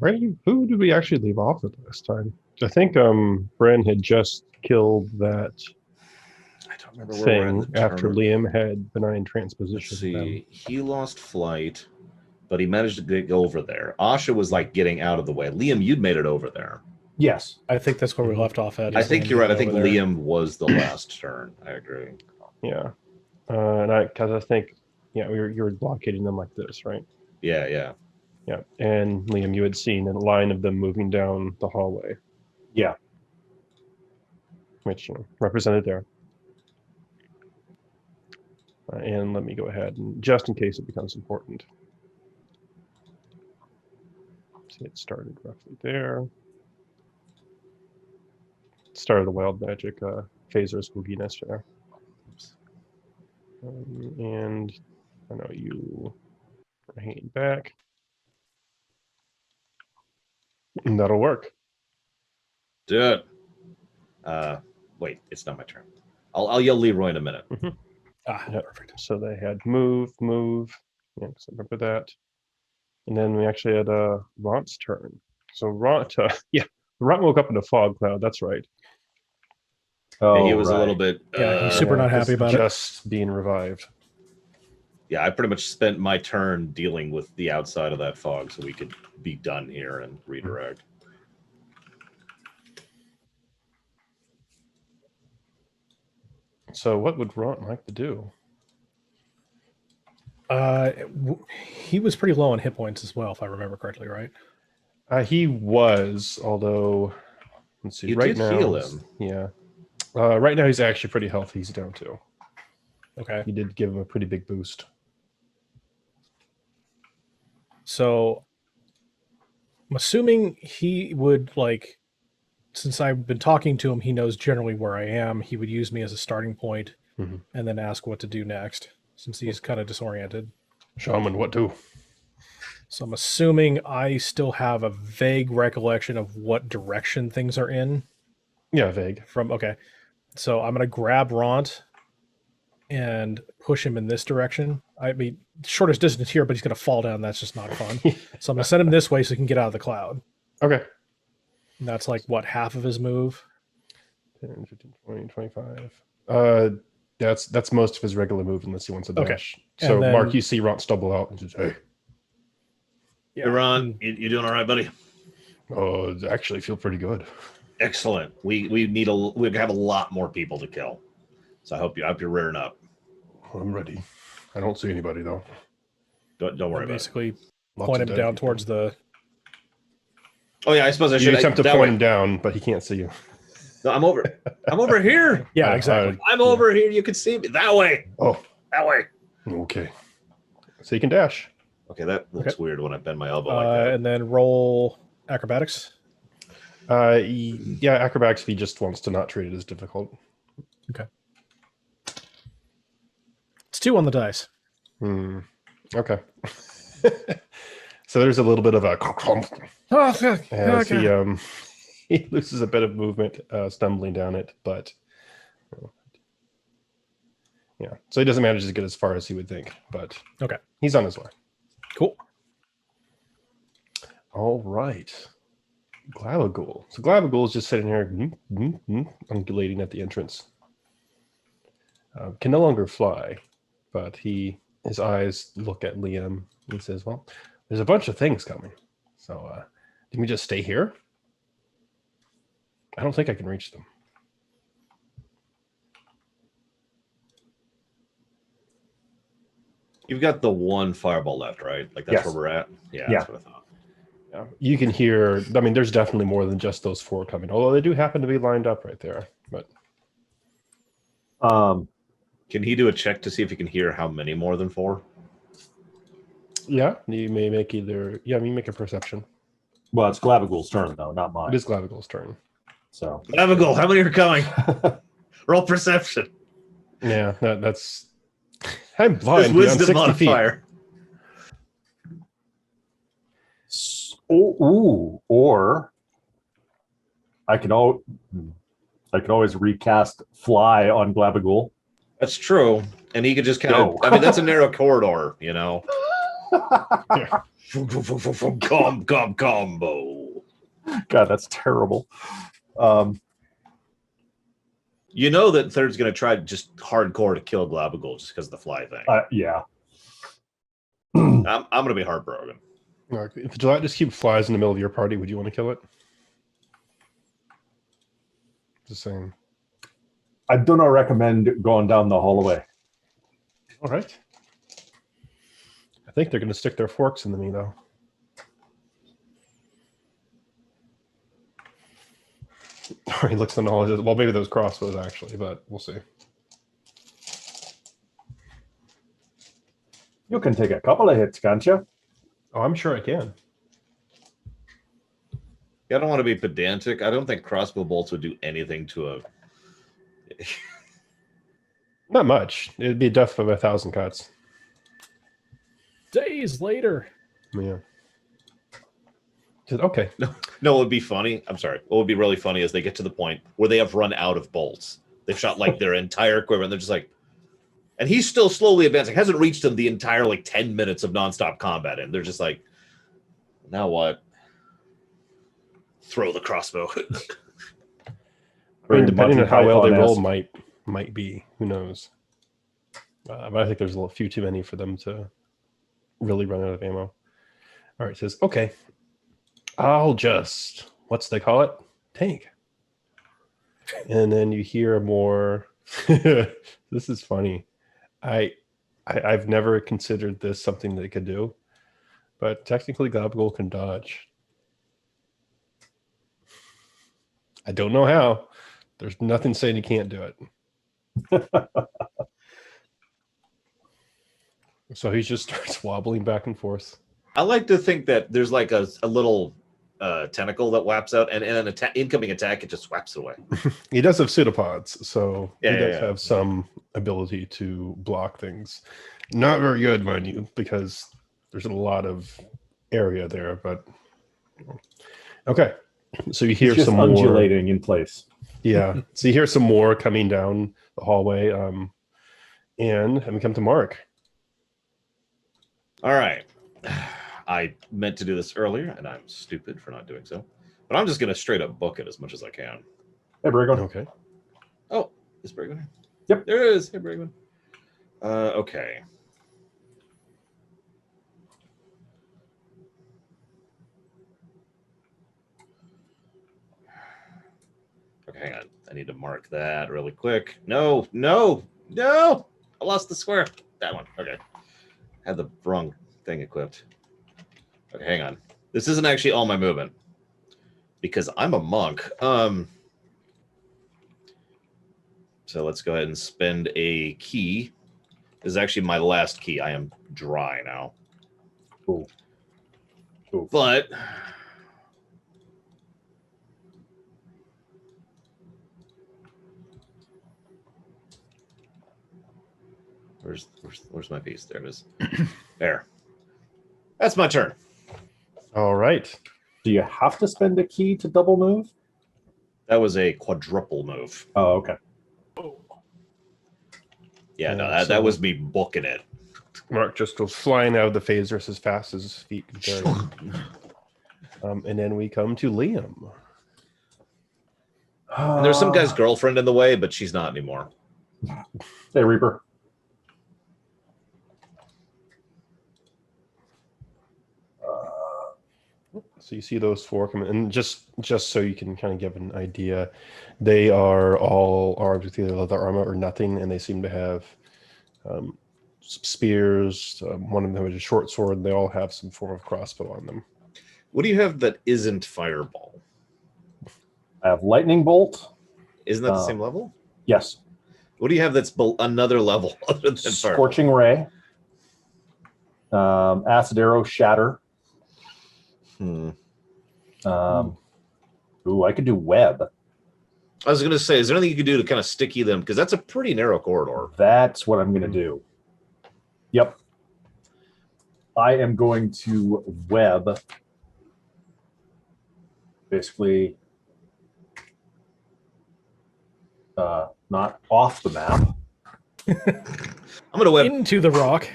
Who did we actually leave off with last time? I think Bren had just killed that I don't remember where we're thing at after Liam had benign transposition. Let's see. He lost flight, but he managed to get over there. Asha was like getting out of the way. Liam, you'd made it over there. Yes, I think that's where we left off at. I think you're right. I think Liam was the last turn. I agree. Yeah, because I think you were blockading them like this, right? Yeah. And Liam, you had seen a line of them moving down the hallway. Yeah, which represented there. And let me go ahead and just in case it becomes important. See, it started roughly there. Start of the wild magic phaser spookiness there. And I know you are hanging back. And that'll work. Do it. Wait, it's not my turn. I'll yell Leroy in a minute. Perfect. So they had move. Yeah, so remember that. And then we actually had Ront's turn. So Ront, Ront woke up in a fog cloud. That's right. Oh, and he was a little bit. He's super not happy about just being revived. Yeah, I pretty much spent my turn dealing with the outside of that fog, so we could be done here and redirect. So what would Ront like to do? He was pretty low on hit points as well, if I remember correctly, right? He was, although let's see. You right did now, heal him. Yeah. Right now he's actually pretty healthy. He's down 2. Okay. You did give him a pretty big boost. So I'm assuming he would since I've been talking to him, he knows generally where I am. He would use me as a starting point and then ask what to do next, since he's kind of disoriented. Shaman, what do? So I'm assuming I still have a vague recollection of what direction things are in. Yeah, vague. Okay. So I'm going to grab Ront and push him in this direction. I mean, shortest distance here, but he's going to fall down. That's just not fun. So I'm going to send him this way so he can get out of the cloud. Okay. And that's half of his move? 10, 15, 20, 25. That's most of his regular move unless he wants a dash. Okay. So then, Mark, you see Ront stumble out and just, hey. Yeah, Ron, you doing all right, buddy? Oh, I actually feel pretty good. Excellent. We have a lot more people to kill, so I hope you're rearing up. I'm ready. I don't see anybody though. Don't worry about it. Basically, point him down towards the. Oh yeah, I suppose I should attempt to point him down, but he can't see you. No, I'm over here. Yeah, exactly. I'm over here. You can see me that way. Oh, that way. Okay. So you can dash. Okay, that looks weird when I bend my elbow like that. And then roll acrobatics. Yeah, acrobatics. He just wants to not treat it as difficult. Okay. It's 2 on the dice. Okay. So there's a little bit of a as he loses a bit of movement, stumbling down it, but yeah. So he doesn't manage to get as far as he would think, but okay, he's on his way. Cool. All right. Glabagul. So Glabagul is just sitting here undulating at the entrance. Can no longer fly, but his eyes look at Liam and says, well, there's a bunch of things coming. So can we just stay here? I don't think I can reach them. You've got the one fireball left, right? Like that's where we're at? Yeah, that's what I thought. Yeah. You can hear, I mean, there's definitely more than just those 4 coming, although they do happen to be lined up right there. But can he do a check to see if he can hear how many more than 4? Yeah, you may make make a perception. Well, it's Glabagul's turn, though, not mine. It is Glabagul's turn. So Glabagul, how many are coming? Roll perception. Yeah, that's... I'm blind. His wisdom modifier. Or I can always recast fly on Glabagul. That's true, and he could just kind of. I mean, that's a narrow corridor, you know. Combo. God, that's terrible. You know that third's going to try just hardcore to kill Glabagul just because of the fly thing. Yeah. I'm going to be heartbroken. If the Gillette just keep flies in the middle of your party, would you want to kill it? Just saying. I do not recommend going down the hallway. All right. I think they're going to stick their forks into me, though. He looks on all. Well, maybe those crossbows actually, but we'll see. You can take a couple of hits, can't you? Oh, I'm sure I can. I don't want to be pedantic. I don't think crossbow bolts would do anything to a. Not much. It'd be a death of 1,000 cuts. Days later. Yeah. Okay. No, it would be funny. I'm sorry. What would be really funny is they get to the point where they have run out of bolts. They've shot like their entire quiver, and they're just like, and he's still slowly advancing. Hasn't reached them the entire like 10 minutes of nonstop combat, and they're just like, now what? Throw the crossbow. I mean, depending on how well they roll, Python-esque. might be. Who knows? But I think there's a few too many for them to really run out of ammo. All right, it says, okay, I'll just, what's they call it? Tank. And then you hear more. This is funny. I've never considered this something they could do, but technically Glabagul can dodge. I don't know how. There's nothing saying he can't do it. So he just starts wobbling back and forth. I like to think that there's like a little tentacle that whaps out, and an incoming attack, it just whaps it away. He does have pseudopods, so he does Yeah. have some ability to block things. Not very good, mind you, because there's a lot of area there, but okay. So you hear It's just some more undulating in place. Yeah. So you hear some more coming down the hallway. And we come to Mark. All right. I meant to do this earlier, and I'm stupid for not doing so. But I'm just going to straight up book it as much as I can. Hey, Brigo. Okay. Oh, is Brigman here? Yep. There it is. Hey, Brigman. Okay. Okay, hang on. I need to mark that really quick. No. I lost the square. That one. Okay. Had the wrong thing equipped. Okay, hang on. This isn't actually all my movement because I'm a monk. So let's go ahead and spend a key. This is actually my last key. I am dry now. Cool. But where's my piece? There it is. There. That's my turn. All right. Do you have to spend a key to double move? That was a quadruple move. Oh, okay. Yeah, no, Yeah, that was me booking it. Mark just goes flying out of the phasers as fast as his feet can carry him. And then we come to Liam. And there's some guy's girlfriend in the way, but she's not anymore. Hey, Reaper. So you see those four come in, and just so you can kind of give an idea, they are all armed with either leather armor or nothing, and they seem to have spears. One of them has a short sword. They all have some form of crossbow on them. What do you have that isn't fireball? I have lightning bolt. Isn't that the same level? Yes. What do you have that's another level other than fireball? Scorching ray. Acid arrow, shatter. Ooh, I could do web. I was going to say, is there anything you could do to kind of sticky them? Because that's a pretty narrow corridor. That's what I'm going to do. Yep. I am going to web. Basically, not off the map. I'm going to web. Into the rock.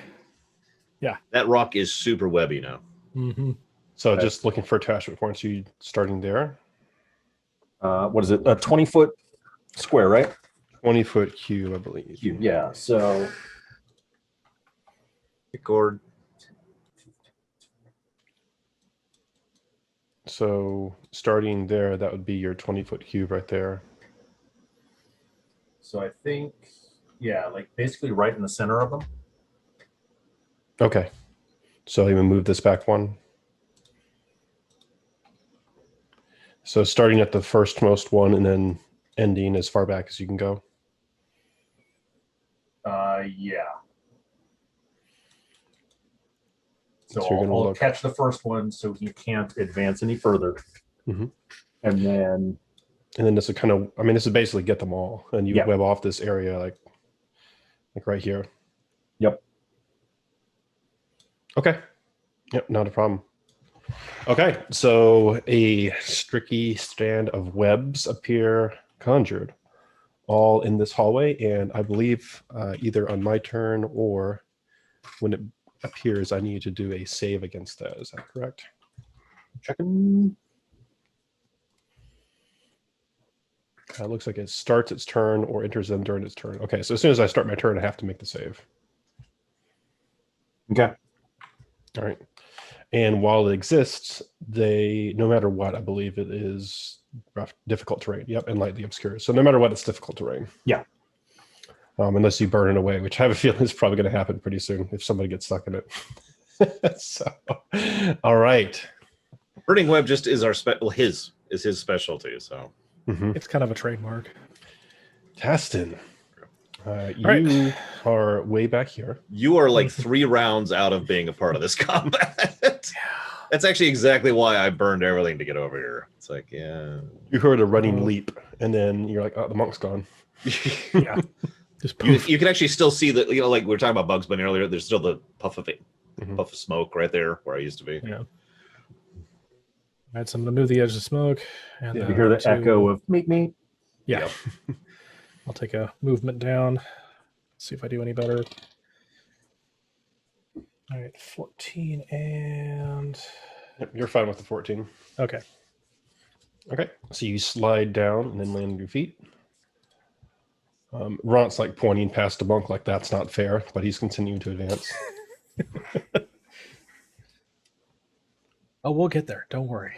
That rock is super webby now. Mm-hmm. So just looking for attachment points. You starting there? What is it? A 20-foot square, right? 20-foot cube, I believe. Cube. Yeah. So Record. So starting there, that would be your 20-foot cube right there. I think, yeah, like basically right in the center of them. Okay. So even move this back one. So starting at the firstmost one and then ending as far back as you can go. Yeah. So So you're gonna I'll look. catch the first one so he can't advance any further. Mhm. And then this would kind of, I mean, this is basically get them all, and you Yeah. web off this area like right here. Yep. Okay. Yep, not a problem. Okay, so a streaky strand of webs appear conjured, all in this hallway, and I believe either on my turn or when it appears, I need to do a save against that. Is that correct? checking. It looks like it starts its turn or enters them during its turn. Okay, so as soon as I start my turn, I have to make the save. Okay. All right. And while it exists, no matter what, I believe it is rough, difficult terrain. Yep, and lightly obscure. So no matter what, it's difficult terrain. Yeah. Unless you burn it away, which I have a feeling is probably going to happen pretty soon if somebody gets stuck in it. So, all right. Burning web just is our his specialty. So It's kind of a trademark. Tastin, you are way back here. you are like 3 rounds out of being a part of this combat. That's actually exactly why I burned everything to get over here. It's like, yeah. You heard a running leap, and then you're like, oh, the monk's gone. Yeah. Just You can actually still see that, like we were talking about Bugs Bunny earlier, there's still the puff of smoke right there where I used to be. Yeah. All right, so I'm going to move the edge of smoke. And Yeah, You hear the echo of meet me. Yeah. I'll take a movement down. See if I do any better. All right, 14 and... Yep, you're fine with the 14. Okay. Okay, so you slide down and then land on your feet. Ront's like pointing past the monk like that's not fair, but he's continuing to advance. Oh, we'll get there. Don't worry.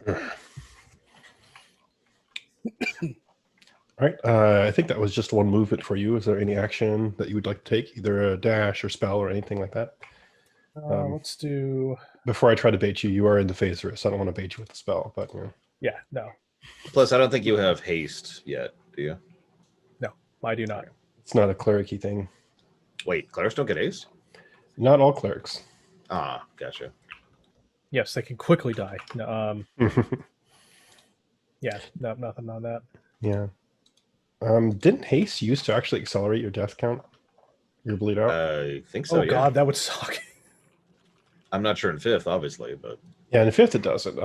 All right, I think that was just one movement for you. Is there any action that you would like to take, either a dash or spell or anything like that? Let's do... Before I try to bait you, you are in the phase risk. I don't want to bait you with the spell, but you know. Yeah, no. Plus, I don't think you have haste yet, do you? No, I do not. It's not a cleric-y thing. Wait, clerics don't get haste? Not all clerics. Ah, gotcha. Yes, they can quickly die. No, yeah, no, nothing on that. Yeah. Didn't haste used to actually accelerate your death count? Your bleed out? I think so, Oh, yeah. God, that would suck. I'm not sure in 5th, obviously, but... Yeah, in 5th it doesn't.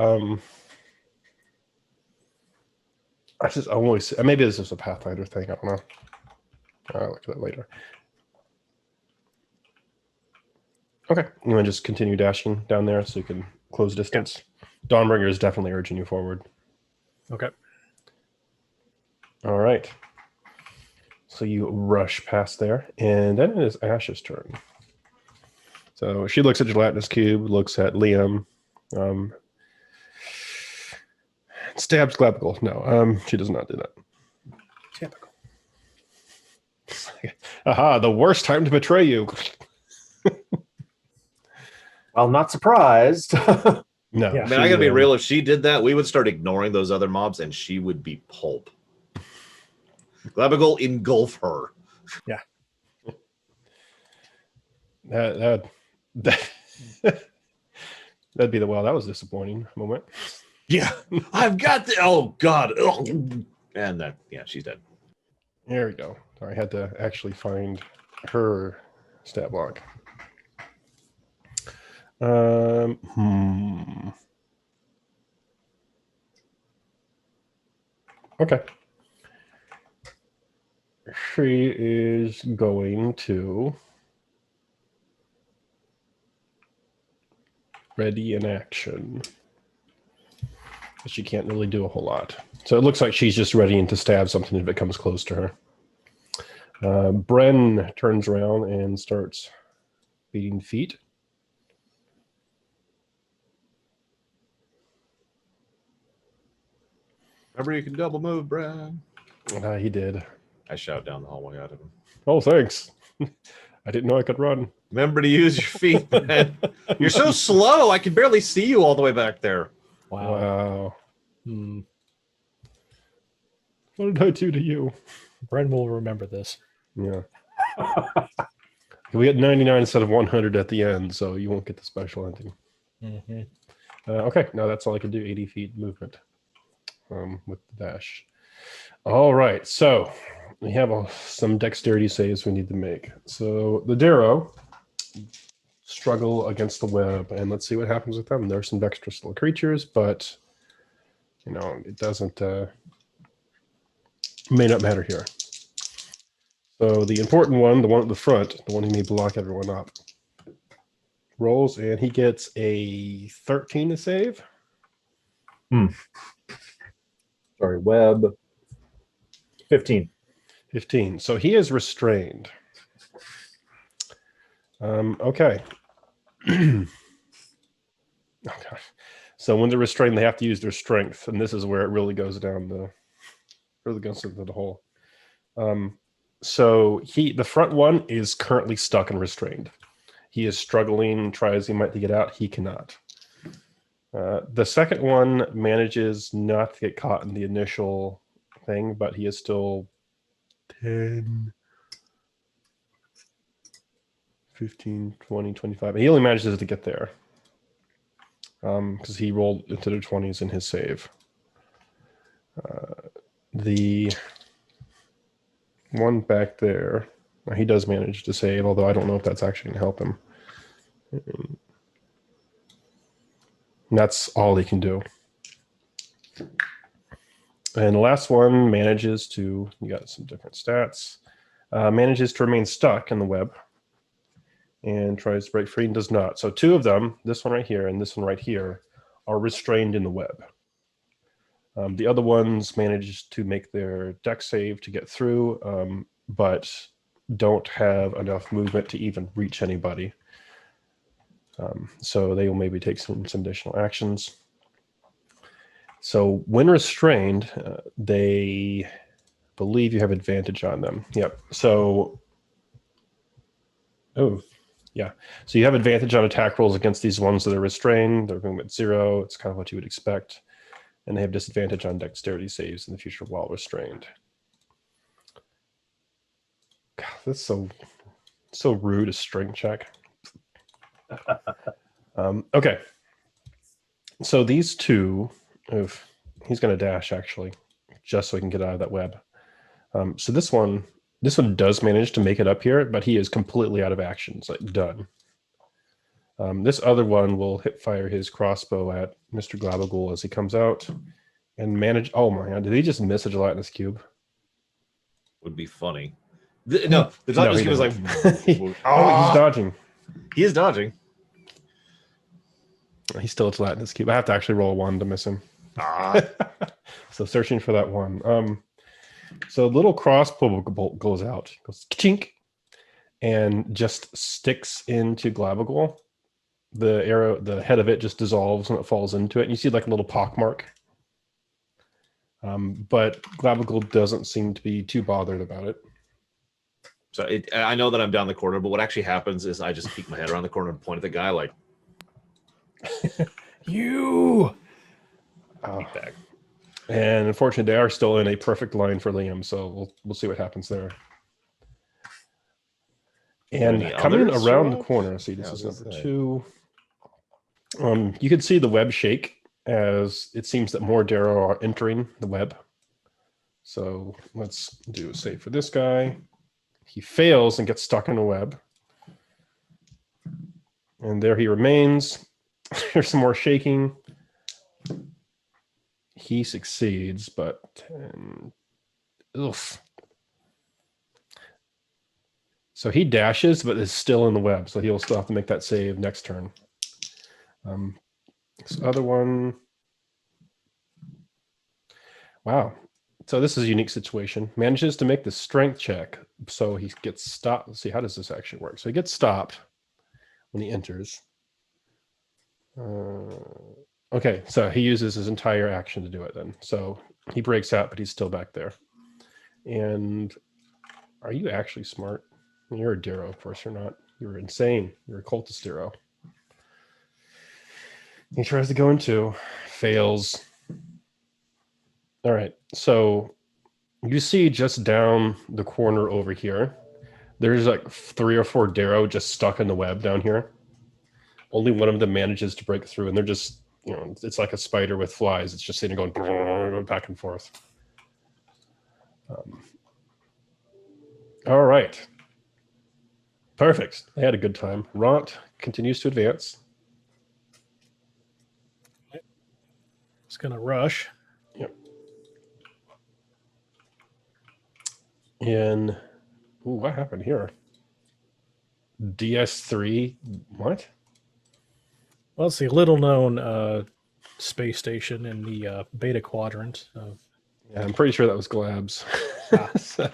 I always maybe this is a Pathfinder thing. I don't know. I'll look at that later. Okay, you want to just continue dashing down there so you can close distance. Yeah. Dawnbringer is definitely urging you forward. Okay. All right. So you rush past there, and then it is Ash's turn. So she looks at Gelatinous Cube, looks at Liam, stabs Glabigal. No, she does not do that. Typical. Aha, the worst time to betray you. Well, not surprised. No. Yeah. I mean, I gotta be real. If she did that, we would start ignoring those other mobs, and she would be pulp. Glabigal engulf her. Yeah. That'd be the that was a disappointing moment. Yeah, I've got the. Oh God. Ugh. And then, yeah, she's dead. There we go. Sorry, I had to actually find her stat block. Okay. She is going to ready in action. But she can't really do a whole lot. So it looks like she's just readying to stab something if it comes close to her. Bren turns around and starts beating feet. Remember, you can double move, Brad. He did. I shout down the hallway at him. Oh, thanks. I didn't know I could run. Remember to use your feet, man. You're so slow. I can barely see you all the way back there. Wow. Hmm. What did I do to you? Bren will remember this. Yeah. We get 99 instead of 100 at the end, so you won't get the special ending. Mm-hmm. Okay, now that's all I can do, 80 feet movement with the dash. All right, so we have some dexterity saves we need to make. So the Darrow struggle against the web, and let's see what happens with them. There's some dexterous little creatures, but, you know, it doesn't, may not matter here. So the important one, the one at the front, the one who may block everyone up, rolls, and he gets a 13 to save. Sorry, web. 15. 15. So he is restrained. Okay. Oh gosh. So when they're restrained, they have to use their strength, and this is where it really goes down really goes into the hole. So the front one is currently stuck and restrained. He is struggling, try as he might to get out. He cannot. The second one manages not to get caught in the initial thing, but he is still 10, 15, 20, 25. He only manages to get there because he rolled into the 20s in his save. The one back there, he does manage to save, although I don't know if that's actually going to help him. And that's all he can do. And the last one manages to, you got some different stats, manages to remain stuck in the web and tries to break free and does not. So two of them, this one right here and this one right here, are restrained in the web. The other ones manage to make their dex save to get through, but don't have enough movement to even reach anybody. So they will maybe take some additional actions. So when restrained, they believe you have advantage on them. Yep. So, so you have advantage on attack rolls against these ones that are restrained. They're movement 0. It's kind of what you would expect. And they have disadvantage on dexterity saves in the future while restrained. God, that's so rude, a string check. Okay. So these two, he's going to dash actually, just so he can get out of that web. So this one does manage to make it up here, but he is completely out of action. It's like done. This other one will fire his crossbow at Mr. Glabagul as he comes out and manage. Oh my god, did he just miss a gelatinous cube? Would be funny. No, the gelatinous cube was like, he's dodging. He is dodging. He's still a gelatinous cube. I have to actually roll a 1 to miss him. So searching for that one. So little crossbow bolt goes out, goes chink, and just sticks into Glabagul. The arrow, the head of it just dissolves when it falls into it. And you see like a little pock mark. But Glabagul doesn't seem to be too bothered about it. So I know that I'm down the corner, but what actually happens is I just peek my head around the corner and point at the guy like, you! back. And unfortunately, they are still in a perfect line for Liam, so we'll see what happens there. And coming around the corner, see, this is number 2. You can see the web shake as it seems that more Darrow are entering the web. So let's do a save for this guy. He fails and gets stuck in the web. And there he remains. There's some more shaking. He succeeds, but oof. So he dashes, but is still in the web. So he'll still have to make that save next turn. This other one. Wow. So this is a unique situation. Manages to make the strength check. So he gets stopped. Let's see, how does this actually work? So he gets stopped when he enters. Okay, so he uses his entire action to do it then. So he breaks out, but he's still back there. And are you actually smart? You're a Darrow, of course you're not. You're insane. You're a cultist Darrow. He tries to go into, fails. All right, so you see just down the corner over here, there's like 3 or 4 Darrow just stuck in the web down here. Only one of them manages to break through, and they're just, you know, it's like a spider with flies. It's just sitting going back and forth. All right. Perfect. They had a good time. Ront continues to advance. It's going to rush. Yep. And ooh, what happened here? DS3, what? Well, it's the little-known space station in the beta quadrant of. Yeah, I'm pretty sure that was Glabs. So.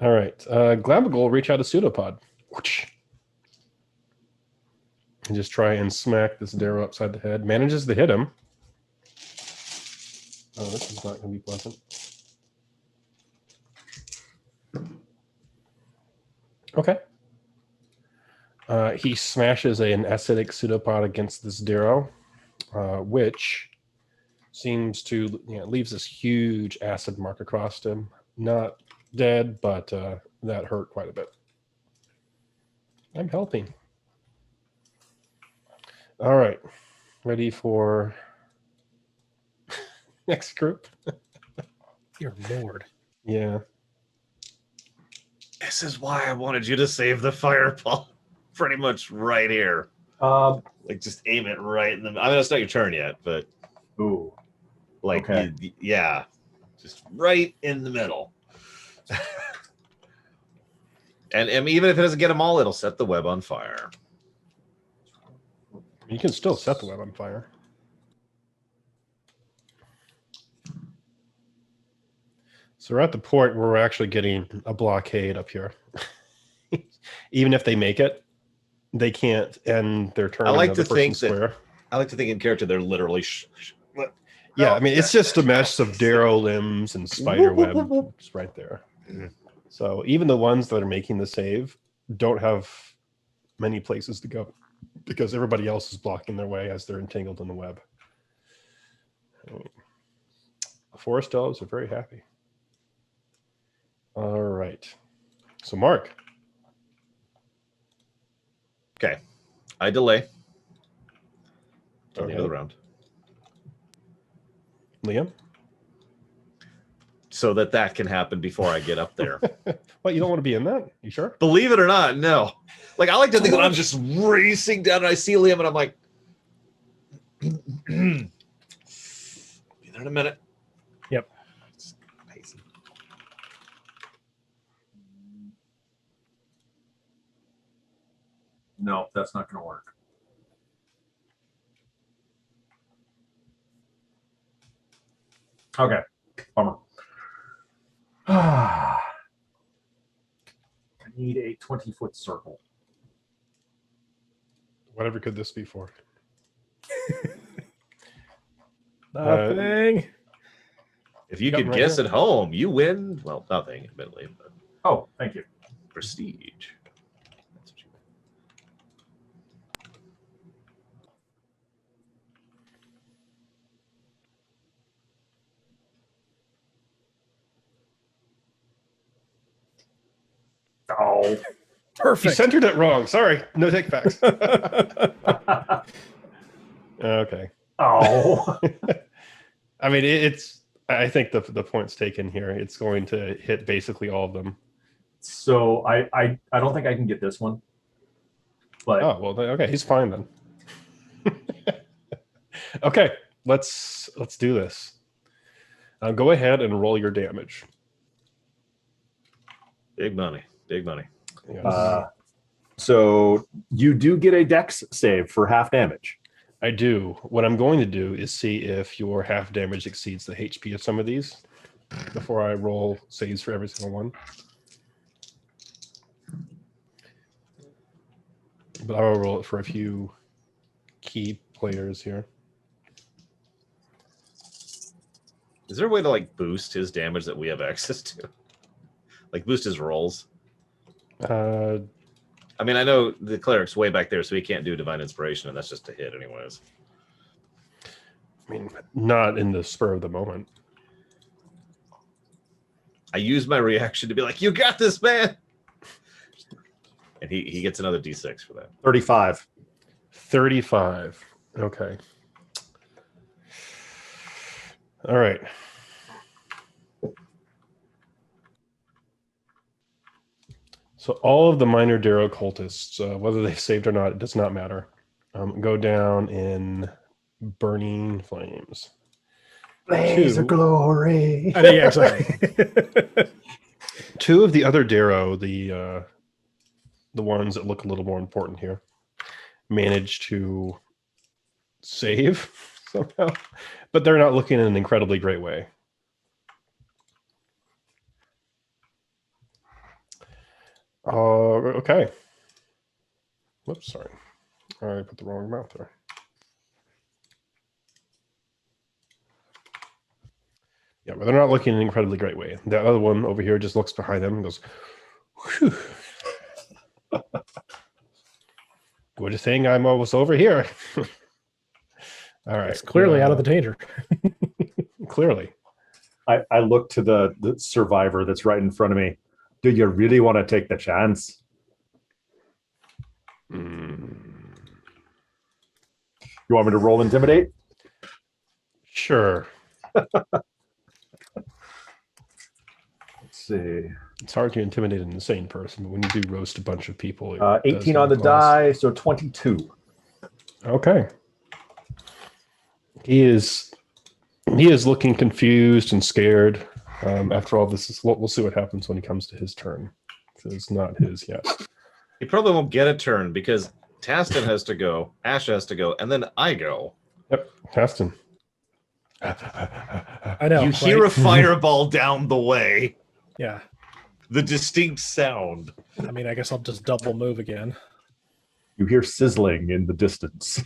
All right. Glabagol will reach out a pseudopod. And just try and smack this Darrow upside the head. Manages to hit him. Oh, this is not going to be pleasant. Okay. He smashes an acidic pseudopod against this Darrow, which seems to, you know, leaves this huge acid mark across him. Not dead, but that hurt quite a bit. I'm helping. All right. Ready for next group? Dear Lord. Yeah. This is why I wanted you to save the fireball. Pretty much right here. Like just aim it right in the. I mean, it's not your turn yet, but Ooh. like, Okay. yeah, just right in the middle. and even if it doesn't get them all, it'll set the web on fire. You can still set the web on fire. So we're at the point where we're actually getting a blockade up here. Even if they make it, they can't end their turn. I like on the to think square. that. I like to think in character they're literally. Yeah, I mean it's just a mess of Darrow limbs and spider web just right there. Mhm. So even the ones that are making the save don't have many places to go because everybody else is blocking their way as they're entangled in the web. The forest elves are very happy. All right. So Mark. Okay, I delay. Till the end of the Okay. round. Liam? So that can happen before I get up there. What, you don't want to be in that? You sure? Believe it or not, no. Like, I like to think that I'm just racing down and I see Liam and I'm like, be there in a minute. Yep. Just pacing. No, that's not going to work. Okay. Bummer. I need a 20-foot circle. Whatever could this be for? Nothing. If you Got could right guess here. at home, you win. Well, nothing, admittedly, but Oh, thank you. prestige. That's what you win. Oh. You Perfect. centered it wrong. Sorry. No take backs. Okay. Oh. I mean, it's. I think the point's taken here. It's going to hit basically all of them. So I don't think I can get this one. But Oh well. Okay, he's fine then. Okay, let's do this. Go ahead and roll your damage. Big money. Big money. Yes. So you do get a dex save for half damage. I do. What I'm going to do is see if your half damage exceeds the HP of some of these before I roll saves for every single one. But I will roll it for a few key players here. Is there a way to like boost his damage that we have access to? Like boost his rolls? I mean, I know the cleric's way back there, so he can't do divine inspiration, and that's just a hit anyways. I mean, not in the spur of the moment. I use my reaction to be like, you got this, man! And he gets another D6 for that. 35. 35. Okay. All right. So all of the minor Darrow cultists, whether they saved or not, it does not matter, go down in burning flames. Blaze of glory. I think exactly. Two of the other Darrow, the ones that look a little more important here, managed to save somehow, but they're not looking in an incredibly great way. Okay. Whoops, sorry. I put the wrong amount there. Yeah, but they're not looking in an incredibly great way. The other one over here just looks behind them and goes, whew. Good thing I'm almost over here. All right. It's clearly out of the danger. Clearly. I look to the survivor that's right in front of me. Do you really want to take the chance? Mm. You want me to roll intimidate? Sure. Let's see. It's hard to intimidate an insane person, but when you do roast a bunch of people, it 18 does on the cause- die, so 22. Okay. He is looking confused and scared. After all this, we'll see what happens when he comes to his turn. It's not his yet. He probably won't get a turn because Taston has to go, Ash has to go, and then I go. Yep, Taston. I know. You hear a fireball down the way. Yeah. The distinct sound. I mean, I guess I'll just double move again. You hear sizzling in the distance.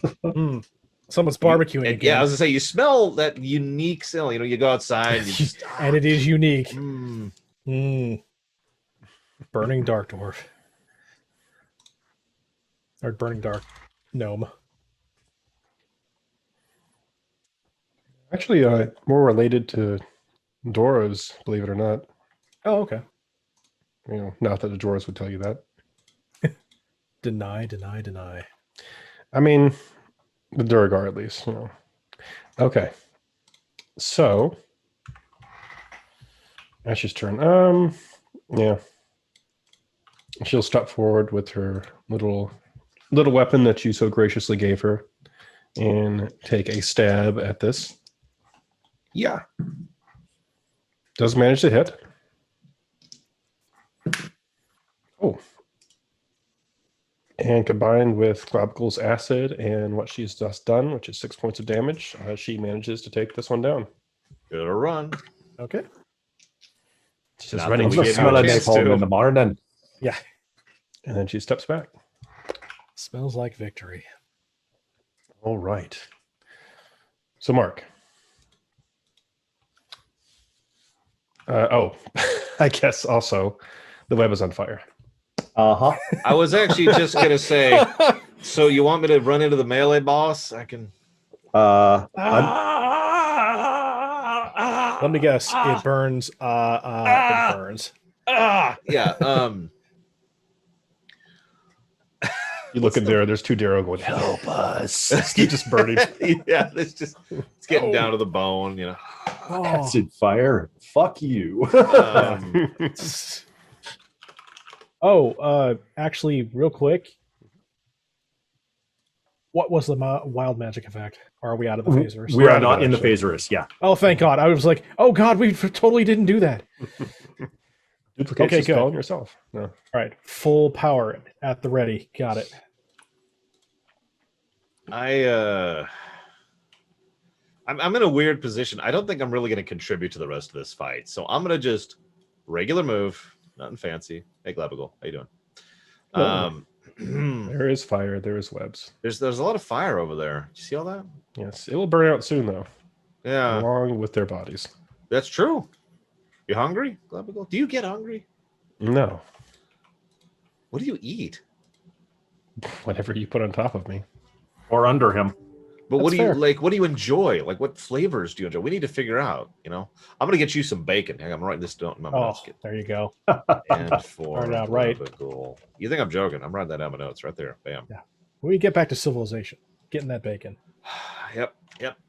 Someone's barbecuing And, again. yeah, I was gonna say you smell that unique smell. You know, you go outside and you just And it is unique. mm. Burning dark dwarf. Or burning dark gnome. Actually, more related to Doras, believe it or not. Oh, okay. You know, not that the Doras would tell you that. Deny, deny, deny. I mean, the Durgar at least, you know. Okay. So, Ash's turn. Yeah. She'll step forward with her little weapon that you so graciously gave her and take a stab at this. Yeah. Does manage to hit. Oh. And combined with Globical's acid and what she's just done, which is 6 points of damage, she manages to take this one down. Good run. Okay. She's just Not running that we The gave through you smell a of chance napalm to. in the morning. Yeah. and then she steps back. Smells like victory. All right. So, Mark. I guess also the web is on fire. Uh-huh. I was actually just gonna say, so you want me to run into the melee boss? I can. Let me guess. It burns. It burns. Yeah. You look in there, there's two Darrow going, help us. They're just burning. Yeah. It's getting down to the bone. You know. Oh. Acid fire. Fuck you. Actually, real quick. What was the wild magic effect? Or are we out of the phasers? We We're are out of not it, in the actually. phasers. Yeah. Oh, thank God. I was like, oh God, we totally didn't do that. Duplicates Okay, just good. calling yourself. No. All right, full power at the ready. Got it. I'm in a weird position. I don't think I'm really going to contribute to the rest of this fight. So I'm going to just regular move, nothing fancy. Hey, Glabigal, how you doing? There is fire. There is webs. There's a lot of fire over there. Did you see all that? Yes, it will burn out soon, though. Yeah, Along with their bodies. that's true. You hungry, Glabigal? Do you get hungry? No. What do you eat? Whatever you put on top of me. Or under him. But what do That's you fair. like? What do you enjoy? Like, what flavors do you enjoy? We need to figure out. You know, I'm gonna get you some bacon. Hang on, I'm writing this down in my Oh, notes. there you go. And for Right, right. Glabigal. You think I'm joking? I'm writing that down in my notes right there. Bam. Yeah. When we get back to civilization, getting that bacon. Yep.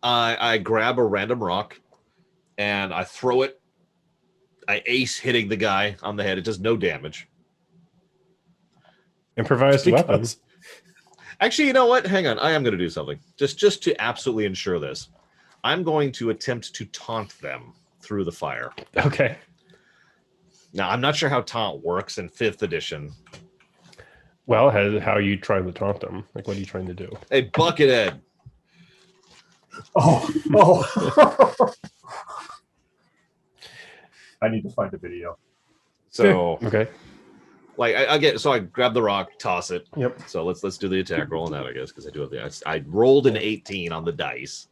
I grab a random rock and I throw it. I ace hitting the guy on the head. It does no damage. Improvised weapon. Because- Actually, you know what? Hang on. I am going to do something. Just to absolutely ensure this. I'm going to attempt to taunt them through the fire. Okay. Now, I'm not sure how taunt works in 5th edition. Well, how are you trying to taunt them? Like, what are you trying to do? Hey, Buckethead. Oh. I need to find a video. So, Okay. like, I grab the rock, toss it. Yep. So let's do the attack roll on that, I guess, because I do have the. I rolled an 18 on the dice.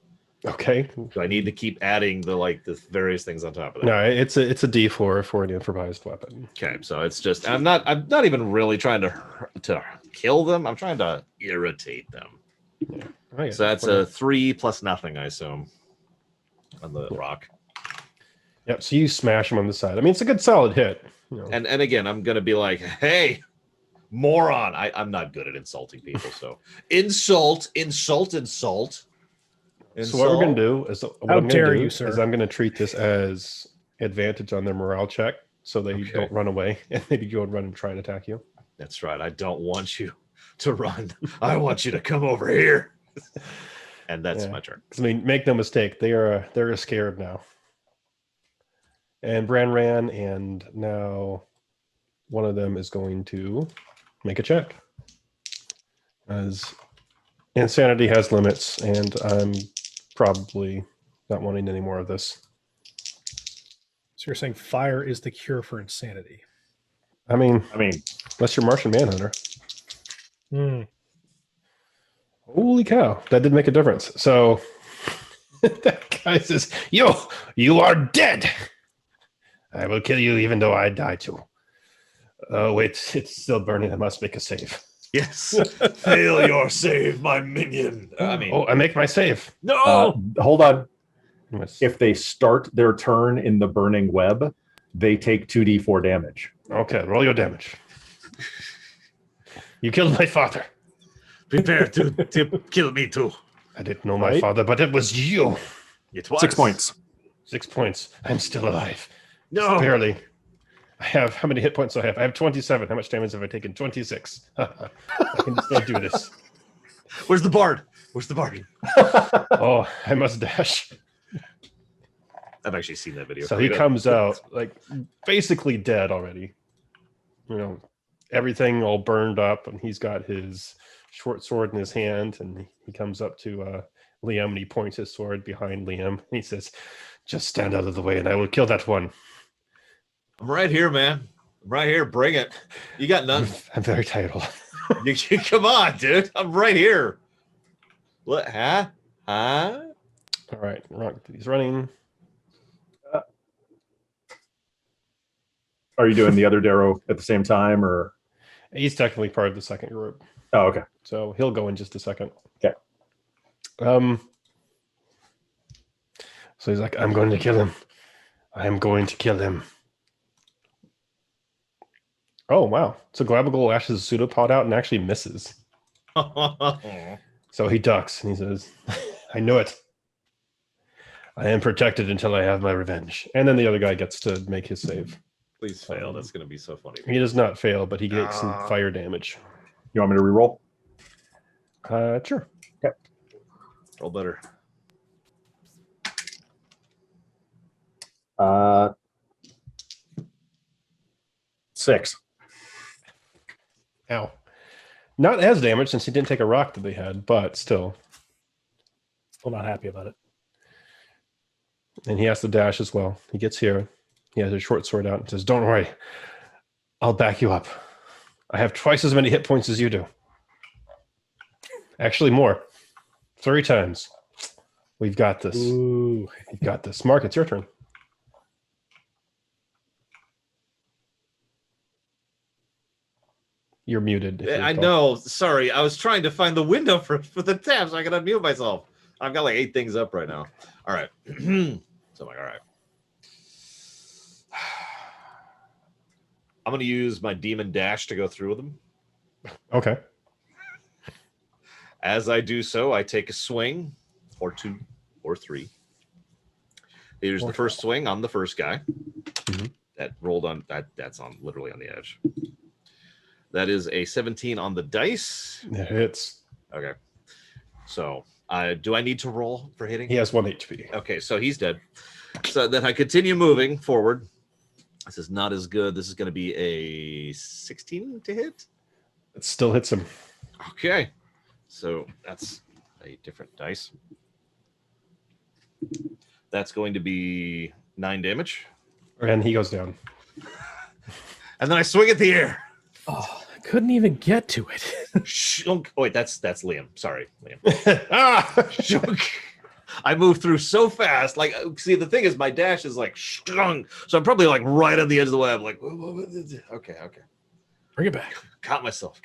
Okay. Do I need to keep adding the various things on top of that? No, it's a D4 for an improvised weapon. Okay, so it's just I'm not even really trying to kill them. I'm trying to irritate them. Yeah. Oh, yeah. So that's a 3 plus nothing, I assume, on the rock. Yep. So you smash them on the side. I mean, it's a good solid hit. You know. And again, I'm gonna be like, hey, moron. I'm not good at insulting people, so insult. So what we're gonna do is How dare you, sir? I'm gonna treat this as advantage on their morale check, so they Okay. don't run away and maybe go and run and try and attack you. That's right. I don't want you to run. I want you to come over here. And that's Yeah. my turn. 'Cause, I mean, make no mistake, they're scared now. And Bran ran, and now one of them is going to make a check. As insanity has limits, and I'm probably not wanting any more of this. So you're saying fire is the cure for insanity? I mean, unless you're Martian Manhunter. Hmm. Holy cow, that did make a difference. So that guy says, you are dead. I will kill you even though I die too. Oh, wait, it's still burning. I must make a save. Yes. Fail your save, my minion. I make my save. No. Hold on. Yes. If they start their turn in the burning web, they take 2d4 damage. Okay, roll your damage. You killed my father. Prepare to kill me too. I didn't know my Right. father, but it was you. It was 6 points. 6 points. I'm still alive. No. Barely. I have, how many hit points do I have? I have 27. How much damage have I taken? 26. I can still do this. Where's the bard? Where's the bard? Oh, I must dash. I've actually seen that video. So he comes out like basically dead already. You know, everything all burned up, and he's got his short sword in his hand, and he comes up to Liam, and he points his sword behind Liam, and he says, "Just stand out of the way, and I will kill that one." I'm right here, man. I'm right here. Bring it. You got none. I'm very tired. Come on, dude. I'm right here. What? Huh? All right, he's running. Are you doing the other Darrow at the same time, or? He's technically part of the second group, Oh, okay. so he'll go in just a second. Okay. So he's like, "I'm going to kill him. I am going to kill him." Oh wow! So Glabigal lashes a pseudopod out and actually misses. So he ducks and he says, "I knew it. I am protected until I have my revenge." And then the other guy gets to make his save. Please fail. That's going to be so funny. He does not fail, but he gets some fire damage. You want me to reroll? Sure. Roll better. 6. Ow. Not as damaged since he didn't take a rock that they had, but still. Still not happy about it. And he has to dash as well. He gets here. He has his short sword out and says, "Don't worry. I'll back you up. I have twice as many hit points as you do. Actually, more. 3 times. We've got this. Ooh. We've got this. Mark, it's your turn. You're muted. if you're I talking. know. Sorry, I was trying to find the window for the tab so I could unmute myself. I've got like 8 things up right now. All right. So I'm like, all right. I'm going to use my demon dash to go through them. Okay. As I do so, I take a swing, or 2, or 3. Here's the first swing on the first guy. Mhm. That rolled on that's on literally on the edge. That is a 17 on the dice. It hits. Okay. So do I need to roll for hitting? He has 1 HP. Okay, so he's dead. So then I continue moving forward. This is not as good. This is going to be a 16 to hit. It still hits him. Okay. So that's a different dice. That's going to be 9 damage. And he goes down. And then I swing at the air. Oh, I couldn't even get to it. Shunk. Oh, wait, that's Liam. Sorry, Liam. Shunk. I move through so fast. Like, see, the thing is, my dash is like strung. So I'm probably like right on the edge of the web. Like, okay. Bring it back. Caught myself.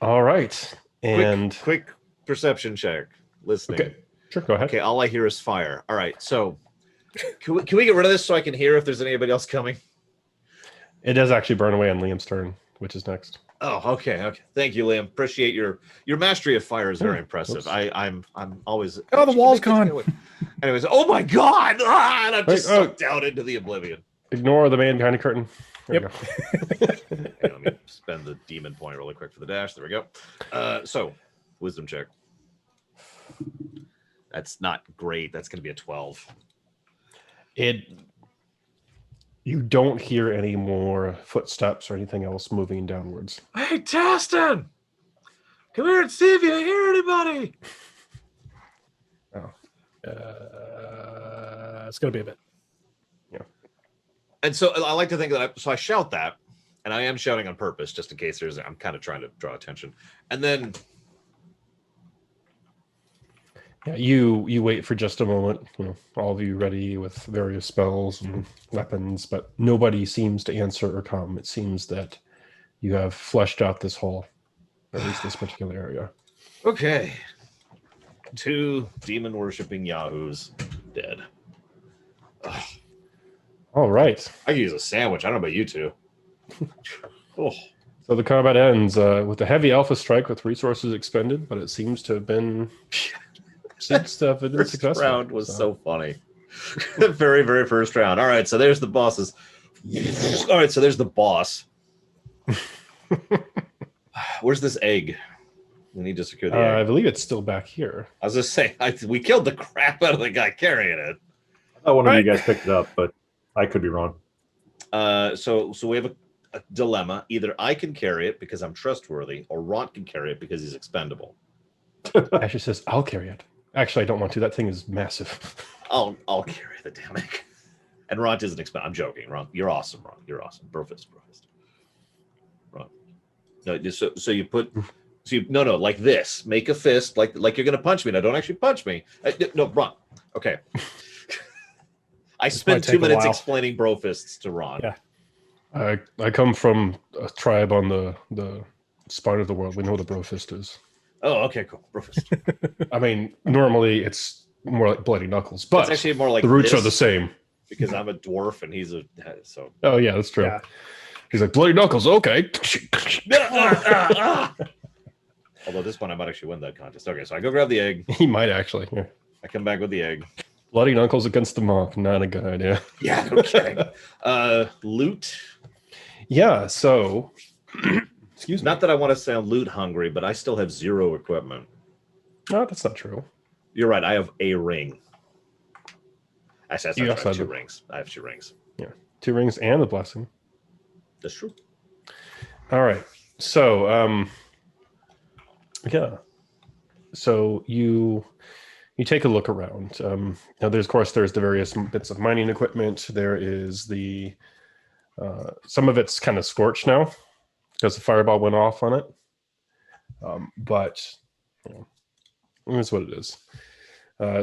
All right. And Quick perception check. Listening. okay. Sure, go ahead. Okay, all I hear is fire. All right, so can we get rid of this so I can hear if there's anybody else coming? It does actually burn away on Liam's turn, which is next. Oh, okay. Thank you, Liam. Appreciate your mastery of fire is very impressive. Oops. I'm always Oh, the wall's gone. Anyways, oh my god! And I'm just Wait, oh. sucked down into the oblivion. Ignore the man behind the curtain. There Yep. we go. Okay, let me spend the demon point really quick for the dash. There we go. So wisdom check. That's not great. That's going to be a 12. You don't hear any more footsteps or anything else moving downwards. Hey, Taston! Come here and see if you hear anybody. It's gonna be a bit. And so I like to think that I shout that, and I am shouting on purpose just in case I'm kind of trying to draw attention. And then Yeah, you wait for just a moment, all of you ready with various spells and weapons, but nobody seems to answer or come. It seems that you have fleshed out this hole, or at least this particular area. okay, 2 demon worshipping yahoos dead. Ugh. All right. I could use a sandwich. I don't know about you two. Oh. So the combat ends with a heavy alpha strike with resources expended, but it seems to have been First successful. round was so funny. The very, very first round. All right, so there's the bosses. All right, so there's the boss. Where's this egg? We need to secure the egg. I believe it's still back here. I was just saying, we killed the crap out of the guy carrying it. I thought one of you guys picked it up, but I could be wrong. So we have a dilemma. Either I can carry it because I'm trustworthy, or Ront can carry it because he's expendable. Asher says, "I'll carry it." Actually, I don't want to. That thing is massive. I'll carry the damn egg. And Ront isn't expendable. I'm joking, Ront. You're awesome, Ront. You're awesome. Brofist. Ront. No, so you put. So you, no, like this. Make a fist, like you're gonna punch me. Now, don't actually punch me. No, Ront. Okay. I spent 2 minutes explaining brofists to Ron. Yeah. I come from a tribe on the spine of the world. We know what a brofist is. Oh, okay, cool. Brofist. I mean, normally it's more like bloody knuckles, but it's actually more like the roots this, are the same. because I'm a dwarf and he's a so. Oh yeah, that's true. Yeah. He's like bloody knuckles. Okay. Although this one I might actually win that contest. Okay, so I go grab the egg. He might actually. Yeah. I come back with the egg. Bloody knuckles against the monk. Not a good idea. Yeah, no kidding. Loot. Yeah. So, excuse me. Not that I want to sound loot hungry, but I still have 0 equipment. No, that's not true. You're right. I have a ring. Actually, You that's not also true. I have have 2 rings. I have 2 rings. Yeah. 2 rings and the blessing. That's true. All right. So, yeah. So you take a look around. Now, there's the various bits of mining equipment. There is the some of it's kind of scorched now because the fireball went off on it. But you know, that's what it is.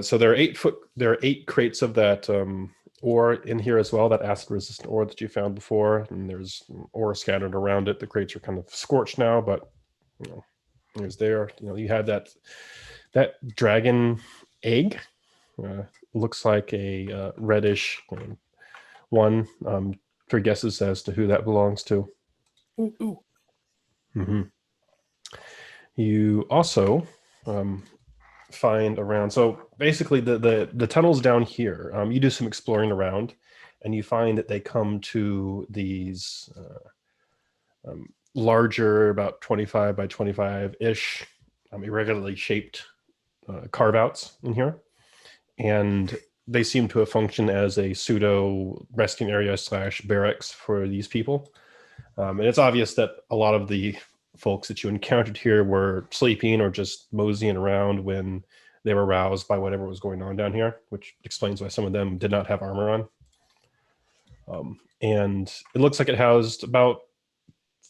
So there are 8 crates of that ore in here as well, that acid-resistant ore that you found before, and there's ore scattered around it. The crates are kind of scorched now, but you know, there's there. You know, you had that dragon egg. Looks like a reddish one. 3 guesses as to who that belongs to. Ooh. Mm-hmm. You also find around. So basically, the tunnels down here. You do some exploring around, and you find that they come to these larger, about 25 by 25 ish, irregularly shaped carve outs in here, and they seem to have functioned as a pseudo resting area / barracks for these people. And it's obvious that a lot of the folks that you encountered here were sleeping or just moseying around when they were roused by whatever was going on down here, which explains why some of them did not have armor on. And it looks like it housed about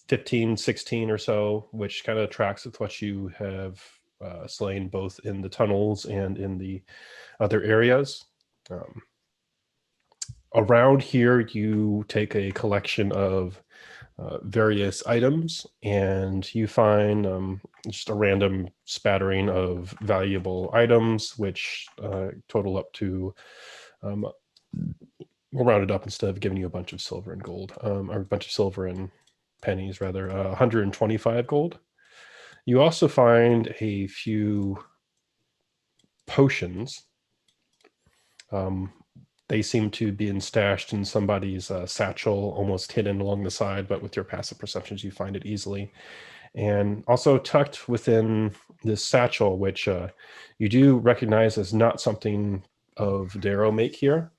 15, 16 or so, which kind of tracks with what you have slain both in the tunnels and in the other areas. Around here, you take a collection of various items, and you find just a random spattering of valuable items, which total up to, we'll round it up instead of giving you a bunch of silver and gold, or a bunch of silver and pennies, rather, 125 gold. You also find a few potions. They seem to be stashed in somebody's satchel, almost hidden along the side, but with your passive perceptions, you find it easily. And also tucked within this satchel, which you do recognize as not something of Darrow make here,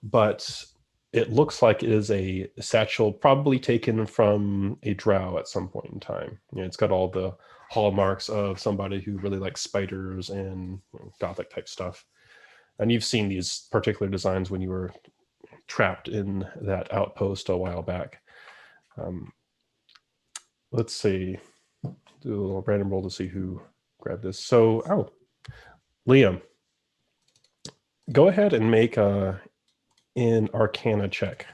but it looks like it is a satchel probably taken from a drow at some point in time. You know, it's got all the hallmarks of somebody who really likes spiders and gothic type stuff. And you've seen these particular designs when you were trapped in that outpost a while back. Let's see. Do a little random roll to see who grabbed this. So, Liam, go ahead and make an Arcana check.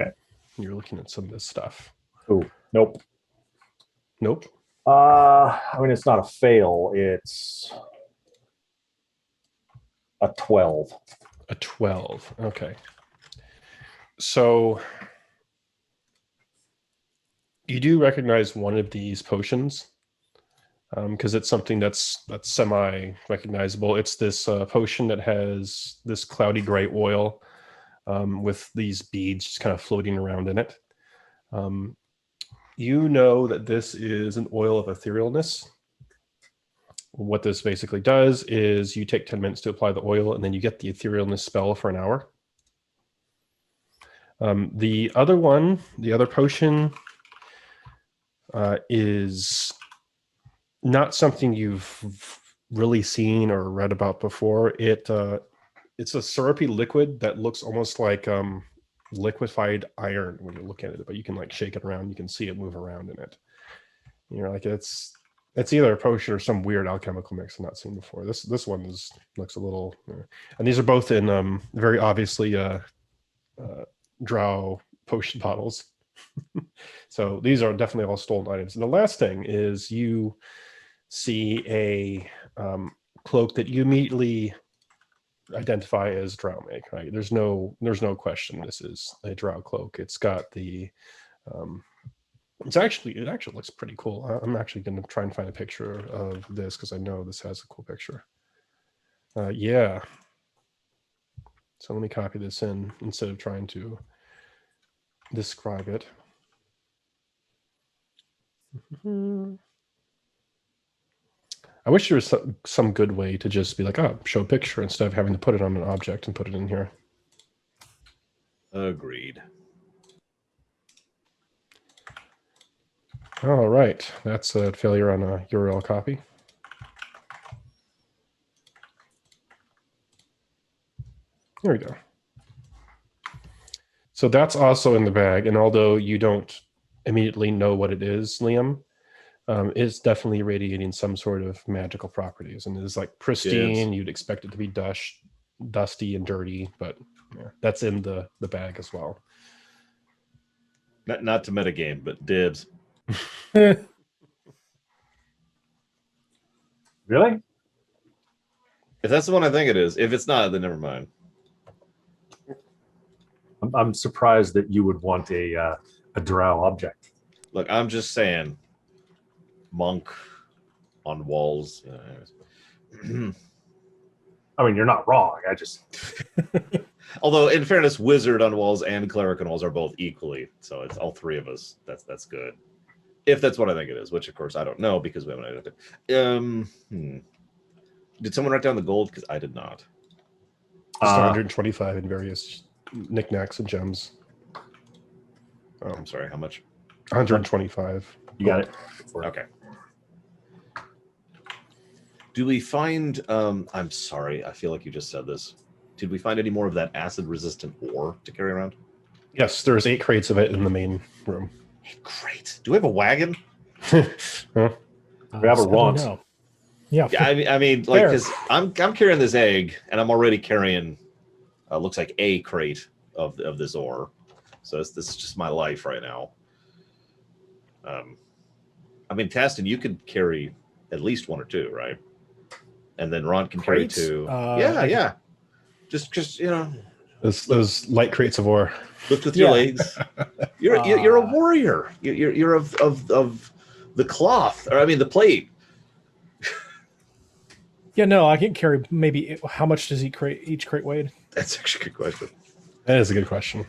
Okay. You're looking at some of this stuff. Oh, nope. Nope. I mean, it's not a fail. It's a 12. A 12. Okay. So you do recognize one of these potions because it's something that's semi-recognizable. It's this potion that has this cloudy gray oil with these beads just kind of floating around in it. You know that this is an oil of etherealness. What this basically does is you take 10 minutes to apply the oil, and then you get the etherealness spell for an hour. The other potion is not something you've really seen or read about before. It's a syrupy liquid that looks almost like liquefied iron when you look at it, but you can like shake it around. You can see it move around in it. You're like, it's either a potion or some weird alchemical mix I've not seen before. This one looks a little, and these are both in very obviously drow potion bottles. So these are definitely all stolen items. And the last thing is you see a cloak that you immediately identify as drow make. Right? There's no question this is a drow cloak. It's got the it actually looks pretty cool. I'm actually going to try and find a picture of this because I know this has a cool picture. Yeah. So let me copy this in instead of trying to describe it. I wish there was some good way to just be like, show a picture instead of having to put it on an object and put it in here. Agreed. All right, that's a failure on a URL copy. There we go. So that's also in the bag, and although you don't immediately know what it is, Liam, it's definitely radiating some sort of magical properties, and it is like pristine. You'd expect it to be dusty and dirty, but yeah, that's in the bag as well. Not to metagame, but dibs. Really? If that's the one I think it is. If it's not, then never mind. I'm surprised that you would want a drow object. Look, I'm just saying, monk on walls. I mean, you're not wrong. I just. Although, in fairness, wizard on walls and cleric on walls are both equally. So it's all three of us. That's good. If that's what I think it is, which of course I don't know because we haven't identified. Did someone write down the gold? Because I did not. Just 125 in various knickknacks and gems. I'm sorry, how much? 125. You got it. Okay. Do we find, I'm sorry, I feel like you just said this. Did we find any more of that acid-resistant ore to carry around? Yes, there's 8 crates of it in the main room. Great. Do we have a wagon? Huh? We have a want. No. Yeah. Yeah, I mean, like, because I'm carrying this egg, and I'm already carrying, looks like a crate of this ore. So this is just my life right now. I mean, Taston, you could carry at least 1 or 2, right? And then Ron can carry 2. Yeah. Just you know, Those light crates of ore. lift with your legs. You're a warrior. You're of the cloth, or I mean the plate. Yeah, no, I can carry maybe. How much does each crate weigh? That's actually a good question. That is a good question.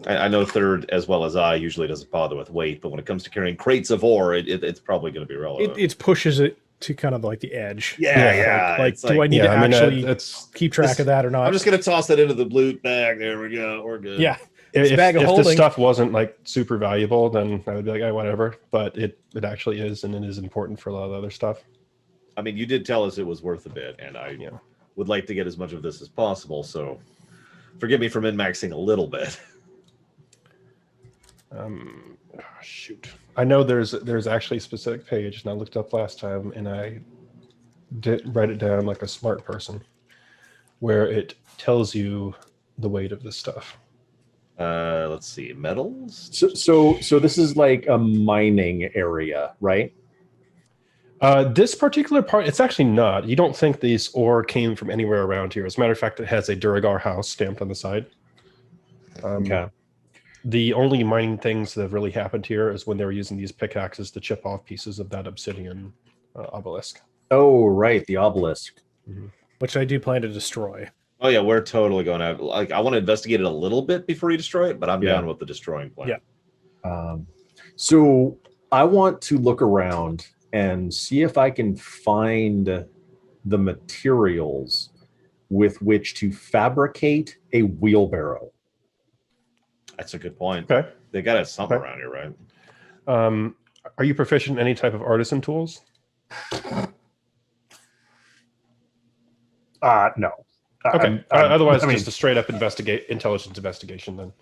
I know Third, as well as I, usually doesn't bother with weight, but when it comes to carrying crates of ore, it's probably going to be relevant. It pushes it to kind of like the edge. Yeah. Like do I need to actually it's keep track of that or not? I'm just going to toss that into the loot bag. There we go. We're good. Yeah. if bag of the holding. stuff wasn't like super valuable, then I would be like, oh, whatever. But it actually is, and it is important for a lot of other stuff. I mean, you did tell us it was worth a bit, and I would like to get as much of this as possible. So forgive me for min-maxing a little bit. Shoot. I know there's actually a specific page, and I looked up last time, and I did write it down like a smart person, where it tells you the weight of this stuff. Let's see, metals. So this is like a mining area, right? This particular part, it's actually not. You don't think this ore came from anywhere around here. As a matter of fact, it has a Duragar house stamped on the side. Okay. The only mining things that have really happened here is when they were using these pickaxes to chip off pieces of that obsidian obelisk. Oh, right, the obelisk. Mm-hmm. Which I do plan to destroy. Oh yeah, we're totally going to I want to investigate it a little bit before you destroy it, but I'm down with the destroying plan. Yeah. So I want to look around and see if I can find the materials with which to fabricate a wheelbarrow. That's a good point. Okay. They got to have something around here, right? Are you proficient in any type of artisan tools? No. Okay. Otherwise, just a straight up intelligence investigation then.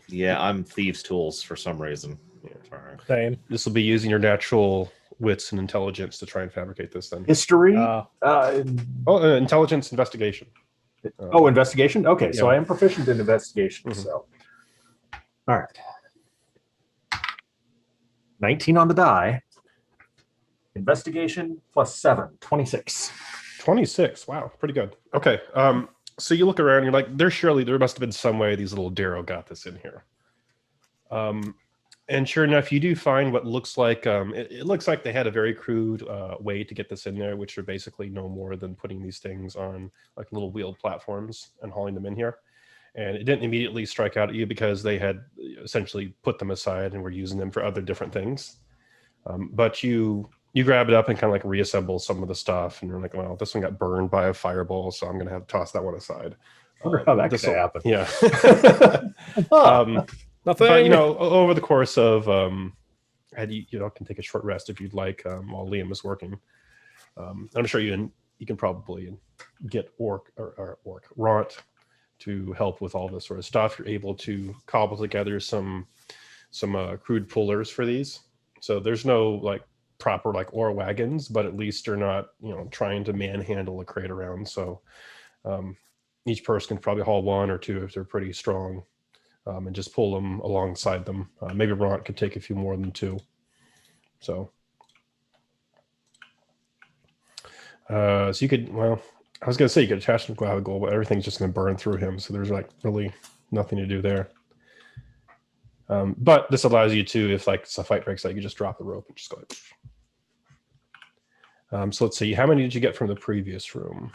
Yeah, I'm thieves' tools for some reason. Yeah, all right. Same. This will be using your natural wits and intelligence to try and fabricate this then. History? Intelligence investigation. Investigation? Okay, so Yeah. I am proficient in investigation. Mhm. So, all right. 19 on the die. Investigation plus 7, 26. 26. Wow, pretty good. Okay. So you look around, you're like, there must have been some way these little Darrow got this in here. And sure enough, you do find what looks like it looks like they had a very crude way to get this in there, which are basically no more than putting these things on like little wheeled platforms and hauling them in here. And it didn't immediately strike out at you because they had essentially put them aside and were using them for other different things. But you grab it up and kind of like reassemble some of the stuff, and you're like, well, this one got burned by a fireball, so I'm going to have to toss that one aside. I wonder how that could this'll- happen. Yeah. Nothing. But over the course of and you can take a short rest if you'd like while Liam is working. I'm sure you can probably get Ront to help with all this sort of stuff. You're able to cobble together some crude pullers for these. So there's no like proper like ore wagons, but at least you're not trying to manhandle a crate around. So each person can probably haul one or two if they're pretty strong, and just pull them alongside them. Maybe Ront could take a few more than two. So you could, I was going to say you could attach him to Glavagold, but everything's just going to burn through him. So there's like really nothing to do there. But this allows you to, if like a fight breaks out, you just drop the rope and just go. So let's see. How many did you get from the previous room?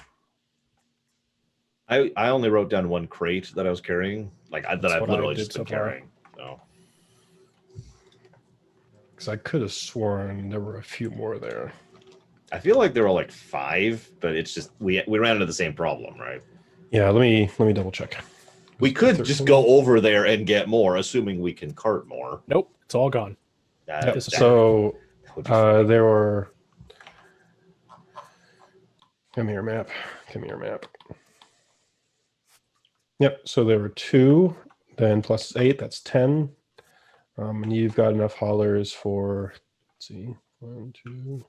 I only wrote down one crate that I was carrying, that I've literally just been so far. carrying. So. Because I could have sworn there were a few more there. I feel like there were like 5, but it's just we ran into the same problem, right? Yeah, let me double check. We could 13. just go over there and get more, assuming we can cart more. Nope, it's all gone. So there were. Come here, map. Yep. So there were 2, then plus 8. That's 10. And you've got enough haulers for. Let's see, 1, 2.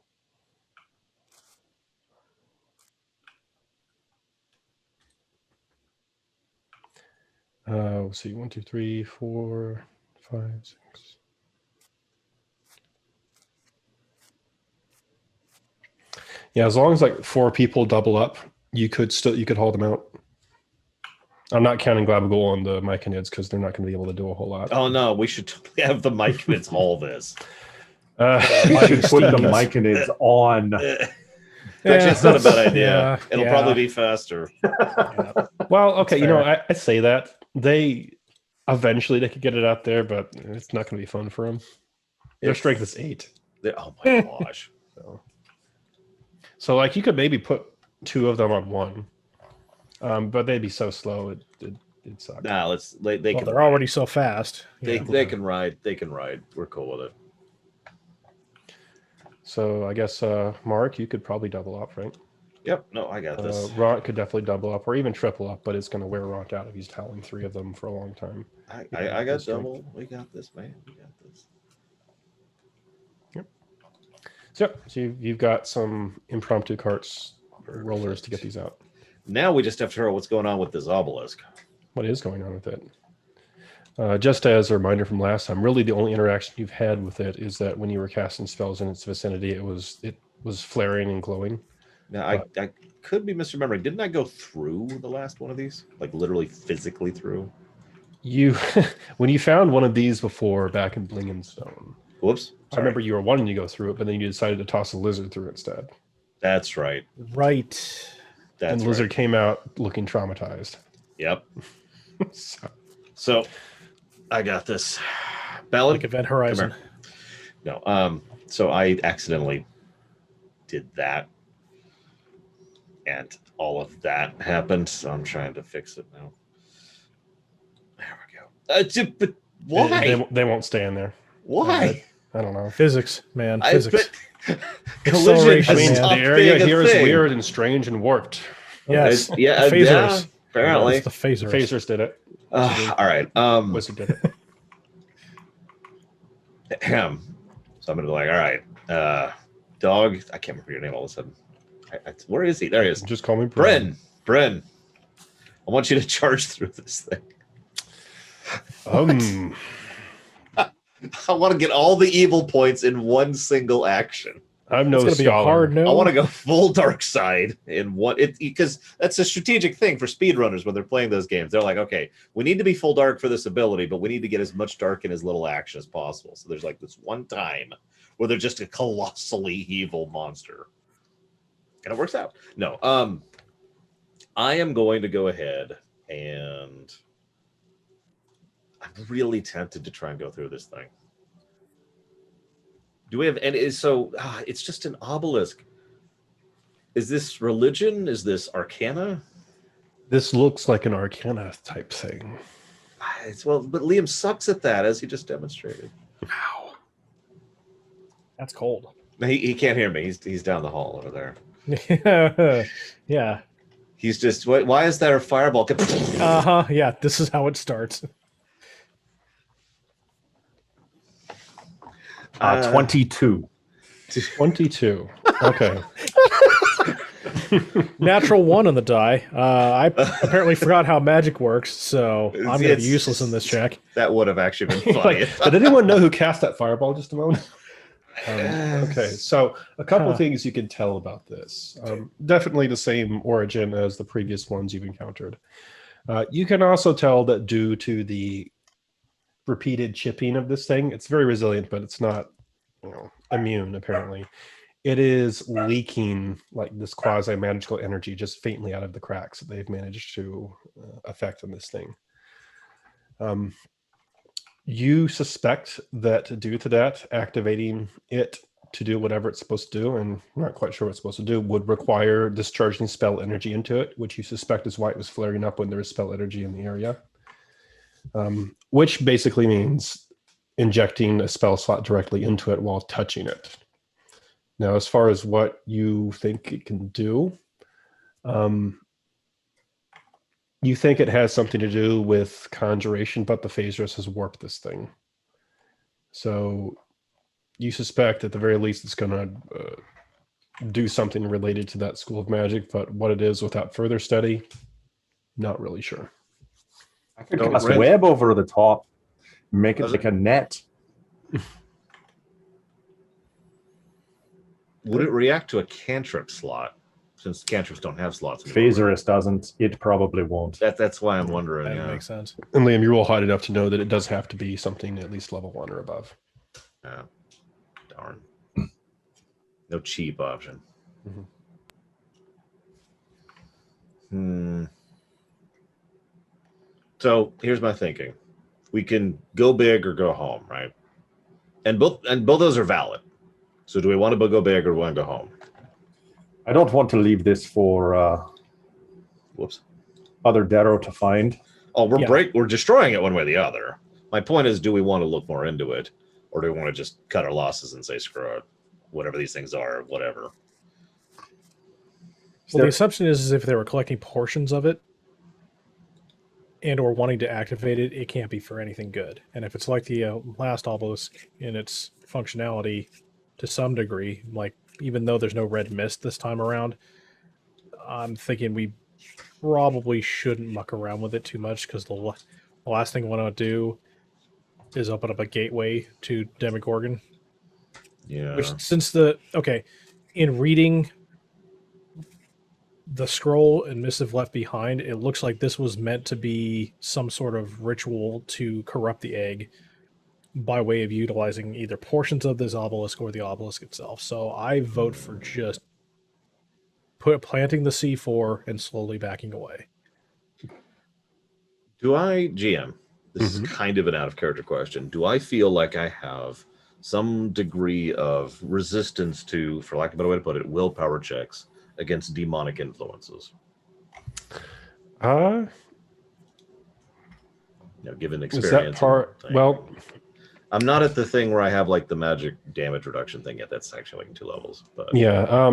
Let's see, 1, 2, 3, 4, 5, 6. Yeah, as long as like 4 people double up, you could haul them out. I'm not counting Glavagold on the Myconids because they're not going to be able to do a whole lot. Oh no, we should totally have the Myconids haul this. You should put the Myconids on. Actually, it's not a bad idea. Yeah, It'll probably be faster. Well, okay, Fair. I say that. Eventually they could get it out there, but it's not going to be fun for them. Their strength is 8. Oh my gosh. So like you could maybe put 2 of them on one, but they'd be so slow it'd suck. Nah, they can. They're already so fast. They can ride. They can ride. We're cool with it. So I guess Mark, you could probably double up, right? Yep. No, I got this. Ront could definitely double up or even triple up, but it's going to wear Ront out if he's hauling 3 of them for a long time. I got double. We got this, man. We got this. Yep. So you've got some impromptu carts, rollers to get these out. Now we just have to figure out what's going on with this obelisk. What is going on with it? Just as a reminder from last time, really the only interaction you've had with it is that when you were casting spells in its vicinity, it was flaring and glowing. Now I could be misremembering. Didn't I go through the last one of these? Like literally physically through? You, when you found one of these before back in Blingenstone, Whoops. I remember you were wanting to go through it, but then you decided to toss a lizard through instead. That's right. Right. That's and the lizard came out looking traumatized. Yep. So I got this. Ballad? Like Event Horizon. No. So I accidentally did that. And all of that happened. So I'm trying to fix it now. There we go. But why? They won't stay in there. Why? I don't know. Physics, man. Physics. Collision. I mean, Stop the area being a here is thing. weird and strange and warped. Yes. Yeah, Phasers. yeah, apparently. It's the phasers. Phasers did it. All right. Wizard did it. So I'm gonna be like, all right, dog. I can't remember your name all of a sudden. Where is he? There he is. Just call me Bren. I want you to charge through this thing. I want to get all the evil points in one single action. I'm no It's gonna be a scholar. hard no. I want to go full dark side in one because that's a strategic thing for speedrunners when they're playing those games. They're like, okay, we need to be full dark for this ability, but we need to get as much dark in as little action as possible. So there's like this one time where they're just a colossally evil monster. And it works out. No. I am going to go ahead and I'm really tempted to try and go through this thing. Do we have any? It's just an obelisk. Is this religion? Is this arcana? This looks like an Arcana type thing. Well, but Liam sucks at that, as he just demonstrated. Wow. That's cold. He can't hear me. He's down the hall over there. Yeah. He's just, why is there a fireball? Yeah, this is how it starts. 22. 22. Okay. Natural 1 on the die. I apparently forgot how magic works, so I'm going to be useless in this check. That would have actually been funny. Did anyone know who cast that fireball just a moment? Okay, so a couple things you can tell about this. Definitely the same origin as the previous ones you've encountered. You can also tell that due to the repeated chipping of this thing, it's very resilient, but it's not, immune, apparently. It is leaking like this quasi-magical energy just faintly out of the cracks that they've managed to affect in this thing. You suspect that due to that, activating it to do whatever it's supposed to do, and I'm not quite sure what it's supposed to do, would require discharging spell energy into it, which you suspect is why it was flaring up when there was spell energy in the area. Which basically means injecting a spell slot directly into it while touching it. Now, as far as what you think it can do, you think it has something to do with conjuration, but the Phasers has warped this thing. So you suspect at the very least it's going to do something related to that school of magic, but what it is without further study, not really sure. I could cast a web over the top, make it like a net. Would it react to a cantrip slot? Since cantrips don't have slots. Phasers doesn't. It probably won't. That's why I'm wondering. That makes sense. And Liam, you're all hot enough to know that it does have to be something at least level 1 or above. Yeah. Darn. No cheap option. So here's my thinking. We can go big or go home, right? And both those are valid. So do we want to go big or want to go home? I don't want to leave this for other Darrow to find. Oh, we're destroying it one way or the other. My point is, do we want to look more into it, or do we want to just cut our losses and say screw it, whatever these things are, whatever? Well, the assumption is if they were collecting portions of it and or wanting to activate it, it can't be for anything good. And if it's like the last obelisk in its functionality to some degree, like even though there's no red mist this time around, I'm thinking we probably shouldn't muck around with it too much, because the last thing we want to do is open up a gateway to Demogorgon. Yeah. Which, in reading the scroll and missive left behind, it looks like this was meant to be some sort of ritual to corrupt the egg by way of utilizing either portions of this obelisk or the obelisk itself. So I vote for just planting the C4 and slowly backing away. Do I, GM, this is kind of an out of character question, do I feel like I have some degree of resistance to, for lack of a better way to put it, willpower checks against demonic influences? Given experience. Is that part? Well, I'm not at the thing where I have like the magic damage reduction thing yet. That's actually like 2 levels. But yeah,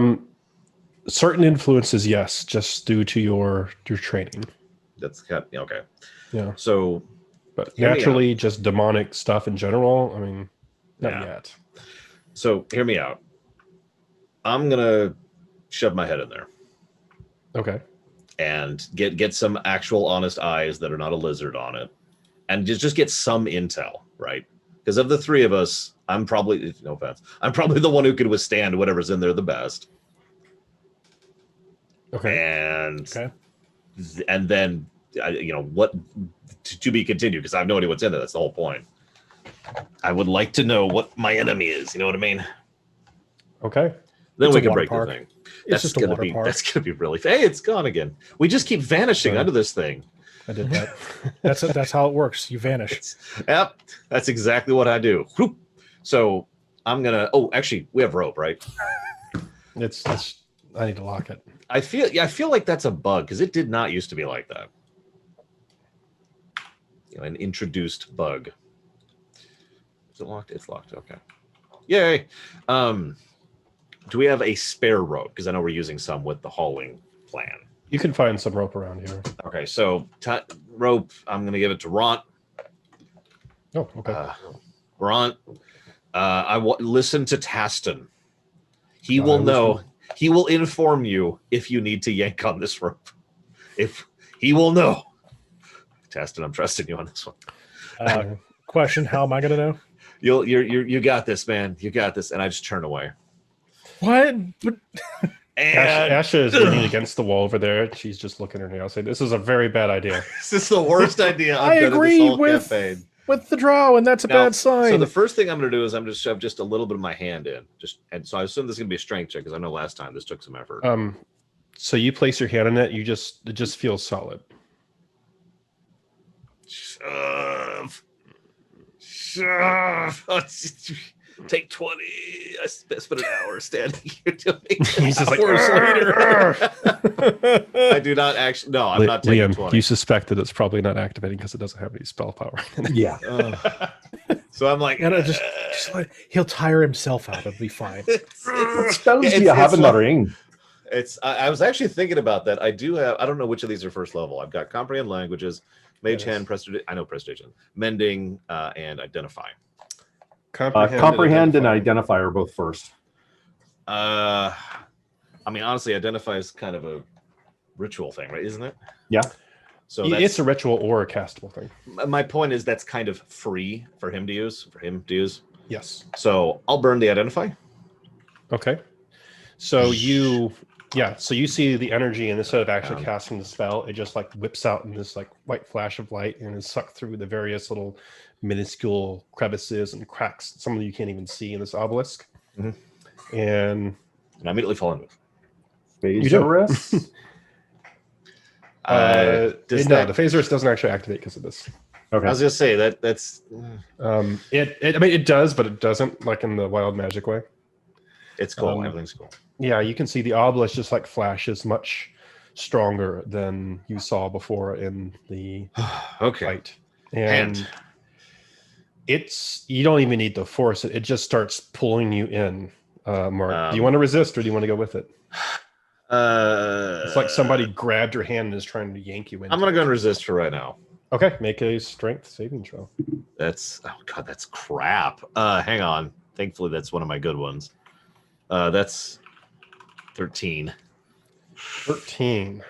certain influences, yes, just due to your training. That's kind of, okay. Yeah. So, but naturally, just demonic stuff in general. I mean, not yet. So hear me out. I'm gonna shove my head in there. Okay. And get some actual honest eyes that are not a lizard on it, and just get some intel, right? Because of the 3 of us, I'm probably, no offense, I'm probably the one who could withstand whatever's in there the best. Okay. And then, what to be continued, because I have no idea what's in there. That's the whole point. I would like to know what my enemy is. You know what I mean? Okay. Then we can break the thing. It's just a water park. That's gonna be really. Hey, it's gone again. We just keep vanishing under this thing. I did that. That's how it works. You vanish. Yep, that's exactly what I do. Whoop. So I'm gonna. Oh, actually, we have rope, right? It's I need to lock it. I feel like that's a bug because it did not used to be like that. An introduced bug. Is it locked? It's locked. Okay. Yay. Do we have a spare rope? Because I know we're using some with the hauling plan. You can find some rope around here. Okay, so rope. I'm going to give it to Ront. Oh, okay. Ront. Listen to Taston. He will know. He will inform you if you need to yank on this rope. If he will know. Taston, I'm trusting you on this one. Question: how am I going to know? You got this, man. You got this. And I just turn away. What? Asha is leaning against the wall over there. She's just looking at her nails, saying, "This is a very bad idea." This is the worst idea I I've done agree in this whole with campaign. With the drow, and that's a bad sign. So the first thing I'm going to do is I'm just shove just a little bit of my hand in, and so I assume this is going to be a strength check because I know last time this took some effort. So you place your hand in it. It just feels solid. Shove. Take 20. I spent an hour standing here doing He's just like, I do not actually. No, I'm not taking Liam, 20. you suspect that it's probably not activating because it doesn't have any spell power. Yeah. So I'm like, just like, he'll tire himself out. It'll be fine. What spells do you have in the ring? I was actually thinking about that. I don't know which of these are first level. I've got Comprehend Languages, Mage Hand, Prestidigitation, Mending, and Identify. Comprehend and Identify are both first. I mean, honestly, Identify is kind of a ritual thing, right? Isn't it? Yeah. So it's a ritual or a castable thing. My point is that's kind of free for him to use. Yes. So I'll burn the Identify. Okay. So you see the energy, and instead of actually casting the spell, it just like whips out in this like white flash of light and is sucked through the various little minuscule crevices and cracks. Some of you can't even see in this obelisk. Mm-hmm. And I immediately fall in with. Phaserus? The Phaserus doesn't actually activate because of this. Okay. I was gonna say that's it does, but it doesn't, like in the wild magic way. It's cool. Everything's cool. Yeah, you can see the obelisk just like flashes much stronger than you saw before in the fight. And you don't even need to force it. It just starts pulling you in. Mark, do you want to resist or do you want to go with it? It's like somebody grabbed your hand and is trying to yank you in. I'm gonna go and resist for right now. Okay, make a strength saving throw. That's crap. Hang on. Thankfully, that's one of my good ones. That's 13. 13.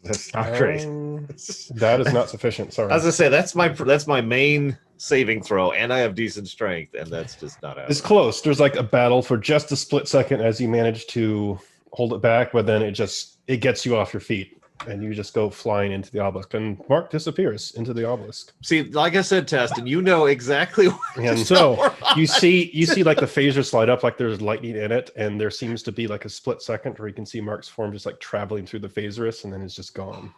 That's not great. That is not sufficient. Sorry. As I say, that's my main saving throw, and I have decent strength, and that's just not happening. It's close. There's like a battle for just a split second as you manage to hold it back, but then it gets you off your feet, and you just go flying into the obelisk, and Mark disappears into the obelisk. See, like I said, Teston, you know exactly what. And so you see like the phaser slide up, like there's lightning in it, and there seems to be like a split second where you can see Mark's form just like traveling through the Phaserus, and then it's just gone.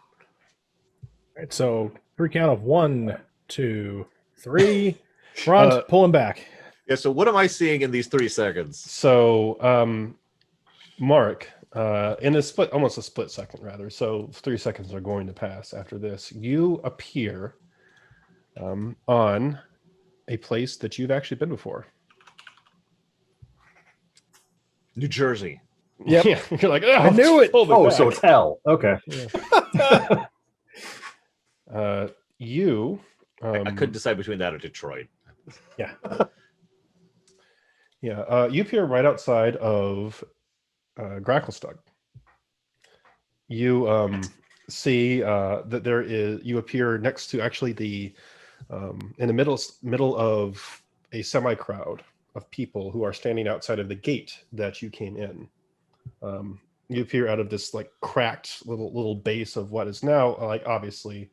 All right, so 3 count of 1, 2, 3. Ron, pull him back. Yeah. So what am I seeing in these 3 seconds? So, Mark, in almost a split second, rather. So 3 seconds are going to pass after this. You appear on a place that you've actually been before. New Jersey. Yep. Yeah. You're like, oh, I knew it. Oh, so it's hell. Okay. Yeah. You. I couldn't decide between that or Detroit. Yeah. Yeah. You appear right outside of Gracklestug. You see that you appear next to actually the in the middle of a semi crowd of people who are standing outside of the gate that you came in. You appear out of this like cracked little base of what is now like obviously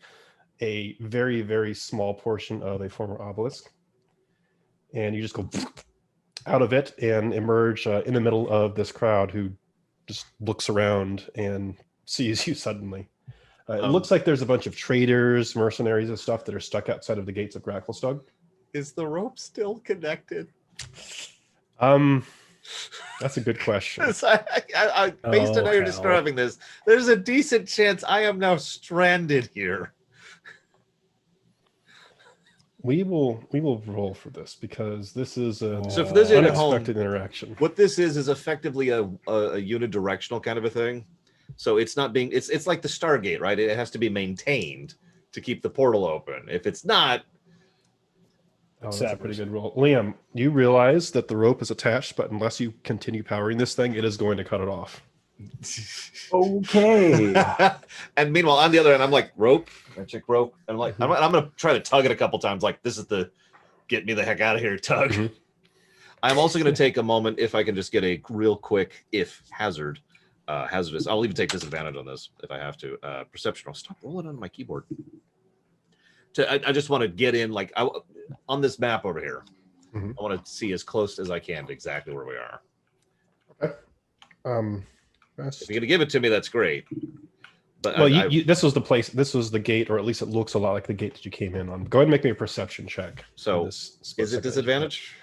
a very, very small portion of a former obelisk, and you just go out of it and emerge in the middle of this crowd who just looks around and sees you suddenly. It looks like there's a bunch of traders, mercenaries, and stuff that are stuck outside of the gates of Gracklestug. Is the rope still connected? That's a good question. Based on how you're hell. describing this, there's a decent chance I am now stranded here. We will roll for this because this is an So for those of you at home, unexpected interaction. what this is effectively a unidirectional kind of a thing. So it's not being it's like the Stargate, right? It has to be maintained to keep the portal open. If it's not, That's a pretty good roll. Liam, you realize that the rope is attached, but unless you continue powering this thing, it is going to cut it off. Okay. And meanwhile, on the other end, I'm like, rope. I check rope. And I'm like, I'm gonna try to tug it a couple times. Like, this is the get me the heck out of here tug. Mhm. I'm also gonna take a moment if I can just get a real quick hazardous. I'll even take disadvantage on this if I have to. Perception. I'll stop rolling on my keyboard. I just want to get in on this map over here. Mhm. I want to see as close as I can to exactly where we are. Okay. If you're gonna give it to me, that's great. But Well, this was the place. This was the gate, or at least it looks a lot like the gate that you came in on. Go ahead and make me a perception check. So, this is it disadvantage?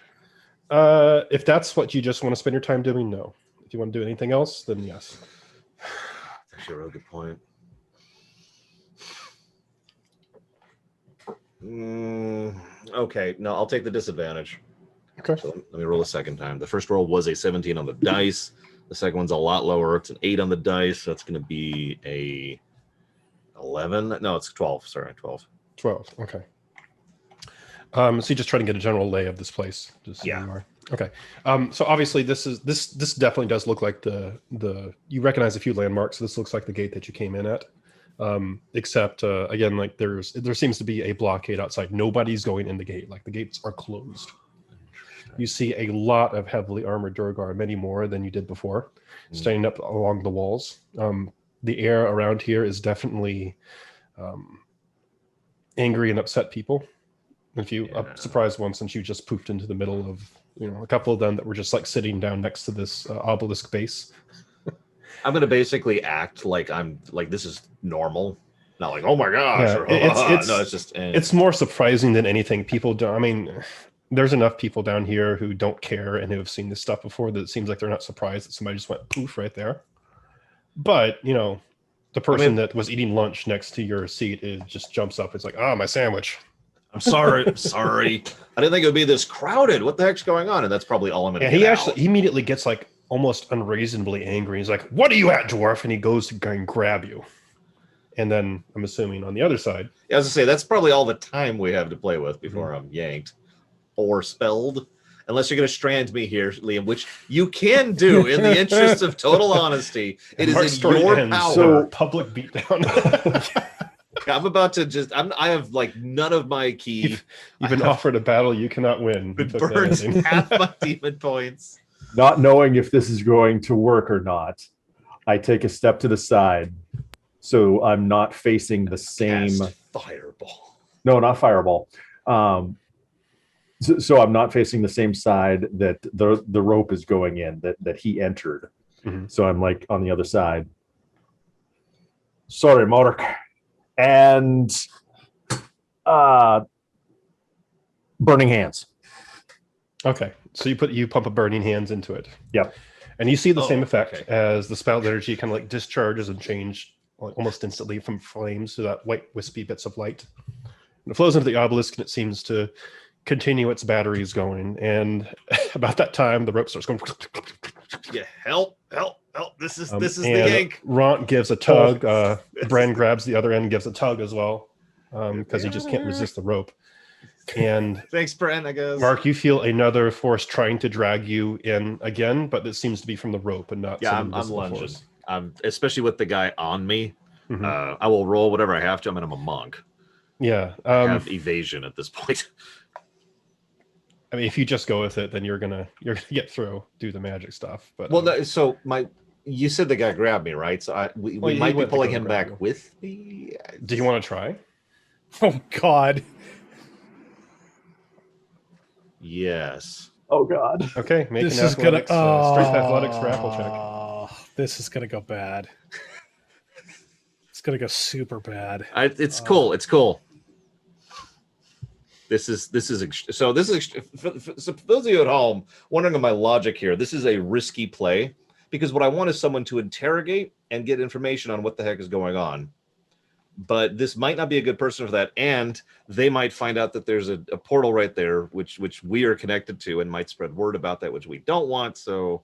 If that's what you just want to spend your time doing, no. If you want to do anything else, then yes. That's actually a real good point. Okay, no, I'll take the disadvantage. Okay. So let me roll a second time. The first roll was a 17 on the dice. The second one's a lot lower. It's an 8 on the dice. So that's going to be a 11. No, it's 12. Sorry, 12. 12. Okay. So you just try to get a general lay of this place. Just so Yeah. you are. Okay. So obviously this definitely does look like the you recognize a few landmarks. So this looks like the gate that you came in at. Except again, like there seems to be a blockade outside. Nobody's going in the gate. Like the gates are closed. You see a lot of heavily armored Durgar, many more than you did before, standing up along the walls. The air around here is definitely angry and upset people. If you surprised one, since you just poofed into the middle of a couple of them that were just like sitting down next to this obelisk base. I'm going to basically act like this is normal. Not like, oh my gosh. Yeah, Or, it's just... It's more surprising than anything. People don't... I mean, there's enough people down here who don't care and who have seen this stuff before that it seems like they're not surprised that somebody just went poof right there. But, the person that was eating lunch next to your seat just jumps up. It's like, my sandwich. I'm sorry. I'm sorry. I didn't think it would be this crowded. What the heck's going on? And that's probably all I'm going to get. He immediately gets like almost unreasonably angry. He's like, what are you at, dwarf? And he goes to go and grab you. And then I'm assuming on the other side. Yeah, I was going to say, that's probably all the time we have to play with before I'm yanked or spelled. Unless you're going to strand me here, Liam, which you can do in the interest of total honesty. It is in your power. So public beatdown. I'm about to I have like none of my key. You've been offered a battle you cannot win. It burns half my demon points. Not knowing if this is going to work or not, I take a step to the side, so I'm not facing the same fireball. No, not fireball. So I'm not facing the same side that the rope is going in that he entered. Mm-hmm. So I'm like on the other side. Sorry, Mark. And burning hands. Okay, so you pump a burning hands into it. Yep. And you see the same effect as the spell energy kind of like discharges and change like almost instantly from flames to that white wispy bits of light. And it flows into the obelisk and it seems to continue its batteries going. And about that time, the rope starts going. Yeah, help. This is the yank. Ront gives a tug. Bran grabs the other end and gives a tug as well because he just can't resist the rope. And thanks, Bran, I guess. Mark, you feel another force trying to drag you in again, but it seems to be from the rope and not. Yeah, I'm lunging. Especially with the guy on me. Mm-hmm. I will roll whatever I have to. I mean, I'm a monk. Yeah, I have evasion at this point. I mean, if you just go with it, then you're gonna get through, do the magic stuff. But you said the guy grabbed me, right? So we might be pulling him back with me. Do you want to try? Oh God. Yes. Oh God. Okay, make this an athletics, strength athletics grapple check. This is gonna go bad. It's gonna go super bad. It's cool. It's cool. This is so for those of you at home wondering of my logic here. This is a risky play because what I want is someone to interrogate and get information on what the heck is going on. But this might not be a good person for that, and they might find out that there's a portal right there, which we are connected to, and might spread word about that, which we don't want. So,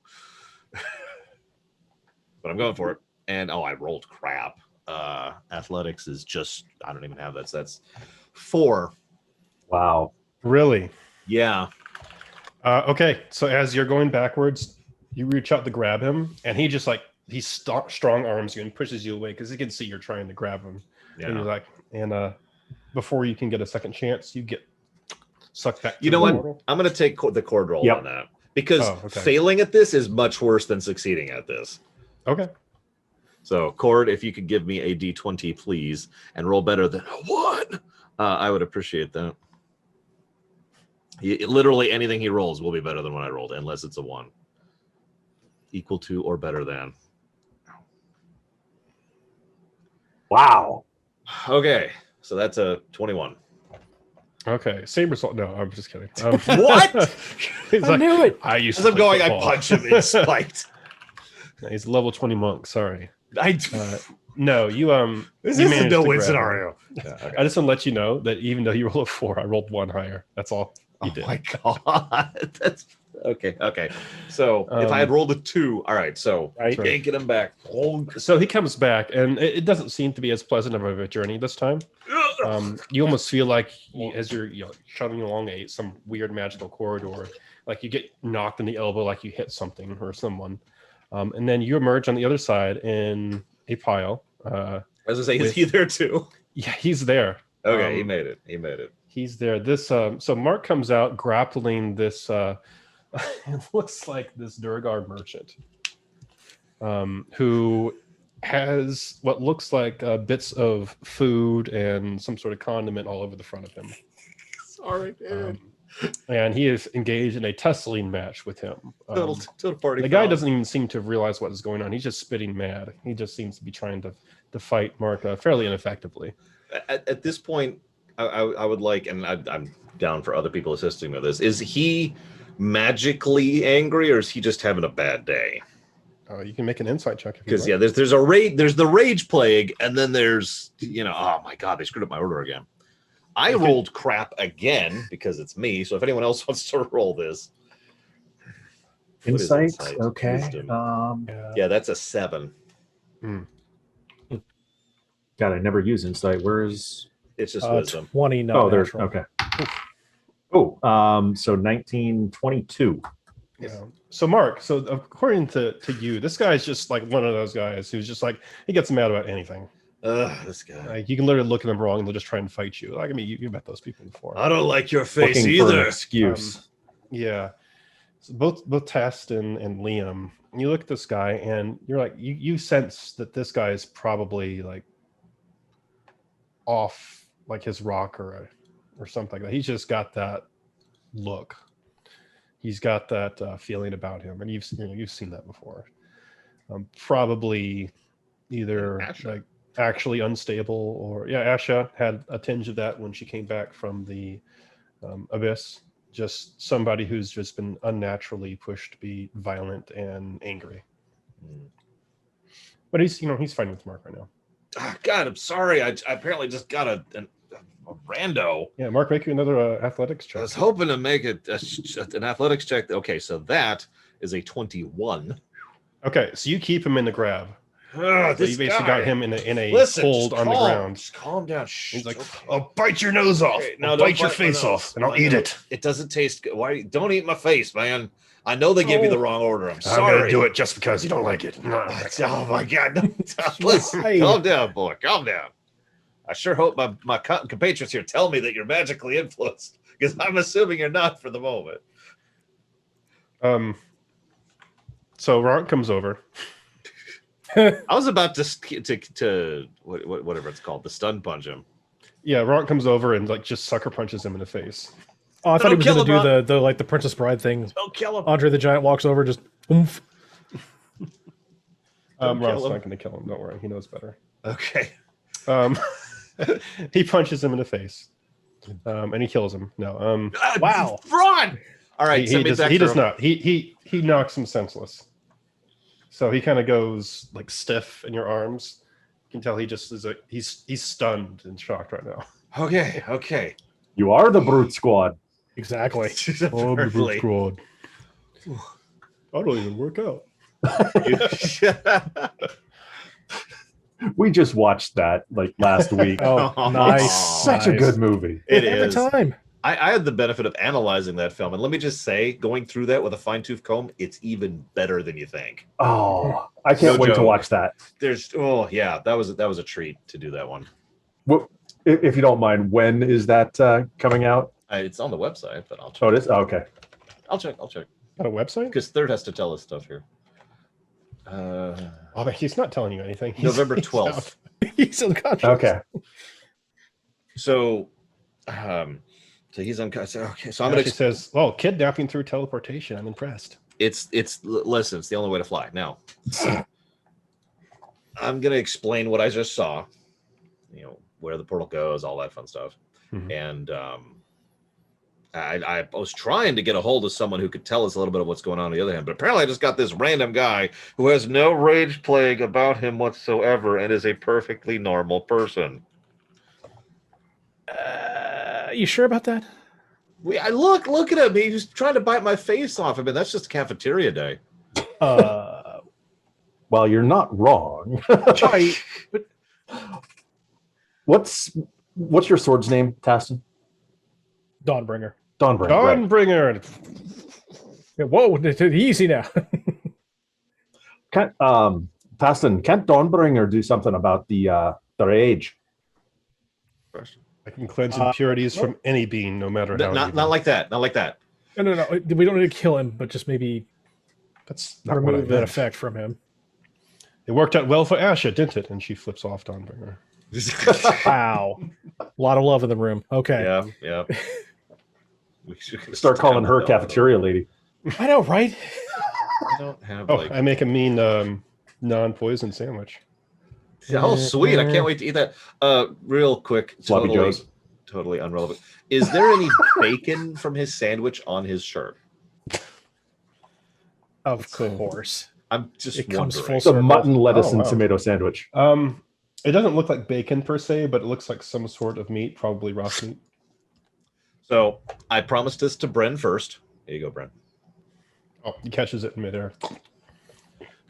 but I'm going for it. And I rolled crap. Athletics is just I don't even have that. So that's 4. Wow. Really? Yeah. Okay, so as you're going backwards, you reach out to grab him, and he just like strong arms you and pushes you away because he can see you're trying to grab him. Yeah. And you're like, before you can get a second chance, you get sucked back. You know what? I'm going to take the cord roll on that because failing at this is much worse than succeeding at this. Okay. So, Cord, if you could give me a D20, please, and roll better than a 1, I would appreciate that. Literally anything he rolls will be better than what I rolled, unless it's a 1. Equal to or better than. Wow. Okay, so that's a 21. Okay, same result. No, I'm just kidding. What? I knew it. I used As to I'm play going, I football. punch him in spite. He's a level 20 monk. Sorry. I No, you This you is a managed to no-win grab him. scenario. Yeah, okay. I just want to let you know that even though you rolled a 4, I rolled 1 higher. That's all you did. My God, that's okay. Okay, so if I had rolled a 2, all right. So Right. yanking him back. So he comes back, and it doesn't seem to be as pleasant of a journey this time. You almost feel like as you're shoving along some weird magical corridor, like you get knocked in the elbow, like you hit something or someone, and then you emerge on the other side in a pile. I was gonna say, is he there too? Yeah, he's there. Okay, he made it. He made it. He's there. This so Mark comes out grappling this. It looks like this Durgar merchant, who has what looks like bits of food and some sort of condiment all over the front of him. Sorry, dude. And he is engaged in a tussling match with him. Total party. The guy doesn't even seem to realize what is going on. He's just spitting mad. He just seems to be trying to fight Mark fairly ineffectively. At this point, I would like, and I'm down for other people assisting with this. Is he magically angry, or is he just having a bad day? You can make an insight check if you Because like. there's the rage plague, and then there's oh my God, they screwed up my order again. I rolled crap again because it's me. So if anyone else wants to roll this, Insight. Okay. Wisdom. Yeah, that's a 7. God, I never use insight. Where's It's just wisdom. 20. No, there's natural. okay. So 1922. Yeah. So Mark, so according to you, this guy is just like one of those guys who's just like he gets mad about anything. This guy. Like you can literally look at them wrong and they'll just try and fight you. Like I mean, you met those people before. I don't like your face Looking for an either. excuse. Yeah. So both Test and Liam, you look at this guy and you're like you sense that this guy is probably like off like his rocker or something like that. He's just got that look. He's got that feeling about him, and you've seen that before. Probably either like actually unstable, or Asha had a tinge of that when she came back from the abyss. Just somebody who's just been unnaturally pushed to be violent and angry. But he's fighting with Mark right now. Oh, God, I'm sorry. I apparently just got a rando. Yeah, Mark, make you another athletics check. I was hoping to make it an athletics check. Okay, so that is a 21. Okay, so you keep him in the grab. So This you basically guy. got him in a Listen, hold just on the calm. ground. Just calm down. Shh, He's like, okay. "I'll bite your nose off. Okay, no, I'll don't bite your bite my face nose. off, and I'll I eat know. it. It doesn't taste good. Why? Don't eat my face, man. I know they gave you the wrong order. I'm sorry. I'm gonna do it just because you don't like it." Oh my God! Listen, calm down, boy. Calm down. I sure hope my compatriots here tell me that you're magically influenced, because I'm assuming you're not for the moment. So Ron comes over. I was about to whatever it's called, the stun punch him. Yeah, Ron comes over and like just sucker punches him in the face. Oh, I thought he was Don't going to kill do the like the Princess Bride thing. Don't kill him. Andre the Giant walks over, just oomph. Don't Ron's kill him. not going to kill him. Don't worry, he knows better. Okay. He punches him in the face. And he kills him. No. Wow. Run! All right, He does not. He knocks him senseless. So he kind of goes like stiff in your arms. You can tell he just is he's stunned and shocked right now. Okay. You are the brute squad. Exactly. Perfectly. Squad. I don't even work out. We just watched that like last week. Oh, nice. Such a good movie. It Every is. time. I had the benefit of analyzing that film, and let me just say, going through that with a fine-tooth comb, it's even better than you think. Oh, I can't No wait to joke. watch that. That was a treat to do that one. Well, if you don't mind, when is that coming out? It's on the website, but I'll check. Oh, it is? Oh, okay. I'll check. On a website? Because Third has to tell us stuff here. Oh, but he's not telling you anything. November He's 12th. He's unconscious. Okay. So he's unconscious. Okay, so I'm He gonna. says, "Well, kidnapping through teleportation. I'm impressed." Listen. It's the only way to fly. Now, I'm gonna explain what I just saw. You know where the portal goes, all that fun stuff, and I was trying to get a hold of someone who could tell us a little bit of what's going on the other hand, but apparently I just got this random guy who has no rage plague about him whatsoever and is a perfectly normal person. You sure about that? I look at him. He's trying to bite my face off. I mean, that's just cafeteria day. Well, you're not wrong. Right. But What's your sword's name, Taston? Dawnbringer. Dawnbringer. Right. Dawnbringer. Yeah, whoa, easy now. Taston, can't Dawnbringer do something about the rage? I can cleanse impurities from any being, no matter how. Not like that. Not like that. No. We don't need to kill him, but just maybe That's not what I remove that meant. effect from him. It worked out well for Asha, didn't it? And she flips off Dawnbringer. Wow. A lot of love in the room. Okay. Yeah. We should Start calling her cafeteria lady. I know, right? I don't have Oh, I make a mean non-poison sandwich. Oh, sweet! I can't wait to eat that. Real quick, Sloppy Joes. Totally irrelevant. Is there any bacon from his sandwich on his shirt? Of course. I'm just It comes wondering. full It's a circle. mutton, lettuce, Oh, and wow. tomato sandwich. It doesn't look like bacon per se, but it looks like some sort of meat, probably raw meat. So I promised this to Bren first. Here you go, Bren. Oh, he catches it in midair.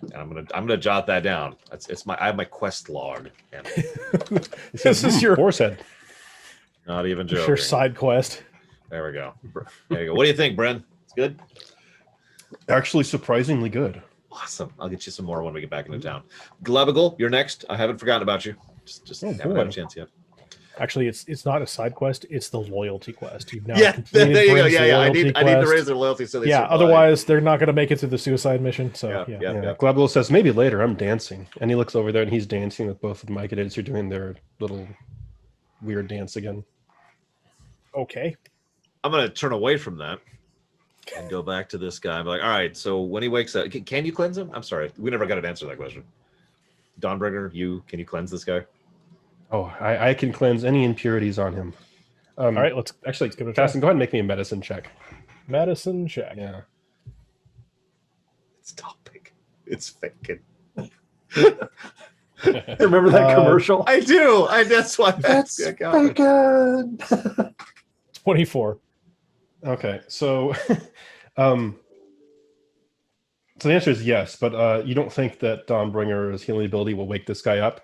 And I'm gonna jot that down. I have my quest log. And He says, This is your horse head. not even joking. your side quest. There we go. There you go. What do you think, Bren? It's good. Actually, surprisingly good. Awesome. I'll get you some more when we get back into town. Glabigal, you're next. I haven't forgotten about you. Just Oh, haven't boy. had a chance yet. Actually, it's not a side quest. It's the loyalty quest. You've now Yeah, completed there you go. Bryn's Yeah. I loyalty need to quest. raise their loyalty so they Yeah, survive. otherwise they're not going to make it to the suicide mission. So Yeah. Yeah. Glabul says, maybe later, I'm dancing. And he looks over there and he's dancing with both of the Mycadids who are doing their little weird dance again. Okay. I'm gonna turn away from that and go back to this guy. I'm like, all right. So when he wakes up, can you cleanse him? I'm sorry, we never got an answer to that question. Dawnbringer, can you cleanse this guy? Oh, I can cleanse any impurities on him. All right, let's Actually, give it a try. Tassin, go ahead and make me a medicine check. Medicine check. Yeah. It's topic. It's faking. Remember that commercial? I do. That's why. That's I got it. bacon. 24. Okay, so so the answer is yes, but you don't think that Dawnbringer's healing ability will wake this guy up,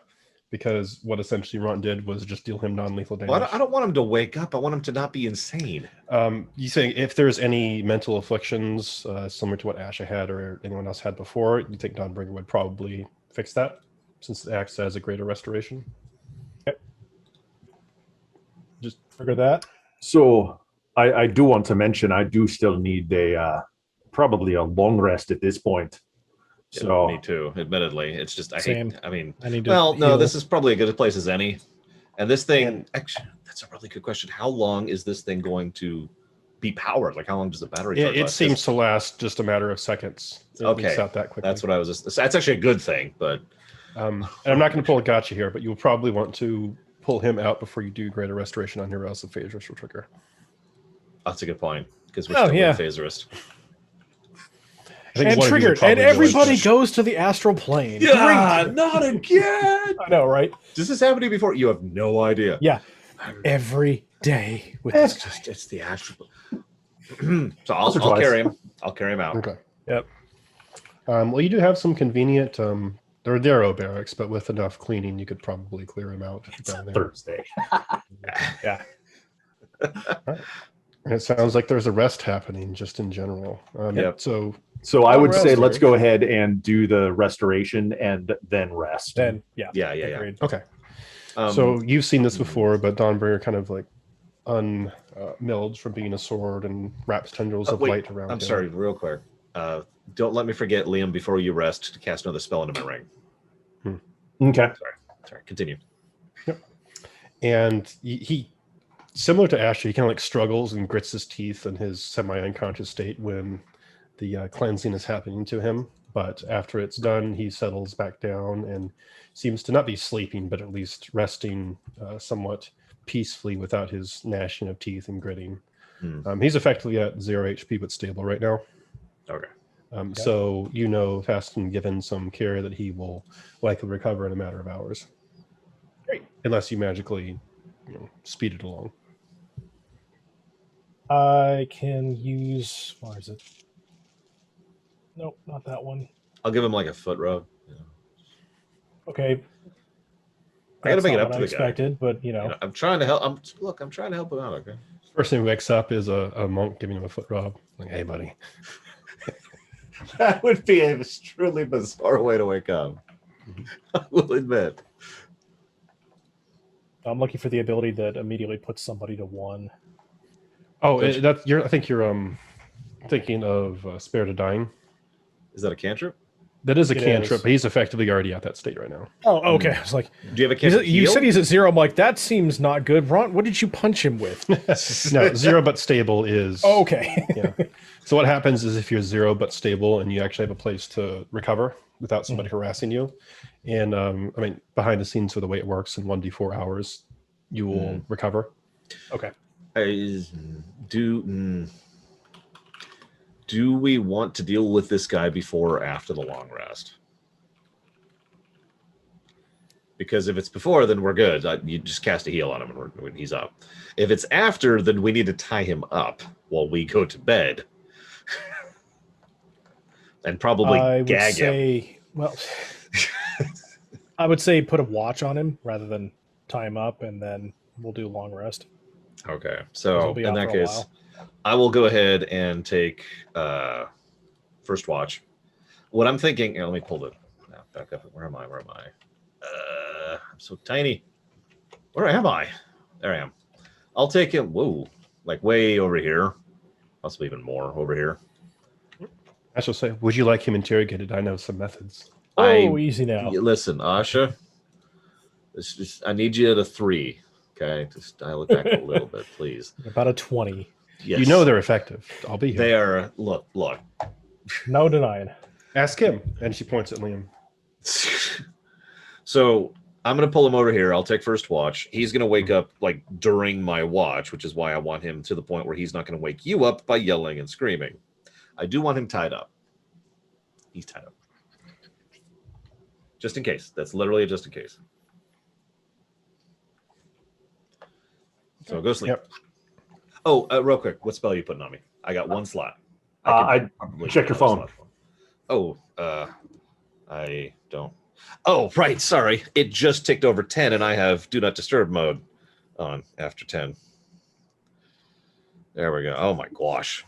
because what essentially Runt did was just deal him non-lethal damage. Well, I don't want him to wake up. I want him to not be insane. You saying if there's any mental afflictions similar to what Asha had or anyone else had before, you think Dawnbringer would probably fix that, since it acts as a greater restoration? Just figure that. So I do want to mention I do still need a probably a long rest at this point. So Me too. Admittedly, it's just Same. I mean, I need to. well, no, heal. this is probably as good a place as any. And this thing, And- actually, that's a really good question. How long is this thing going to be powered? Like, how long does the battery? Yeah, charge it last? seems to last just a matter of seconds. It Okay, leaks out that quickly. That's what I was. That's actually a good thing, but And I'm not going to pull a gotcha here, but you'll probably want to pull him out before you do greater restoration on hero, else the phase rest will trigger. That's a good point because we're still in phase rest. And triggered, and everybody goes to the astral plane. Yeah, not again. I know, right? Does this happen to you before? You have no idea. Yeah, every day with it's the astral. So I'll carry him. I'll carry him out. Okay. Yep. Well, you do have some convenient. They're narrow barracks, but with enough cleaning, you could probably clear them out. It's a Thursday. Yeah. Right. And it sounds like there's a rest happening just in general. Yep. So I would say let's go ahead and do the restoration and then rest. Then yeah. Okay. So you've seen this before, but Dawnbringer kind of like unmelds from being a sword and wraps tendrils of light around I'm sorry, real quick. Don't let me forget, Liam, before you rest, to cast another spell into my ring. Okay. Sorry. Continue. Yep. And he similar to Asher, he kind of like struggles and grits his teeth in his semi-unconscious state when the cleansing is happening to him. But after it's done, he settles back down and seems to not be sleeping, but at least resting somewhat peacefully without his gnashing of teeth and gritting. He's effectively at 0 HP, but stable right now. Okay. So fast and given some care that he will likely recover in a matter of hours. Great. Unless you magically speed it along. I can use... Where is it? Nope, not that one. I'll give him like a foot rub. Okay. I gotta make it up to the expected, guy. But I'm trying to help. I'm trying to help him out. Okay. First thing he wakes up is a monk giving him a foot rub. Like, hey, buddy. That would be a truly bizarre way to wake up. I will admit. I'm looking for the ability that immediately puts somebody to 1. Oh, I think you're thinking of Spare to Dying. Is that a cantrip? That is a cantrip, but he's effectively already at that state right now. Oh, okay. I was like, do you have a cantrip? You said he's at 0. I'm like, that seems not good. Ron, what did you punch him with? No, 0 but stable is... Oh, okay. Yeah. So what happens is if you're 0 but stable and you actually have a place to recover without somebody harassing you, and behind the scenes for the way it works, in 1d4 hours, you will recover. Okay. Do we want to deal with this guy before or after the long rest? Because if it's before, then we're good. You just cast a heal on him and he's up. If it's after, then we need to tie him up while we go to bed. And probably gag him. Well, I would say put a watch on him rather than tie him up, and then we'll do long rest. Okay, so in that case, I will go ahead and take first watch. What I'm thinking, let me pull it back up. Where am I? I'm so tiny. Where am I? There I am. I'll take him. Whoa, like way over here. Possibly even more over here. I shall say, would you like him interrogated? I know some methods. Easy now. Listen, Asha. I need you at a 3. Okay, just dial it back a little bit, please. About a 20. Yes. You know they're effective. I'll be here. They are. Look. No denying. Ask him. And she points at Liam. So I'm going to pull him over here. I'll take first watch. He's going to wake up like during my watch, which is why I want him to the point where he's not going to wake you up by yelling and screaming. I do want him tied up. He's tied up. Just in case. That's literally just in case. So go sleep. Yep. Oh, real quick. What spell are you putting on me? I got one slot. I check your phone. I don't. Oh, right. Sorry. It just ticked over 10, and I have Do Not Disturb mode on after 10. There we go. Oh, my gosh.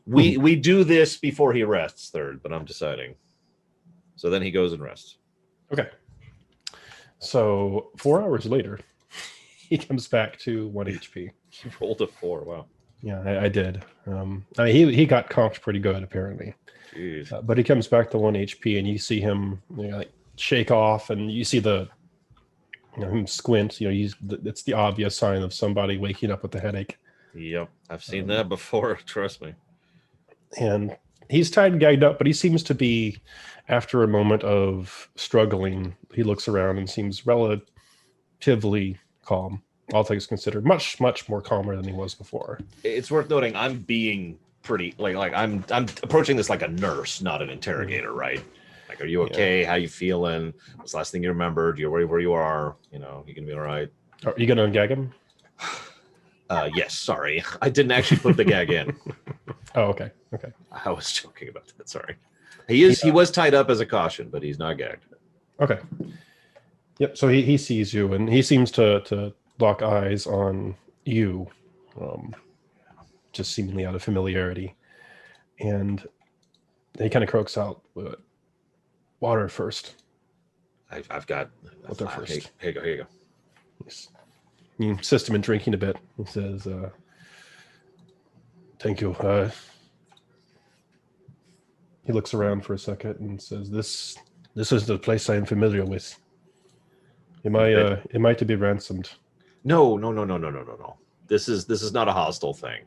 We do this before he rests, third, but I'm deciding. So then he goes and rests. Okay. So 4 hours later, he comes back to 1 HP. He rolled a 4. Wow. Yeah, I did. He got comped pretty good, apparently. But he comes back to 1 HP, and you see him like shake off, and you see him squint. It's the obvious sign of somebody waking up with a headache. Yep, I've seen that before. Trust me. And he's tied and gagged up, but he seems to be, after a moment of struggling, he looks around and seems relatively calm, all things considered. Much more calmer than he was before. It's worth noting I'm being pretty like I'm approaching this like a nurse, not an interrogator, right? Like, are you okay? How you feeling? What's the last thing you remember? Do you worry where you are? You know, you gonna be all right? Are you gonna gag him? Yes, sorry. I didn't actually put the gag in. Oh, okay. I was joking about that, sorry. He was tied up as a caution, but he's not gagged. Okay. Yep, so he sees you, and he seems to lock eyes on you, just seemingly out of familiarity. And he kind of croaks out, water first. I've got Water first. Here you go. Yes. You assist him in drinking a bit. He says, thank you. He looks around for a second and says, this is the place I am familiar with. Am I to be ransomed? No. This is not a hostile thing.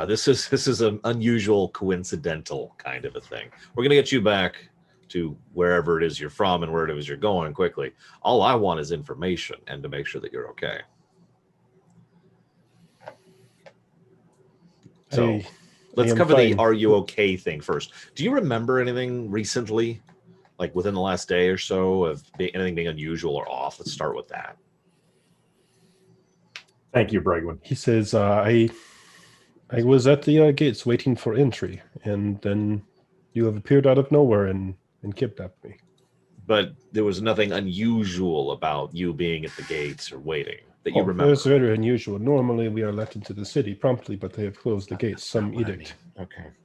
This is an unusual, coincidental kind of a thing. We're gonna get you back to wherever it is you're from and where it is you're going quickly. All I want is information and to make sure that you're okay. So let's cover the "Are you okay" thing first. Do you remember anything recently, like within the last day or so, of anything being unusual or off? Let's start with that. Thank you, Bregwin. He says, I was at the gates waiting for entry, and then you have appeared out of nowhere and kidnapped me. But there was nothing unusual about you being at the gates or waiting that you remember. It's very unusual. Normally we are let into the city promptly, but they have closed the gates. Some edict.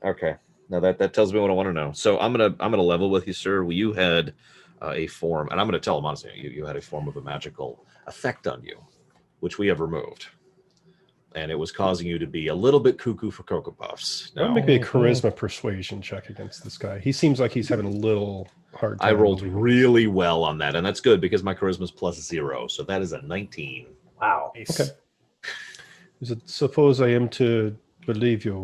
Okay. Now that tells me what I want to know. So I'm gonna level with you, sir. You had a form, and I'm gonna tell him honestly, you had a form of a magical effect on you, which we have removed. And it was causing you to be a little bit cuckoo for Cocoa Puffs. Now, make me a charisma persuasion check against this guy. He seems like he's having a little hard time. I rolled really well on that, and that's good because my charisma is +0, so that is a 19. Wow. Okay. Suppose I am to believe you.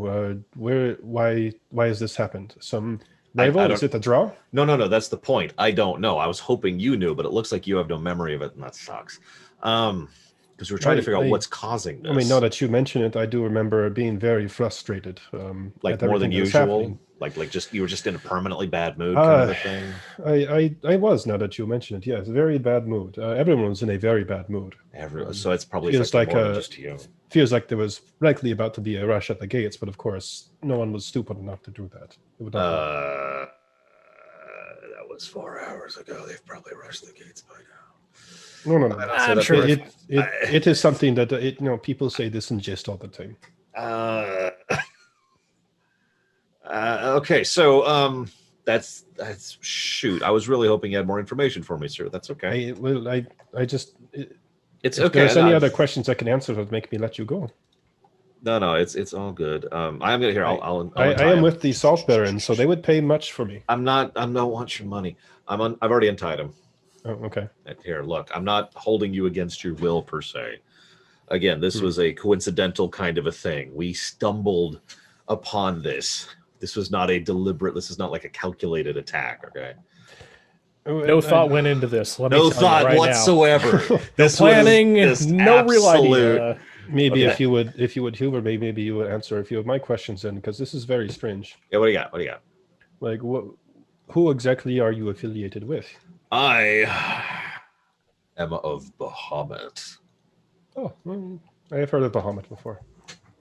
Why has this happened? Some rival? Is it the Drow? No. That's the point. I don't know. I was hoping you knew, but it looks like you have no memory of it, and that sucks. Because we're trying to figure out what's causing this. I mean, now that you mention it, I do remember being very frustrated. Like more than usual? Like just you were just in a permanently bad mood kind of a thing? I was, now that you mention it, yes. Very bad mood. Everyone was in a very bad mood. So it's probably feels like more than just you. Feels like there was likely about to be a rush at the gates, but of course, no one was stupid enough to do that. It would that was 4 hours ago. They've probably rushed the gates by now. No. I'm sure it is something that people say this in jest all the time. Okay, so that's shoot. I was really hoping you had more information for me, sir. That's okay. I just. It's if okay. there's any other questions I can answer that make me let you go. No, it's all good. I'm gonna hear. I am with the Salt Barons, so they would pay much for me. I don't want your money. I've already untied him. Oh, okay. Here, look, I'm not holding you against your will per se. Again, this was a coincidental kind of a thing. We stumbled upon this. This was not a deliberate. This is not like a calculated attack. Okay. No thought went into this. No thought whatsoever. No planning. No real idea. Maybe if you would humor me, maybe you would answer a few of my questions then, because this is very strange. Yeah, what do you got? Like, who exactly are you affiliated with? I am of Bahamut. Oh, I have heard of Bahamut before.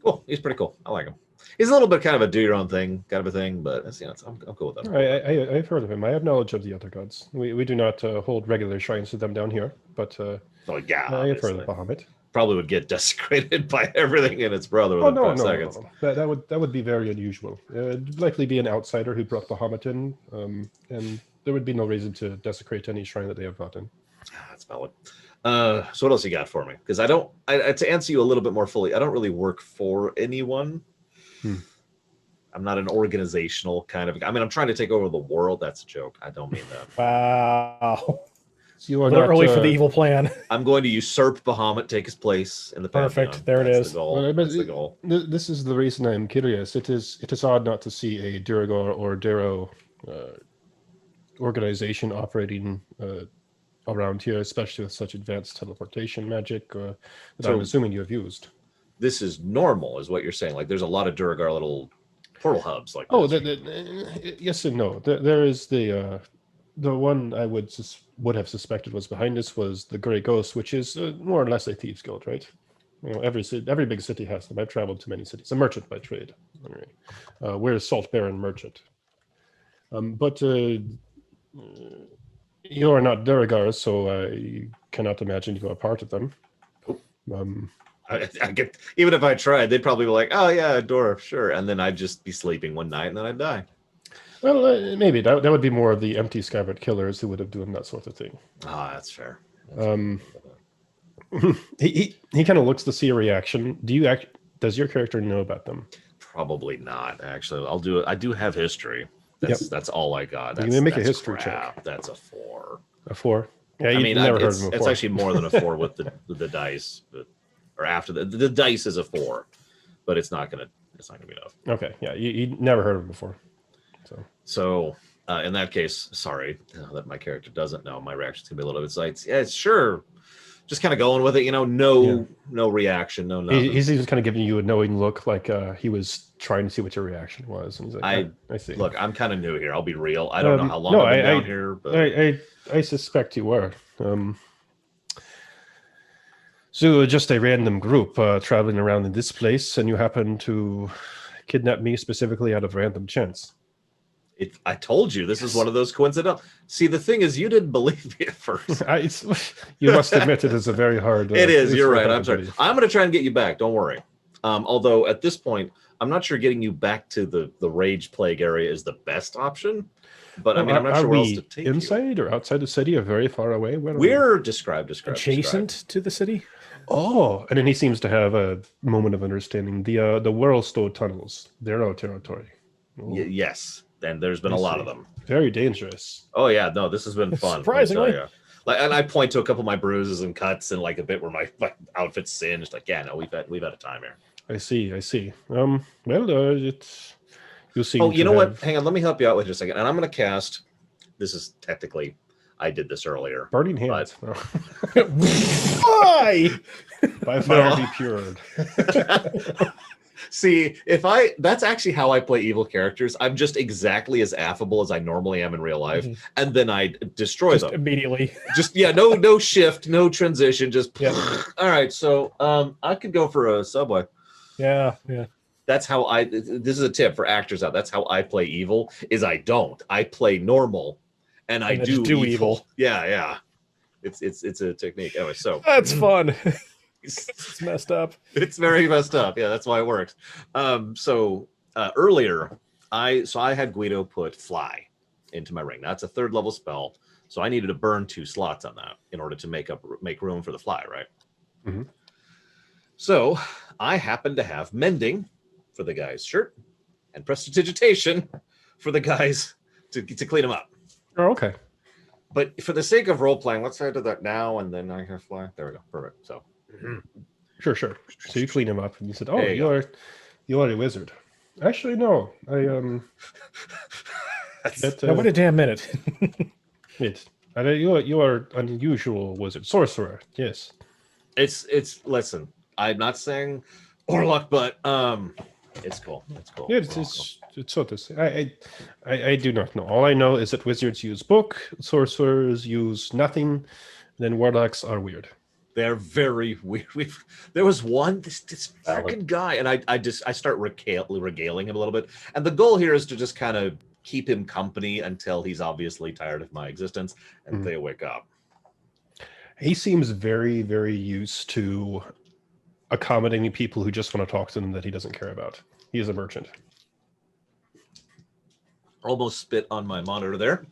Cool. He's pretty cool. I like him. He's a little bit kind of a do your own thing kind of a thing, but I'm cool with that. I've heard of him. I have knowledge of the other gods. We do not hold regular shrines to them down here, but yeah, I have heard of Bahamut. Probably would get desecrated by everything in its brother within 5 seconds. No. That would be very unusual. It'd likely be an outsider who brought Bahamut in, and there would be no reason to desecrate any shrine that they have brought in. That's valid. So what else you got for me? Because to answer you a little bit more fully, I don't really work for anyone. I'm not an organizational kind of. I'm trying to take over the world. That's a joke. I don't mean that. Wow. So you are not early for the evil plan. I'm going to usurp Bahamut, take his place in the Perfect. Pantheon. There it is. That's the goal. This is the reason I'm curious. It is odd not to see a Duragor or Darrow organization operating around here, especially with such advanced teleportation magic that So- I'm assuming you have used. This is normal, is what you're saying. Like, there's a lot of Duragar little portal hubs like Oh, this. yes and no. There is the one I would have suspected was behind this was the Grey Ghost, which is more or less a thieves guild, right? You know, every big city has them. I've traveled to many cities. A merchant by trade. Anyway, we're a Salt Baron merchant. But you are not Duragar, so I cannot imagine you are part of them. I get, even if I tried, they'd probably be like, "Oh yeah, dwarf, sure," and then I'd just be sleeping one night and then I'd die. Well, maybe that would be more of the empty scabbard killers who would have done that sort of thing. Ah, that's fair. He kind of looks to see a reaction. Does your character know about them? Probably not. Actually, I'll do it. I do have history. That's all I got. You That's, can make a that's history crap. check. That's a 4. A 4? Yeah, I you mean, never heard of it's, them it's before. actually more than a 4 with the dice, or after the dice is a 4, but it's not gonna be enough. Okay, yeah, you never heard of them before. So in that case, sorry that my character doesn't know. My reaction's gonna be a little bit like, yeah, sure, just kind of going with it. You know, no reaction, no nothing. He's just kind of giving you a knowing look, like he was trying to see what your reaction was. And he's like, I see. Look, I'm kind of new here. I'll be real. I don't know how long no, I've been down here, but I suspect you were. So just a random group traveling around in this place, and you happen to kidnap me specifically out of random chance. I told you this is one of those coincidental. See, the thing is, you didn't believe me at first. You must admit it is a very hard. It is. You're right. I'm sorry. I'm going to try and get you back. Don't worry. Although at this point, I'm not sure getting you back to the Rage Plague area is the best option. But I mean, I'm not sure where else to take inside you. or outside the city or very far away? We're described. Adjacent to the city. Oh, and then he seems to have a moment of understanding. The Whirlstow tunnels, they're our territory. Yes, and there's been a lot of them. Very dangerous. Oh yeah, no, this has been fun. Surprisingly. Like, and I point to a couple of my bruises and cuts and like a bit where my outfit's singed. Like, yeah, no, we've had a time here. I see. Well, it's you see. Oh, you know what? Hang on, let me help you out with just a second. And I'm going to cast. This is technically, I did this earlier. Burning hands. Why? By fire be pured. See, that's actually how I play evil characters. I'm just exactly as affable as I normally am in real life, and then I destroy them immediately. Just no shift, no transition. Just all right. So I could go for a Subway. Yeah. That's how this is a tip for actors out. That's how I play evil. I play normal, and I do evil. Yeah. It's a technique. Anyway, so that's fun. It's messed up. It's very messed up. Yeah, that's why it works. Earlier, I had Guido put fly into my ring. That's a 3rd level spell, so I needed to burn 2 slots on that in order to make room for the fly, right? Mm-hmm. So I happen to have mending for the guy's shirt and prestidigitation for the guys to clean them up. Oh, okay. But for the sake of role playing, let's say I do that now and then I have fly. There we go. Perfect. So. Sure. So you clean him up, and you said, "Oh, you you are a wizard." Actually, no. Now, wait a damn minute. You are unusual wizard, sorcerer. Yes. It's. Listen, I'm not saying Orlok, but it's cool. It's cool. Yeah, it's so to say. I do not know. All I know is that wizards use book, sorcerers use nothing, and then warlocks are weird. They're very weird. There was one, this freaking guy, and I start regaling him a little bit. And the goal here is to just kind of keep him company until he's obviously tired of my existence and they wake up. He seems very, very used to accommodating people who just want to talk to him that he doesn't care about. He is a merchant. Almost spit on my monitor there.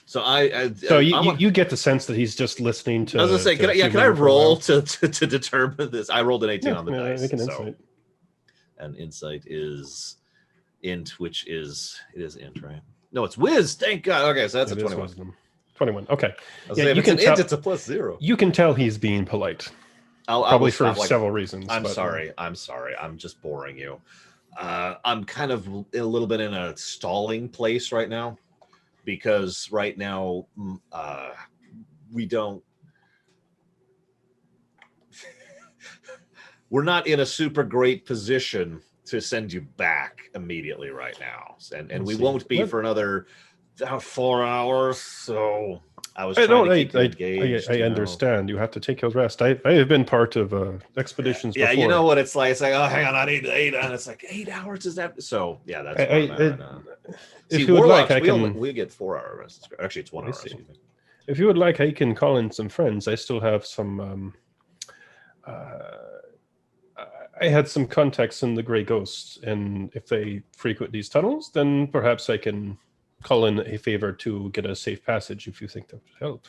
So you get the sense that he's just listening to. I was gonna say, can I roll to determine this? I rolled an 18 on the dice. Make an insight. And insight is int, which is int, right? No, it's whiz. Thank God. Okay, so that's a 21. 21. Okay. You can tell it's a +0. You can tell he's being polite. Probably for several reasons. I'm sorry. I'm just boring you. I'm kind of a little bit in a stalling place right now. because right now we don't. We're not in a super great position to send you back immediately right now, and we won't be for another 4 hours. So I was trying to keep you engaged. I understand. You have to take your rest. I have been part of expeditions before. Yeah, you know what it's like. It's like, oh, hang on, I need 8, and it's like 8 hours. Is that so? Yeah, that's. If you would like, I can. We get 4 hour rest. Actually, it's 1 hour. If you would like, I can call in some friends. I still have some. I had some contacts in the Grey Ghosts, and if they frequent these tunnels, then perhaps I can call in a favor to get a safe passage if you think that would help.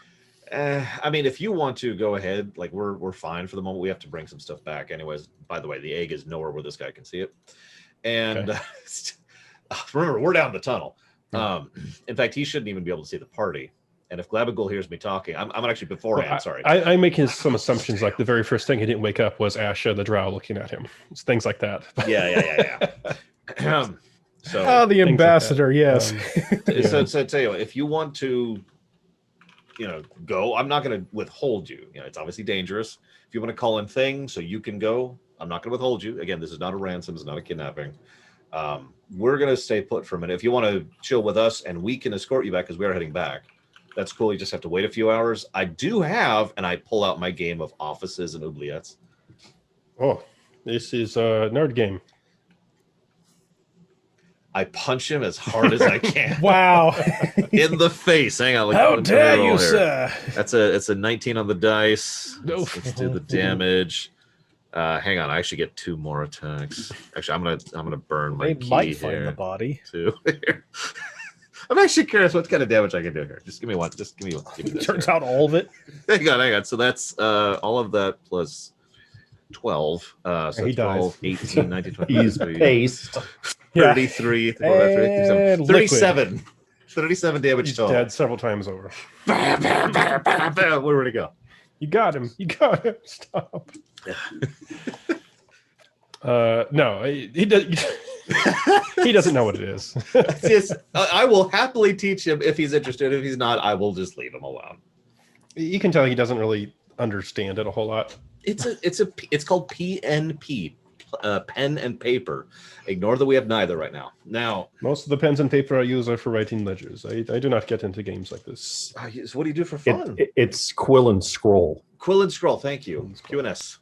I mean, if you want to go ahead, like we're fine for the moment. We have to bring some stuff back, anyways. By the way, the egg is nowhere where this guy can see it, and okay. Remember, we're down the tunnel. In fact, he shouldn't even be able to see the party. And if Glabagul hears me talking, I'm actually beforehand. Well, sorry, I'm making some assumptions. Like the very first thing he didn't wake up was Asha the Drow looking at him. It's things like that. Yeah. So the ambassador, like yes. So tell you, if you want to, go, I'm not going to withhold you. It's obviously dangerous. If you want to call in things so you can go, I'm not going to withhold you. Again, this is not a ransom. It's not a kidnapping. We're going to stay put for a minute. If you want to chill with us and we can escort you back because we are heading back. That's cool. You just have to wait a few hours. I do have, and I pull out my game of offices and oubliettes. Oh, this is a nerd game. I punch him as hard as I can. Wow. In the face. Hang on. How dare you, sir? It's a 19 on the dice. Let's do the damage. Hang on. I actually get 2 more attacks. Actually, I'm gonna burn my key might find here the body. too. I'm actually curious what kind of damage I can do here. Just give me one. Just give me one. Give me this Turns here. out all of it. Hang on. So that's all of that plus 12. So he 12, dies. 18, 19, 20. He's paced. 33, 37. 37 damage He's total. dead several times over. Where would he go? You got him. Stop. No, he does. He doesn't know what it is. I will happily teach him if he's interested. If he's not, I will just leave him alone. You can tell he doesn't really understand it a whole lot. It's called PNP, pen and paper. Ignore that we have neither right now. Now, most of the pens and paper I use are for writing ledgers. I do not get into games like this. So what do you do for fun? It's Cuillin Scroll. Cuillin Scroll. Thank you. QNS.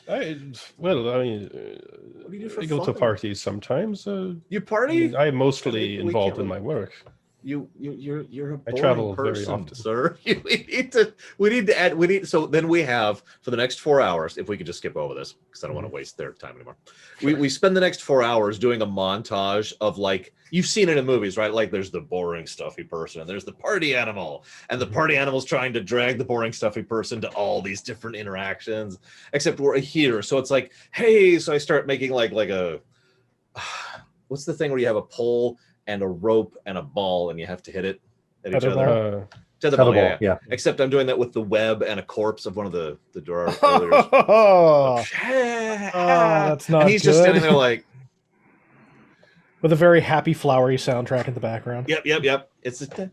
I mean, what do you do for I go fun? to parties sometimes. You party? I'm mostly involved in my work. You're a boring I travel person, very often, sir. We need to add. So then we have for the next 4 hours. If we could just skip over this because I don't want to waste their time anymore. We spend the next 4 hours doing a montage of like you've seen it in movies, right? Like there's the boring stuffy person and there's the party animal, and the party animal's trying to drag the boring stuffy person to all these different interactions. Except we're here, so it's like, hey, so I start making like a what's the thing where you have a pole and a rope and a ball, and you have to hit it at each other. Tetherball, yeah. Except I'm doing that with the web and a corpse of one of the Drow. That's not. And he's just standing there like, with a very happy, flowery soundtrack in the background. Yep. It's the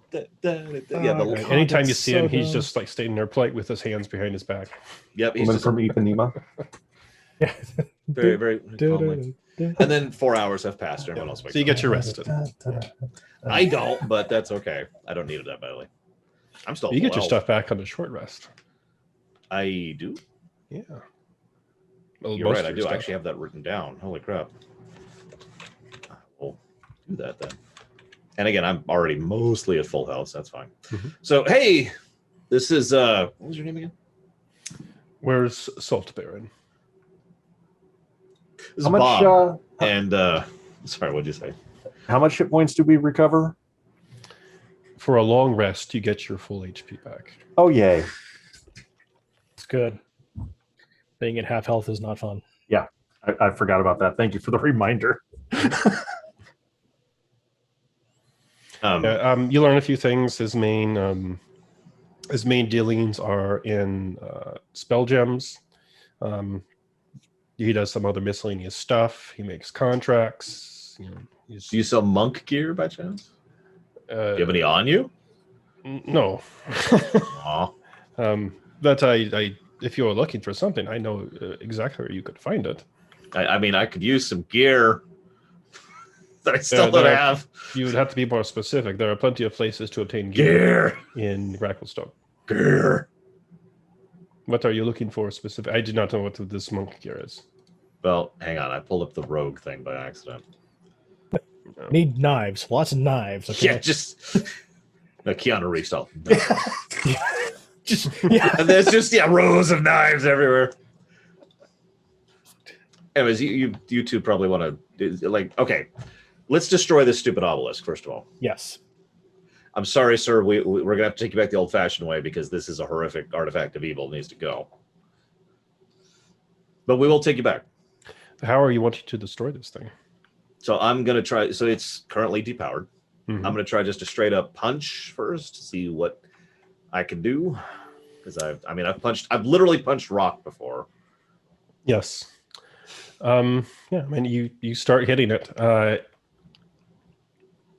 anytime you see him, he's just like standing there polite with his hands behind his back. Yep, he's Woman just from Ipanema. Yeah. very, very calmly. And then 4 hours have passed. Everyone else wakes So you up. get your rest. I don't, but that's okay. I don't need it that badly. I'm still. You get your stuff back on a short rest. I do. Yeah. You're right. I do actually have that written down. Holy crap. We'll do that then. And again, I'm already mostly at full health. So that's fine. Mm-hmm. So hey, this is what was your name again? Where's Salt Baron? This is Bob. And sorry, what'd you say? How much hit points do we recover? For a long rest, you get your full HP back. Oh, yay. It's good. Being at half health is not fun. Yeah, I forgot about that. Thank you for the reminder. You learn a few things. His main dealings are in spell gems. He does some other miscellaneous stuff. He makes contracts. Do you sell monk gear by chance? Do you have any on you? No. Aw. But I, if you were looking for something, I know exactly where you could find it. I mean, I could use some gear that I still don't have. You would have to be more specific. There are plenty of places to obtain gear in Racklestoke. Gear. What are you looking for specific? I do not know what this monk gear is. Well, hang on. I pulled up the rogue thing by accident. Need knives. Lots of knives. Okay? Yeah, just... No, Keanu Reeves style. Just, yeah. And there's just, rows of knives everywhere. Anyways, you two probably want to... Like, okay. Let's destroy this stupid obelisk, first of all. Yes. I'm sorry, sir. We're going to have to take you back the old-fashioned way because this is a horrific artifact of evil. It needs to go. But we will take you back. How are you wanting to destroy this thing? So I'm going to try... So it's currently depowered. Mm-hmm. I'm going to try just a straight-up punch first to see what I can do. Because I've literally punched rock before. Yes. Yeah, I mean, you start hitting it.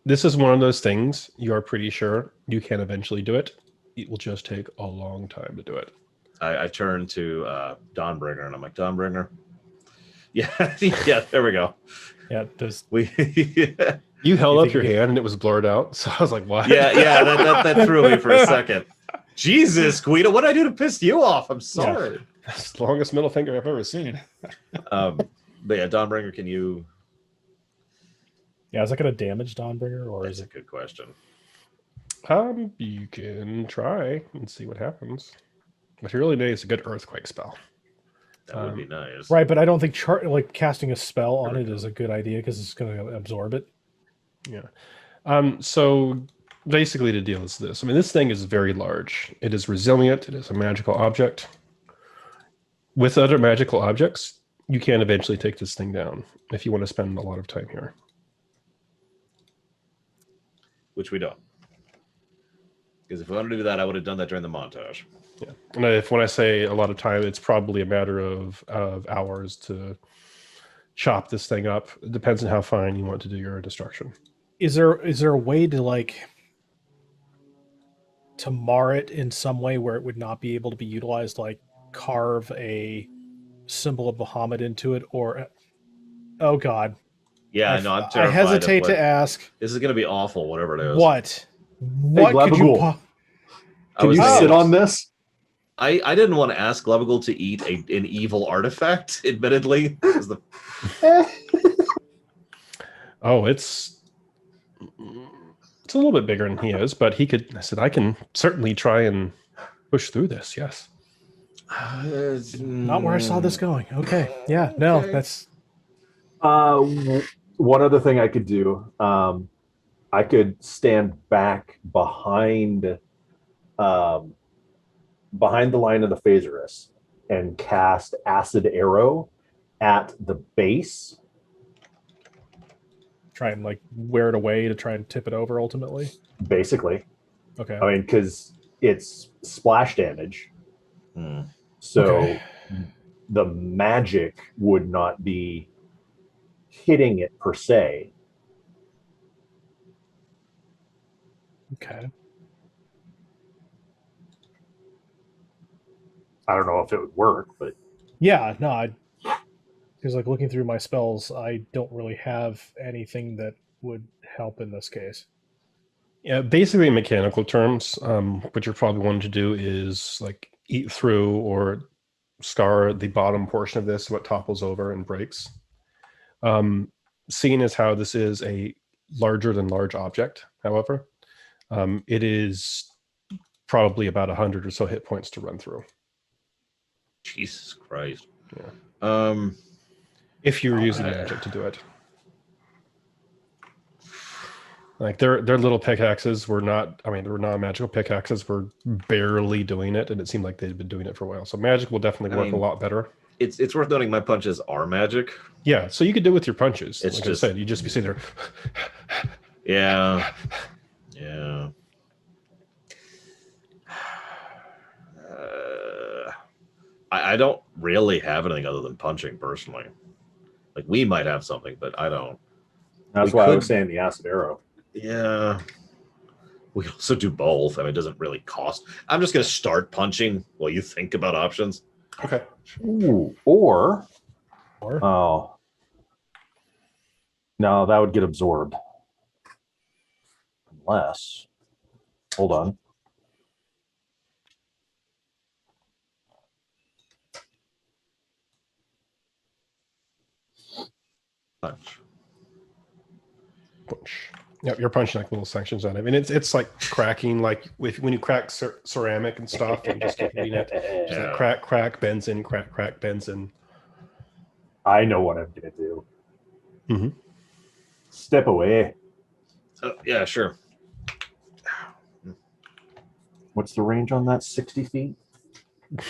This is one of those things you are pretty sure you can eventually do it. It will just take a long time to do it. I turn to Dawnbringer and I'm like, Dawnbringer? Yeah, yeah, there we go. Yeah, You held up your hand and it was blurred out, so I was like, what? Yeah, that threw me for a second. Jesus, Guido, what did I do to piss you off? I'm sorry. Yeah. That's the longest middle finger I've ever seen. But yeah, Dawnbringer, can you... Yeah, is that going to damage Dawnbringer, or That's is a it... good question. You can try and see what happens. What you really need is a good earthquake spell. That would be nice. Right, but I don't think casting a spell on it is a good idea because it's going to absorb it. Yeah. So basically the deal is this. I mean, this thing is very large. It is resilient. It is a magical object. With other magical objects, you can eventually take this thing down if you want to spend a lot of time here. Which we don't. Because if we wanted to do that, I would have done that during the montage. Yeah. And when I say a lot of time, it's probably a matter of hours to chop this thing up. It depends on how fine you want to do your destruction. Is there a way to to mar it in some way where it would not be able to be utilized, like carve a symbol of Bahamut into it, or oh god. Yeah, I know. I'm terrified. I hesitate to ask. This is going to be awful, whatever it is. What? Hey, What could you? Can you sit on this? I didn't want to ask Levigal to eat an evil artifact. Admittedly, Oh, it's a little bit bigger than he is, but he could. I said I can certainly try and push through this. Yes. Not where I saw this going. Okay. Yeah. No. Okay. That's. One other thing I could do, I could stand back behind the line of the Phaserus and cast Acid Arrow at the base. Try and wear it away to try and tip it over ultimately. Basically. Okay. I mean, because it's splash damage. So the magic would not be hitting it per se. Okay. I don't know if it would work, but Yeah, no, because looking through my spells, I don't really have anything that would help in this case. Yeah, basically in mechanical terms, what you're probably wanting to do is eat through or scar the bottom portion of this so it topples over and breaks. Seeing as how this is a larger than large object, however, it is probably about 100 or so hit points to run through. Jesus Christ. Yeah. If you're using magic to do it. Their little pickaxes were not, they were non-magical pickaxes, were barely doing it, and it seemed like they'd been doing it for a while. So magic will definitely work a lot better. It's worth noting my punches are magic. Yeah, so you could do it with your punches. It's I said, you'd just be sitting there. Yeah. I don't really have anything other than punching, personally. We might have something, but I don't. That's why I was saying the Acid Arrow. Yeah. We can also do both. I mean, it doesn't really cost. I'm just going to start punching while you think about options. Okay. Ooh, or Or oh, no, that would get absorbed. Unless, hold on. Punch. Punch. Yep, you're punching like little sections on it. I mean, it's like cracking, like when you crack ceramic and stuff, and just keep hitting it. Just like crack, crack, bends in, crack, crack, bends in. I know what I'm gonna do. Mm-hmm. Step away. Yeah, sure. What's the range on that? 60 feet?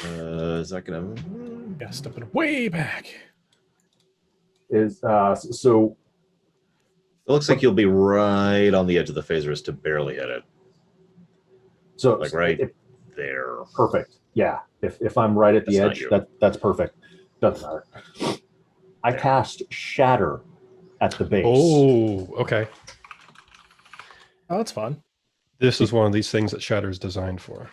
Is that going to... yeah, stepping way back. Is so It looks like you'll be right on the edge of the phasers to barely hit it. so Like right there. perfect. Yeah. If I'm right at the That's edge, not that's perfect. Doesn't matter. I cast Shatter at the base. Oh, okay. Oh, that's fun. This is one of these things that Shatter's designed for.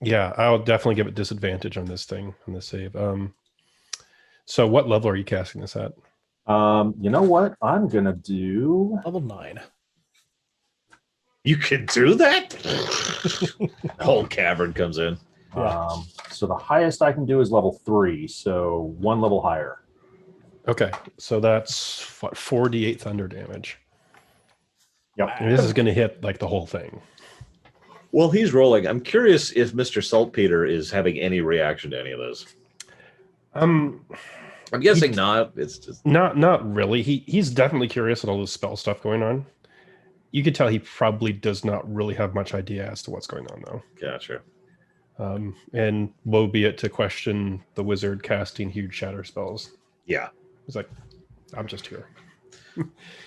Yeah, I'll definitely give it disadvantage on this thing, on this save. So what level are you casting this at? You know what? I'm gonna do Level 9. You can do that? Whole cavern comes in. Yeah. So the highest I can do is level 3, so one level higher. Okay, so that's what, 4d8 thunder damage. Yep. And this is going to hit like the whole thing. Well, he's rolling. I'm curious if Mr. Saltpeter is having any reaction to any of this. I'm guessing not. It's just not really. He's definitely curious at all this spell stuff going on. You could tell he probably does not really have much idea as to what's going on, though. gotcha. And woe be it to question the wizard casting huge shatter spells. Yeah. He's like, I'm just here.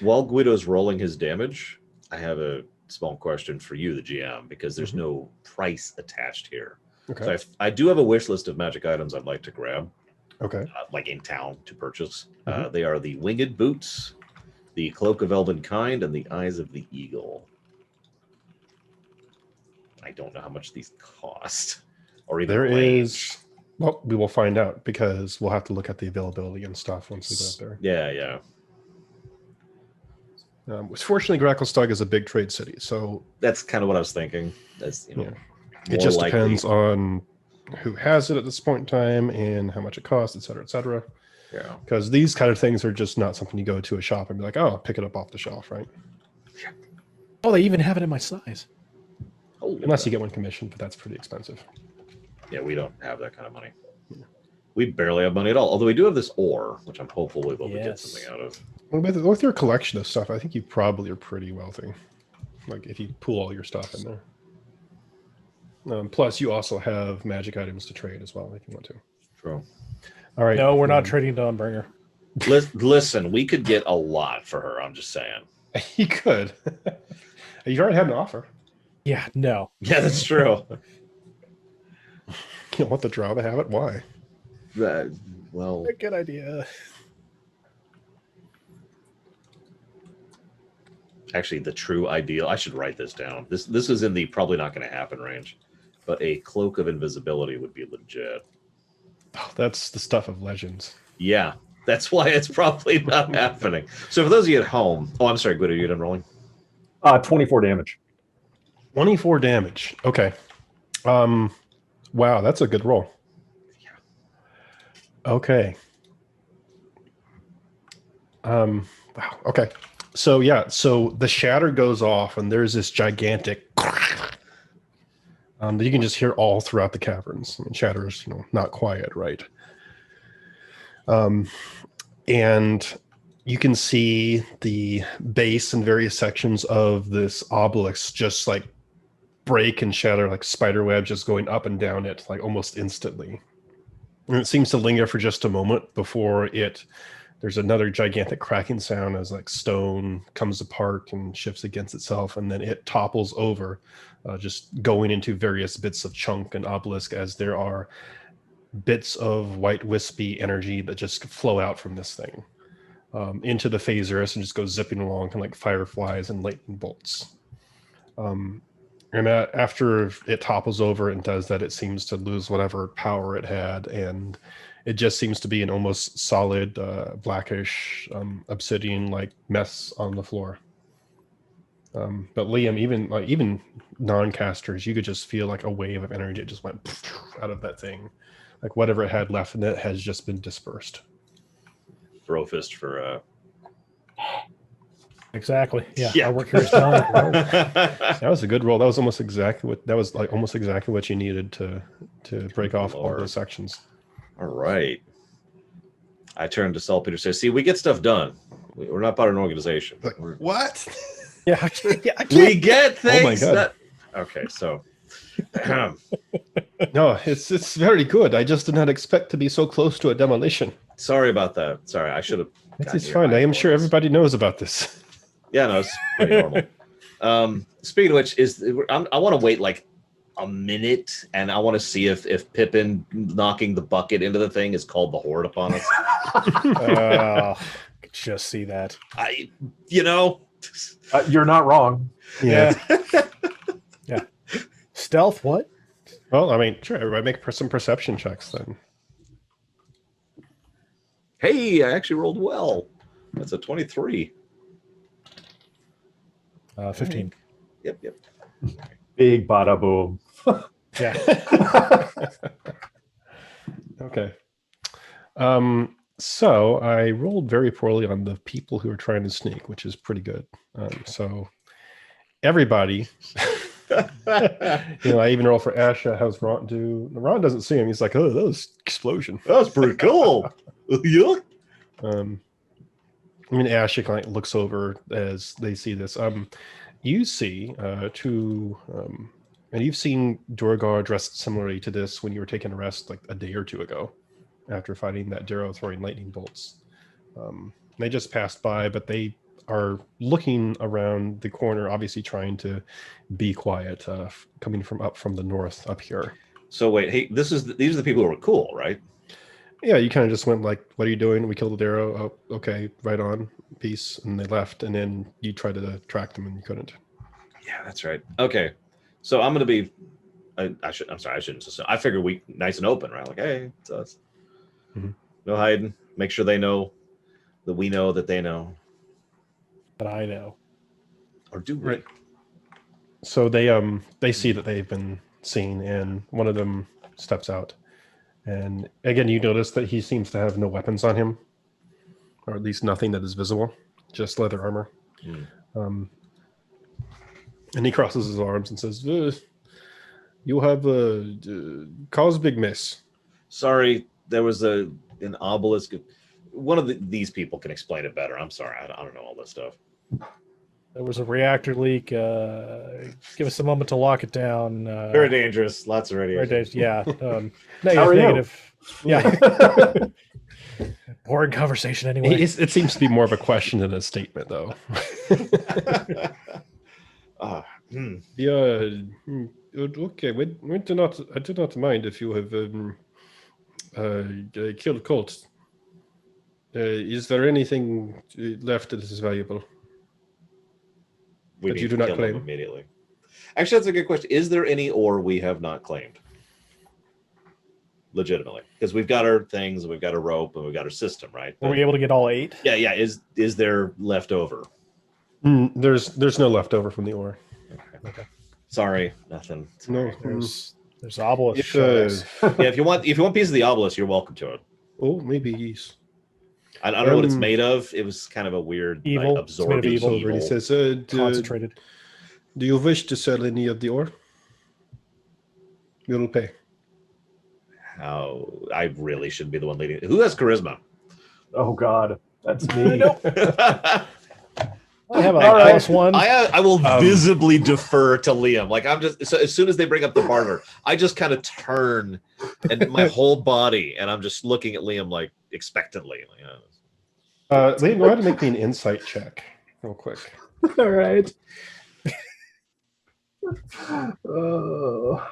While Guido's rolling his damage, I have a small question for you, the GM, because there's no price attached here. Okay. So I do have a wish list of magic items I'd like to grab, Okay. like in town to purchase. They are the Winged Boots, the Cloak of Elven Kind, and the Eyes of the Eagle. I don't know how much these cost, or even There range. is. Well, we will find out because we'll have to look at the availability and stuff once we get up there. Yeah. Fortunately, Gracklestug is a big trade city, so That's kind of what I was thinking. That's yeah. It just depends on who has it at this point in time and how much it costs, et cetera, et cetera. Yeah. Because these kind of things are just not something you go to a shop and be like, oh, I'll pick it up off the shelf, right? Oh, they even have it in my size. Unless you get one commissioned, but that's pretty expensive. Yeah, we don't have that kind of money. We barely have money at all. Although we do have this ore, which I'm hopeful we'll be able to get something out of. Well, with your collection of stuff, I think you probably are pretty wealthy. Like if you pull all your stuff in there. Plus, you also have magic items to trade as well if you want to. True. All right. No, we're not trading Dawnbringer. Listen, we could get a lot for her. I'm just saying. You could. You already had an offer. Yeah, no. Yeah, that's true. You don't want the Drow to have it? Why? Well, Good idea. actually, the true ideal. I should write this down. This is in the probably not going to happen range, but a cloak of invisibility would be legit. Oh, that's the stuff of legends. Yeah, that's why it's probably not happening. So for those of you at home, I'm sorry, Guido, you done rolling? 24 damage. 24 damage. Okay. Wow, that's a good roll. Yeah. Okay. Wow. Okay. So yeah, so the shatter goes off, and there's this gigantic that you can just hear all throughout the caverns. I mean, shatter is, not quiet, right? And you can see the base and various sections of this obelisk just like break and shatter like spider webs, just going up and down it like almost instantly. And it seems to linger for just a moment before there's another gigantic cracking sound as like stone comes apart and shifts against itself, and then it topples over, just going into various bits of chunk and obelisk as there are bits of white wispy energy that just flow out from this thing. into the phasers and just goes zipping along, kind of like fireflies and lightning bolts. And after it topples over and does that, it seems to lose whatever power it had, and it just seems to be an almost solid blackish obsidian-like mess on the floor. But Liam, even non-casters, you could just feel like a wave of energy just went out of that thing. Like whatever it had left in it has just been dispersed. Throw fist for Exactly. Yeah. Yeah. Our work here is done. That was a good roll. That was almost exactly what you needed to break off all Lord. those sections. All right. I turned to Saltpeter and say, see, we get stuff done. We're not part of an organization. Like, what? Yeah. I can't. We get things. Oh my God. That... Okay, so No, it's very good. I just did not expect to be so close to a demolition. sorry about that. Sorry, I should have. It's fine. I am sure everybody knows about this. Yeah, no, it's pretty normal. Speaking of which, I want to wait like a minute, and I want to see if Pippin knocking the bucket into the thing is called the Horde upon us. I could just see that. You're not wrong. Yeah. Yeah. Stealth, what? Well, I mean, sure. Everybody make some perception checks then. Hey, I actually rolled well. That's a 23. 15. Yep. Big bada boom. Yeah. Okay. So I rolled very poorly on the people who were trying to sneak, which is pretty good. So everybody, I even roll for Asha. How's Ron do? Ron doesn't see him. He's like, oh, that was explosion. That was pretty cool. Yeah. I mean, Asha kind of looks over as they see this. You see and you've seen Dorgar dressed similarly to this when you were taking a rest like a day or two ago after fighting that Darrow throwing lightning bolts. They just passed by, but they are looking around the corner, obviously trying to be quiet, coming from the north up here. So wait, hey, these are the people who were cool, right? Yeah, you kind of just went like, what are you doing? We killed the Darrow. Oh, okay, right on. Peace. And they left, and then you tried to track them and you couldn't. Yeah, that's right. Okay. So I'm going to be, I'm sorry, I shouldn't assume. I figure we nice and open, right? Like, hey, it's us. Mhm. No hiding. Make sure they know that we know that they know. But I know. Or do we? Right. So they see that they've been seen, and one of them steps out. And again, you notice that he seems to have no weapons on him, or at least nothing that is visible, just leather armor. And he crosses his arms and says, you have caused big mess. Sorry, there was an obelisk. One of these people can explain it better. I'm sorry. I don't know all this stuff. There was a reactor leak. Give us a moment to lock it down. Very dangerous. Lots of radiation. Yeah. How are you? Negative. Yeah. Boring conversation anyway. It seems to be more of a question than a statement, though. Yeah. Okay. I do not mind if you have killed Colt. Is there anything left that is valuable? We That need you do to not kill them claim? immediately. Actually, that's a good question. Is there any ore we have not claimed? Legitimately, because we've got our things, we've got a rope, and we've got our system, right? Were we able to get all 8? Yeah. Is there leftover? There's no leftover from the ore. Okay. Sorry, nothing. No. There's obelisk. If, Yeah, if you want pieces of the obelisk, you're welcome to it. oh, maybe he's I don't know what it's made of. It was kind of a weird, Evil. like, It's made of absorbing evil. evil. He says, Concentrated. do you wish to sell any of the ore? We'll pay. How I really should be the one leading. Who has charisma? Oh God, that's me. I have a All right. +1. I will visibly defer to Liam. Like I'm just so as soon as they bring up the barter, I just kind of turn and my whole body, and I'm just looking at Liam like expectantly. Like, Liam, go ahead and make me an insight check real quick. All right. Oh.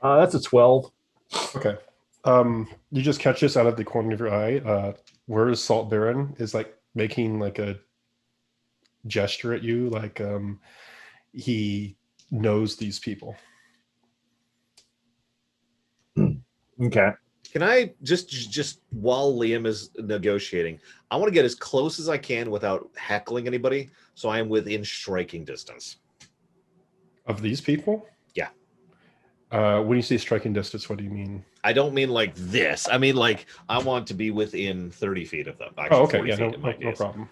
That's a 12. Okay. You just catch this out of the corner of your eye. where's Salt Baron is like making like a gesture at you, like he knows these people. Okay. Can I just while Liam is negotiating, I want to get as close as I can without heckling anybody, so I am within striking distance. Of these people? Yeah. When you say striking distance, what do you mean? I don't mean like this. I mean like I want to be within 30 feet of them. Actually, Oh, okay. 40 Yeah, feet in my no case. problem.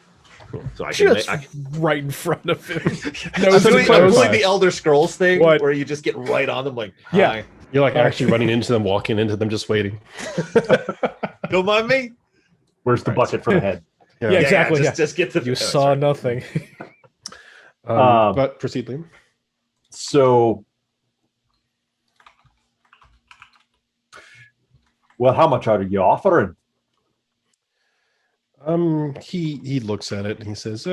So I can, Just right in front of him. I'm Nose to doing nose. like the Elder Scrolls thing What? where you just get right on them like, Yeah. hi. You're like actually running into them, walking into them, just waiting. Don't mind me. Where's the Right. bucket for the head? Yeah, exactly. Just get the You saw nothing. But proceed, Liam. So, well, how much are you offering? He looks at it and he says,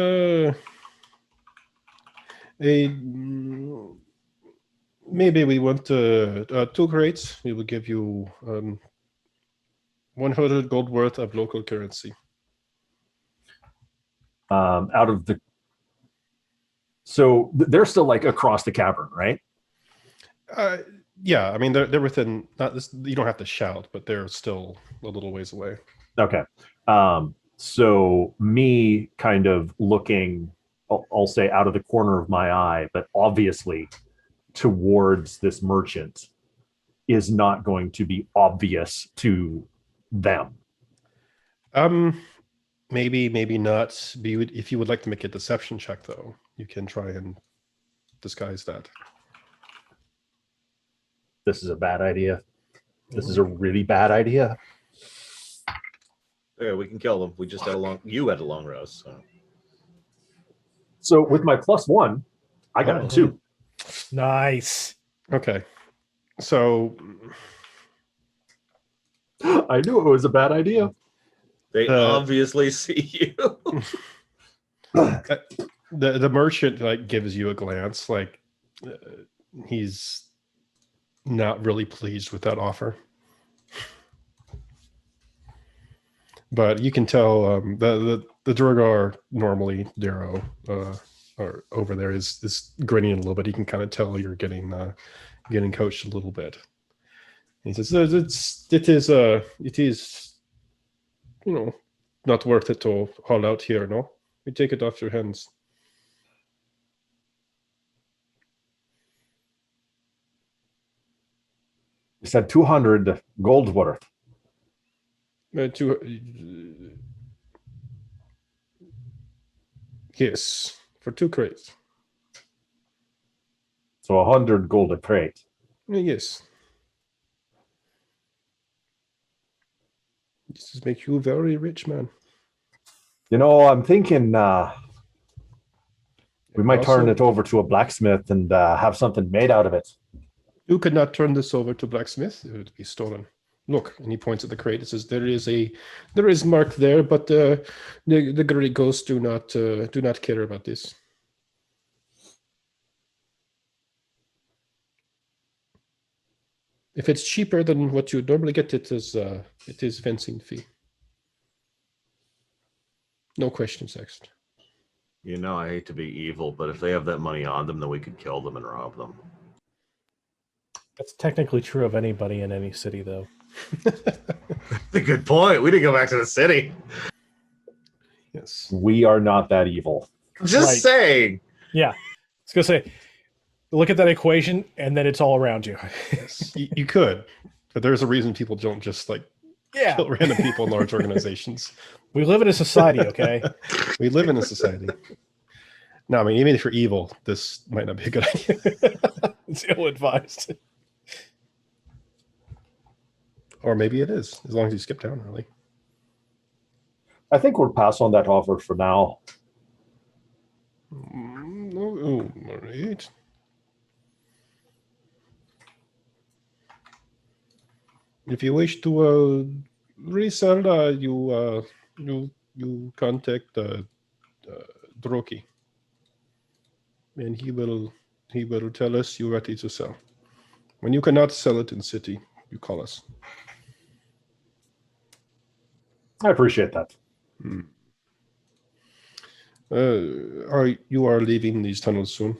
maybe we want 2 crates. We will give you 100 gold worth of local currency. Out of the, so they're still like across the cavern, right? Yeah, I mean they're within. Not this. You don't have to shout, but they're still a little ways away. Okay. So me kind of looking, I'll say out of the corner of my eye, but obviously towards this merchant is not going to be obvious to them. Maybe not. If you would like to make a deception check, though, you can try and disguise that. This is a bad idea. This is a really bad idea. Yeah, we can kill them. We just had you had a long rest. So with my +1, I got a 2. Nice. Okay, so I knew it was a bad idea. They obviously see you. the merchant like gives you a glance, like he's not really pleased with that offer. But you can tell the Drogo are normally Darrow or over there is grinning a little bit. You can kind of tell you're getting coached a little bit. He says it is not worth it to haul out here. No, we take it off your hands. You said 200 gold worth. Yes, for 2 crates. So 100 gold a crate. Yes. This is make you very rich, man. You know, I'm thinking we might turn Also- it over to a blacksmith and have something made out of it. You could not turn this over to blacksmith; it would be stolen. Look, and he points at the crate. It says there is mark there, but the great ghosts do not care about this. If it's cheaper than what you normally get, it is fencing fee. No questions asked. You know, I hate to be evil, but if they have that money on them, then we could kill them and rob them. That's technically true of anybody in any city, though. That's a good point. We didn't go back to the city. Yes. We are not that evil. Just Right. saying. Yeah. I was going to say, look at that equation, and then it's all around you. Yes. You could, but there's a reason people don't just like Yeah. kill random people in large organizations. We live in a society, okay? We live in a society. No, I mean, even if you're evil, this might not be a good idea. It's ill-advised. Or maybe it is, as long as you skip down early. I think we'll pass on that offer for now. All right. If you wish to resell, you contact Droki, and he will tell us you're ready to sell. When you cannot sell it in city, you call us. I appreciate that. You are leaving these tunnels soon?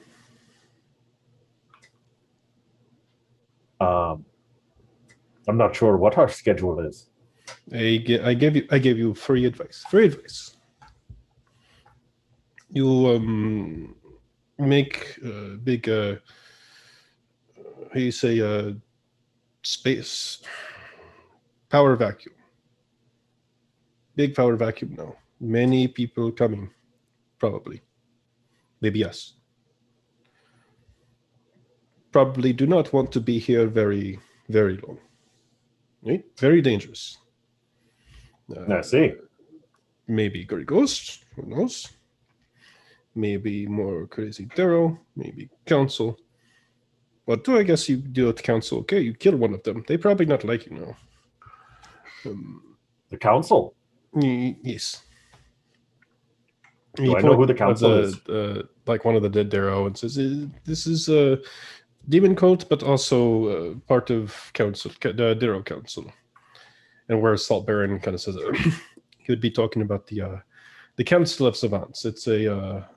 I'm not sure what our schedule is. I gave you free advice. Free advice. You make big how you say space power vacuum. Big power vacuum now. Many people coming, probably. Maybe yes. Probably do not want to be here very, very long. Right? Very dangerous. I see. Maybe great ghosts, who knows? Maybe more crazy Darrow, maybe council. But I guess you deal with council. Okay, you kill one of them. They probably not like you now. The council? Yes. Do I know who the council is? Like one of the dead Darrow and says, this is a demon cult, but also part of council, the Darrow council. And where Salt Baron kind of says he would be talking about the Council of Savants. It's a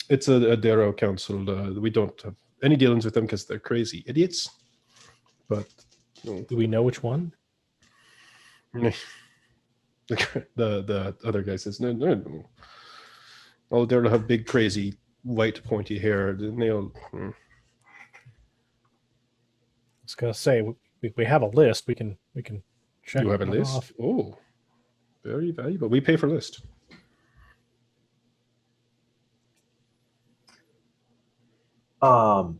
Darrow council. We don't have any dealings with them because they're crazy idiots. But do we know which one? The other guy says no. Oh, they'll have big, crazy, white, pointy hair. They'll. I was gonna say we have a list. We can check. You have a list? Off. Oh, very valuable. We pay for list. Oh,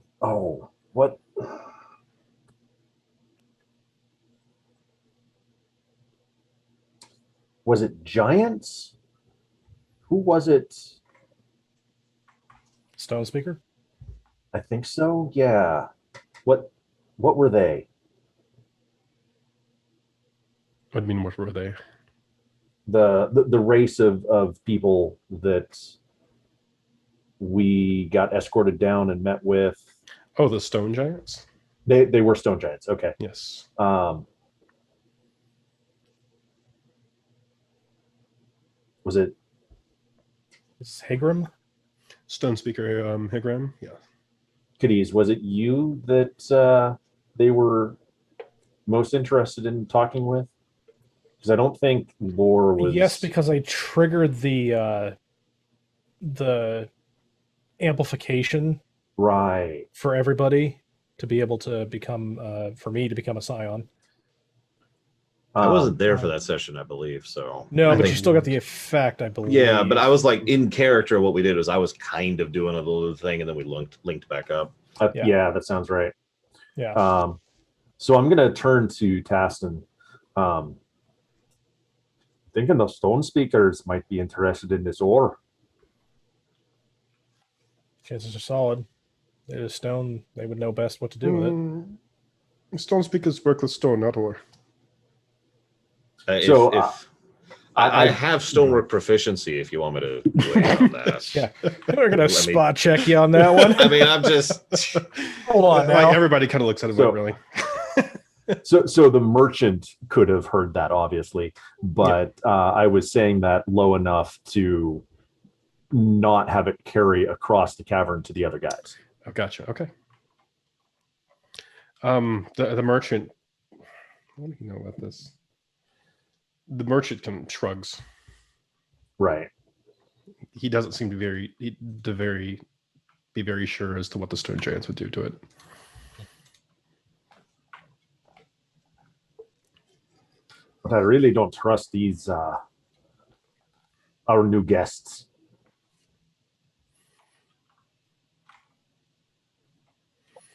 what? Was it Giants? Who was it? Stone Speaker? I think so. Yeah. What were they? I mean, what were they? The race of people that we got escorted down and met with. Oh, the Stone Giants? They were Stone Giants. Okay. Yes. Was it? Is Hagram? Stone Speaker Higram? Yeah. Cadiz, was it you that they were most interested in talking with? Because I don't think Lore was. Yes, because I triggered the amplification right for everybody to be able to become for me to become a scion. I wasn't there for that session, I believe. So no, but you still got the effect, I believe. Yeah, but I was like in character. What we did was I was kind of doing a little thing, and then we linked back up. Yeah, that sounds right. Yeah. So I'm gonna turn to Taston. Thinking the Stone Speakers might be interested in this ore. Chances are solid. It is stone. They would know best what to do with it. Stone Speakers work with stone, not ore. I have stonework proficiency, if you want me to weigh in on that. Yeah, we're gonna spot check you on that one. I mean, I'm just hold on now. Like everybody kind of looks at him really. So the merchant could have heard that, obviously, but I was saying that low enough to not have it carry across the cavern to the other guys. Oh, gotcha. Okay. The merchant. What do you know about this? The merchant shrugs. Right. He doesn't seem to be very sure as to what the Stone Giants would do to it. But I really don't trust these our new guests.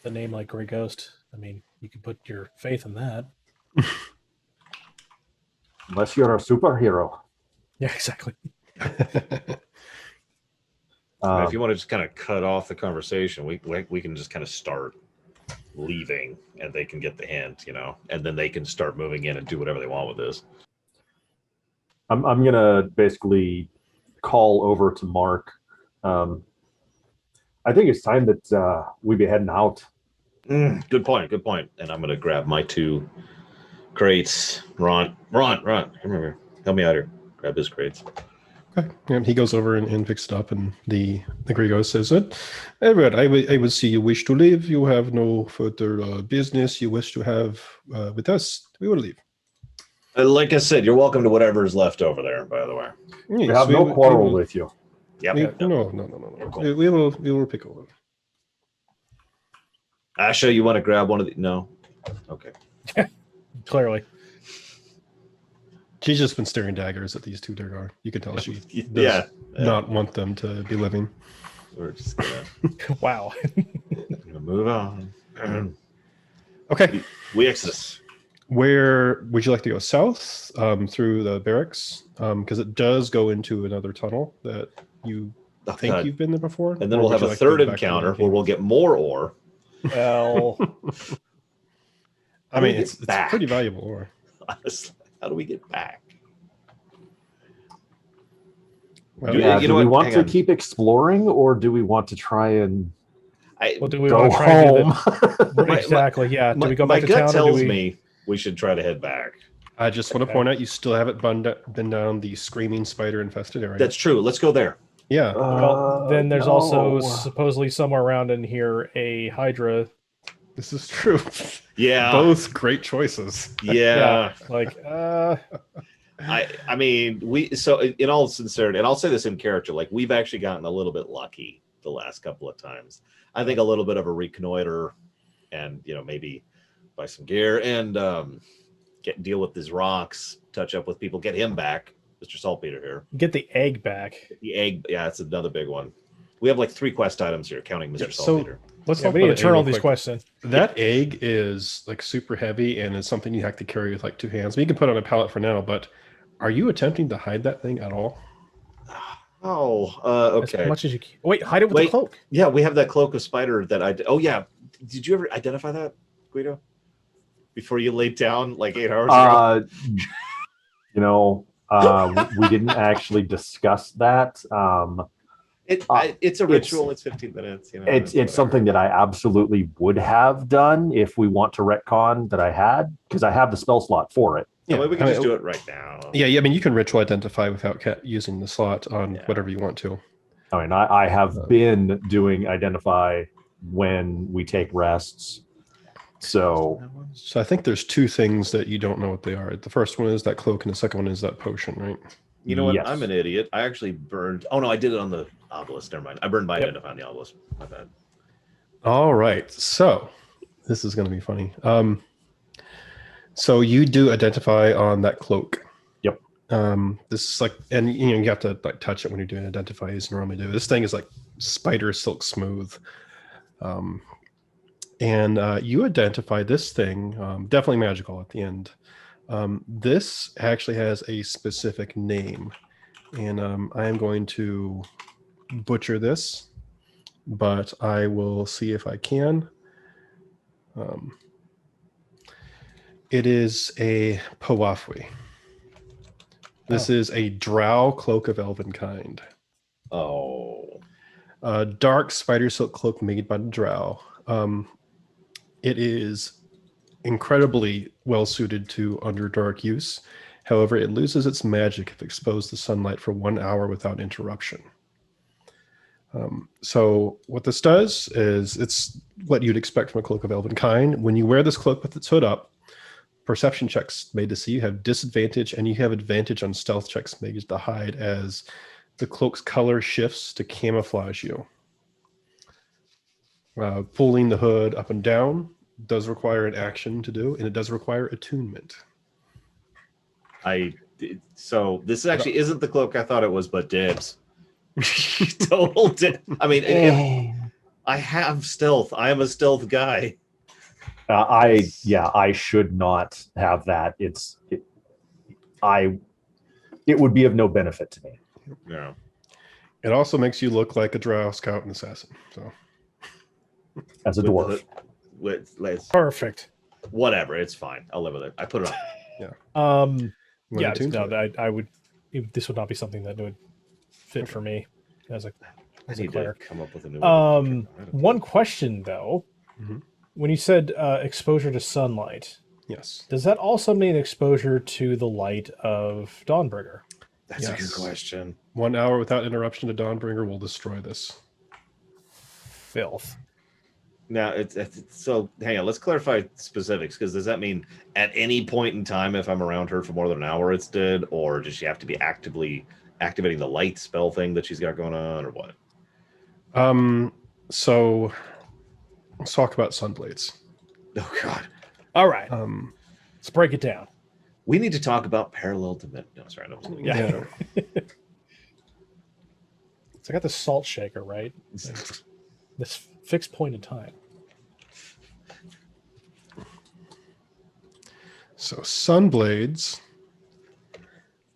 The name like Grey Ghost. I mean, you could put your faith in that. Unless you're a superhero. Yeah, exactly. If you want to just kind of cut off the conversation, we can just kind of start leaving, and they can get the hint, and then they can start moving in and do whatever they want with this. I'm gonna basically call over to Mark. I think it's time that we be heading out. Good point. And I'm gonna grab my two Crates. Ron, come here. Help me out here. Grab his crates. Okay. And he goes over and picks it up, and the Grigos says it. Everett, I would see you wish to leave. You have no further business you wish to have with us. We will leave. Like I said, you're welcome to whatever is left over there, by the way. We have no quarrel with you. Yep. No. Cool. We will pick over. Asha, you want to grab one of the... No? Okay. Clearly. She's just been staring daggers at these two Durgar. You can tell she Yeah. not want them to be living. We're just gonna, Wow. gonna move on. Okay. We exit. Where would you like to go? South through the barracks? Because it does go into another tunnel that you think God. you've been there before. And then Or we'll would have you a like to go third back to encounter the where we'll get more ore. Well, I mean, get it's back? pretty valuable ore. Honestly, how do we get back? Well, Do Yeah, you do know we what? want Hang to on. keep exploring, or do we want to try and well, do we go want to try and do home? the... Exactly, yeah. Do we go back to gut town, or tells do we... me we should try to head back. I just want to point out you still haven't been down the screaming spider infested area. That's true. Let's go there. Yeah. Well, then there's also no. supposedly somewhere around in here a Hydra. This is true. Yeah. Both great choices. Yeah. Like, I mean, so in all sincerity, and I'll say this in character, like we've actually gotten a little bit lucky the last couple of times. I think a little bit of a reconnoiter and, maybe buy some gear and deal with these rocks, touch up with people, get him back. Mr. Saltpeter here. get the egg back. The egg, yeah, that's another big one. We have like 3 quest items here, counting Mr. Yeah, Saltpeter. Let's Yeah, talk we need about to the turn egg all real these quick. questions. That egg is like super heavy and is something you have to carry with like 2 hands. You can put it on a pallet for now, but are you attempting to hide that thing at all? Oh, okay. As much as you can. Wait, hide it with Wait. the cloak. Yeah, we have that cloak of spider that I. Oh yeah, did you ever identify that, Guido? Before you laid down like 8 hours ago. We didn't actually discuss that. It's a ritual. It's 15 minutes. It's something that I absolutely would have done if we want to retcon that I had, because I have the spell slot for it. Yeah, we can I just mean, do it right now. Yeah, I mean, you can ritual identify without using the slot on whatever you want to. I mean, I have been doing identify when we take rests. So I think there's 2 things that you don't know what they are. The first one is that cloak, and the second one is that potion, right? You know what? Yes. I'm an idiot. I actually burned. Oh no, I did it on the obelisk. Never mind. I burned my identify on the obelisk. My bad. All right. So this is going to be funny. So you do identify on that cloak. Yep. This is like, and you have to like touch it when you're doing identify as you normally do. This thing is like spider silk smooth. And you identify this thing, definitely magical at the end. This actually has a specific name, and I am going to butcher this, but I will see if I can. It is a Powafwi. This is a Drow Cloak of Elven kind. Oh. A dark spider silk cloak made by the Drow. It is incredibly well suited to Underdark use. However, it loses its magic if exposed to sunlight for 1 hour without interruption. So what this does is it's what you'd expect from a cloak of elven kind. When you wear this cloak with its hood up, perception checks made to see you have disadvantage, and you have advantage on stealth checks made to hide as the cloak's color shifts to camouflage you. Pulling the hood up and down does require an action to do, and it does require attunement. So this actually isn't the cloak I thought it was, but dibs. Total dibs. I mean, I have stealth. I am a stealth guy. I should not have that. It would be of no benefit to me. Yeah. It also makes you look like a drow scout and assassin. So, As a dwarf. Perfect. Whatever, it's fine. I'll live with it. I put it on. Yeah, no, I would. This would not be something that would fit for me as a I need to cleric. come up with a new One question though, when you said exposure to sunlight, Yes. Does that also mean exposure to the light of Dawnbringer? That's a Yes. good question. 1 hour without interruption to Dawnbringer will destroy this. Filth. Now, it's so hang on. Let's clarify specifics, because does that mean at any point in time, if I'm around her for more than an hour, it's dead, or does she have to be actively activating the light spell thing that she's got going on, or what? So let's talk about Sunblades. Oh God, All right. Let's break it down. we need to talk about parallel dimension. No, sorry, I was gonna Yeah. So I got the salt shaker, right? This fixed point in time. So Sunblades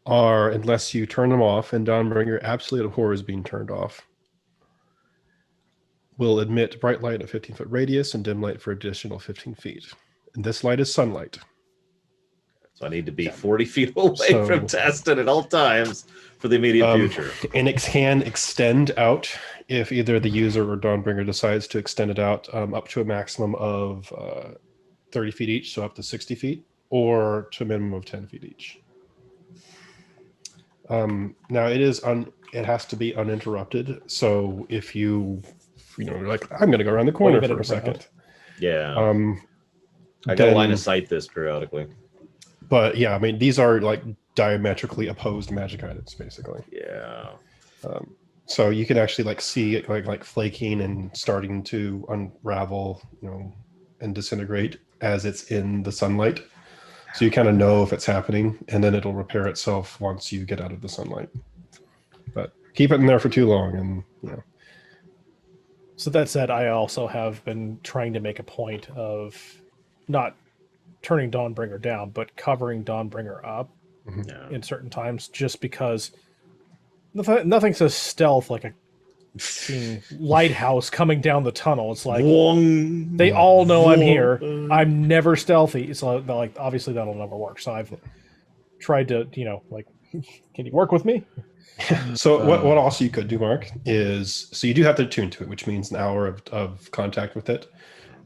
are, unless you turn them off, and Dawnbringer Absolute Horror is being turned off, will emit bright light at 15-foot radius and dim light for additional 15 feet. And this light is sunlight. So I need to be 40 feet away So- from Teston at all times for the immediate future. And it can extend out if either the user or Dawnbringer decides to extend it out up to a maximum of 30 feet each, so up to 60 feet, or to a minimum of 10 feet each. Now it has to be uninterrupted. So if you like, I'm going to go around the corner for a second. Yeah, I got then- to line of sight this periodically. But yeah, I mean, these are like diametrically opposed magic items, basically. Yeah. So you can actually like see it like flaking and starting to unravel, and disintegrate as it's in the sunlight. So you kind of know if it's happening, and then it'll repair itself once you get out of the sunlight. But keep it in there for too long, and So that said, I also have been trying to make a point of not turning Dawnbringer down, but covering Dawnbringer up Yeah. in certain times, just because nothing says stealth like a fucking lighthouse coming down the tunnel. It's like Wong. they all know I'm here. I'm never stealthy. So like obviously that'll never work. So I've tried to, like, can you work with me? So what also you could do, Mark, is, so you do have to attune to it, which means an hour of contact with it,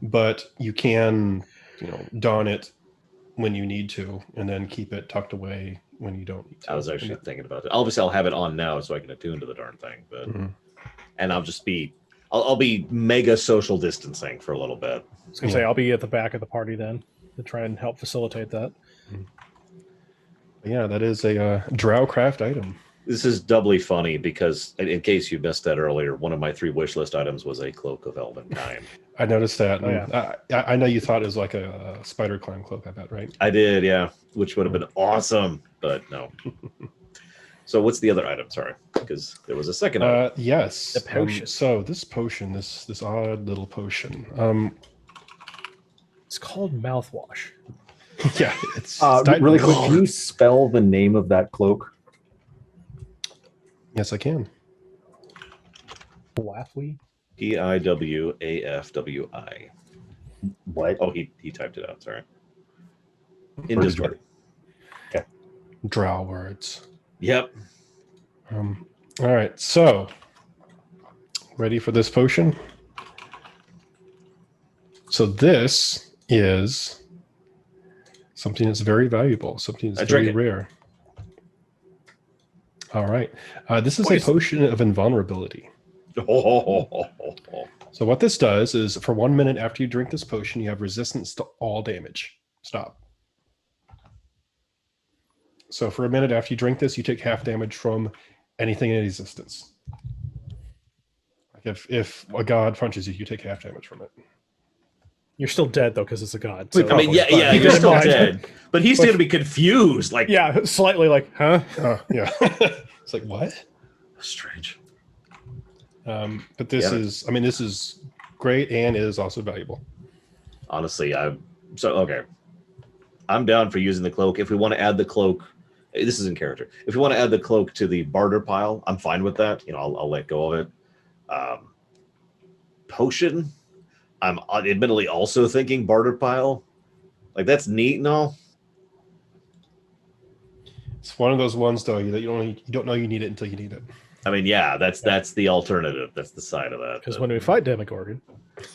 but you can, don it when you need to, and then keep it tucked away when you don't need to. I was actually thinking about it. Obviously, I'll have it on now so I can attune to the darn thing, but and I'll be mega social distancing for a little bit. I was gonna say I'll be at the back of the party then to try and help facilitate that. Yeah, that is a Drowcraft item. This is doubly funny because, in case you missed that earlier, one of my 3 wish list items was a cloak of Elvenkind. I noticed that. Oh, and I know you thought it was like a spider climb cloak, I bet, right? I did, yeah, which would have been awesome, but no. So what's the other item? Sorry, because there was a second item. Yes. The potion. So this potion, this odd little potion. It's called mouthwash. Yeah, it's Really quick, can you spell the name of that cloak? Yes, I can. Waffly? Piwafwi. What? Oh, he typed it out. Sorry. In Where's Discord. Drow words. Yep. All right, so ready for this potion? So this is something that's very valuable, something that's I drink very it. rare. All right, this is What a is- potion of invulnerability. So what this does is, for 1 minute after you drink this potion, you have resistance to all damage. Stop. So for a minute after you drink this, you take half damage from anything in existence. Like if a god punches you, you take half damage from it. You're still dead though, because it's a god. I mean, yeah, but you're still mind. dead. But he's going to be confused. Like, Yeah, slightly like, huh? Yeah. It's like, what? strange. But this Yeah. is, I mean, this is great and it is also valuable. Honestly, okay. I'm down for using the cloak. If we want to add the cloak, this is in character. If we want to add the cloak to the barter pile, I'm fine with that. I'll let go of it. Potion, I'm admittedly also thinking barter pile. Like, that's neat and all. It's one of those ones though that you don't know you need it until you need it. I mean, yeah, that's the alternative. That's the side of that. Because But- when we fight Demogorgon,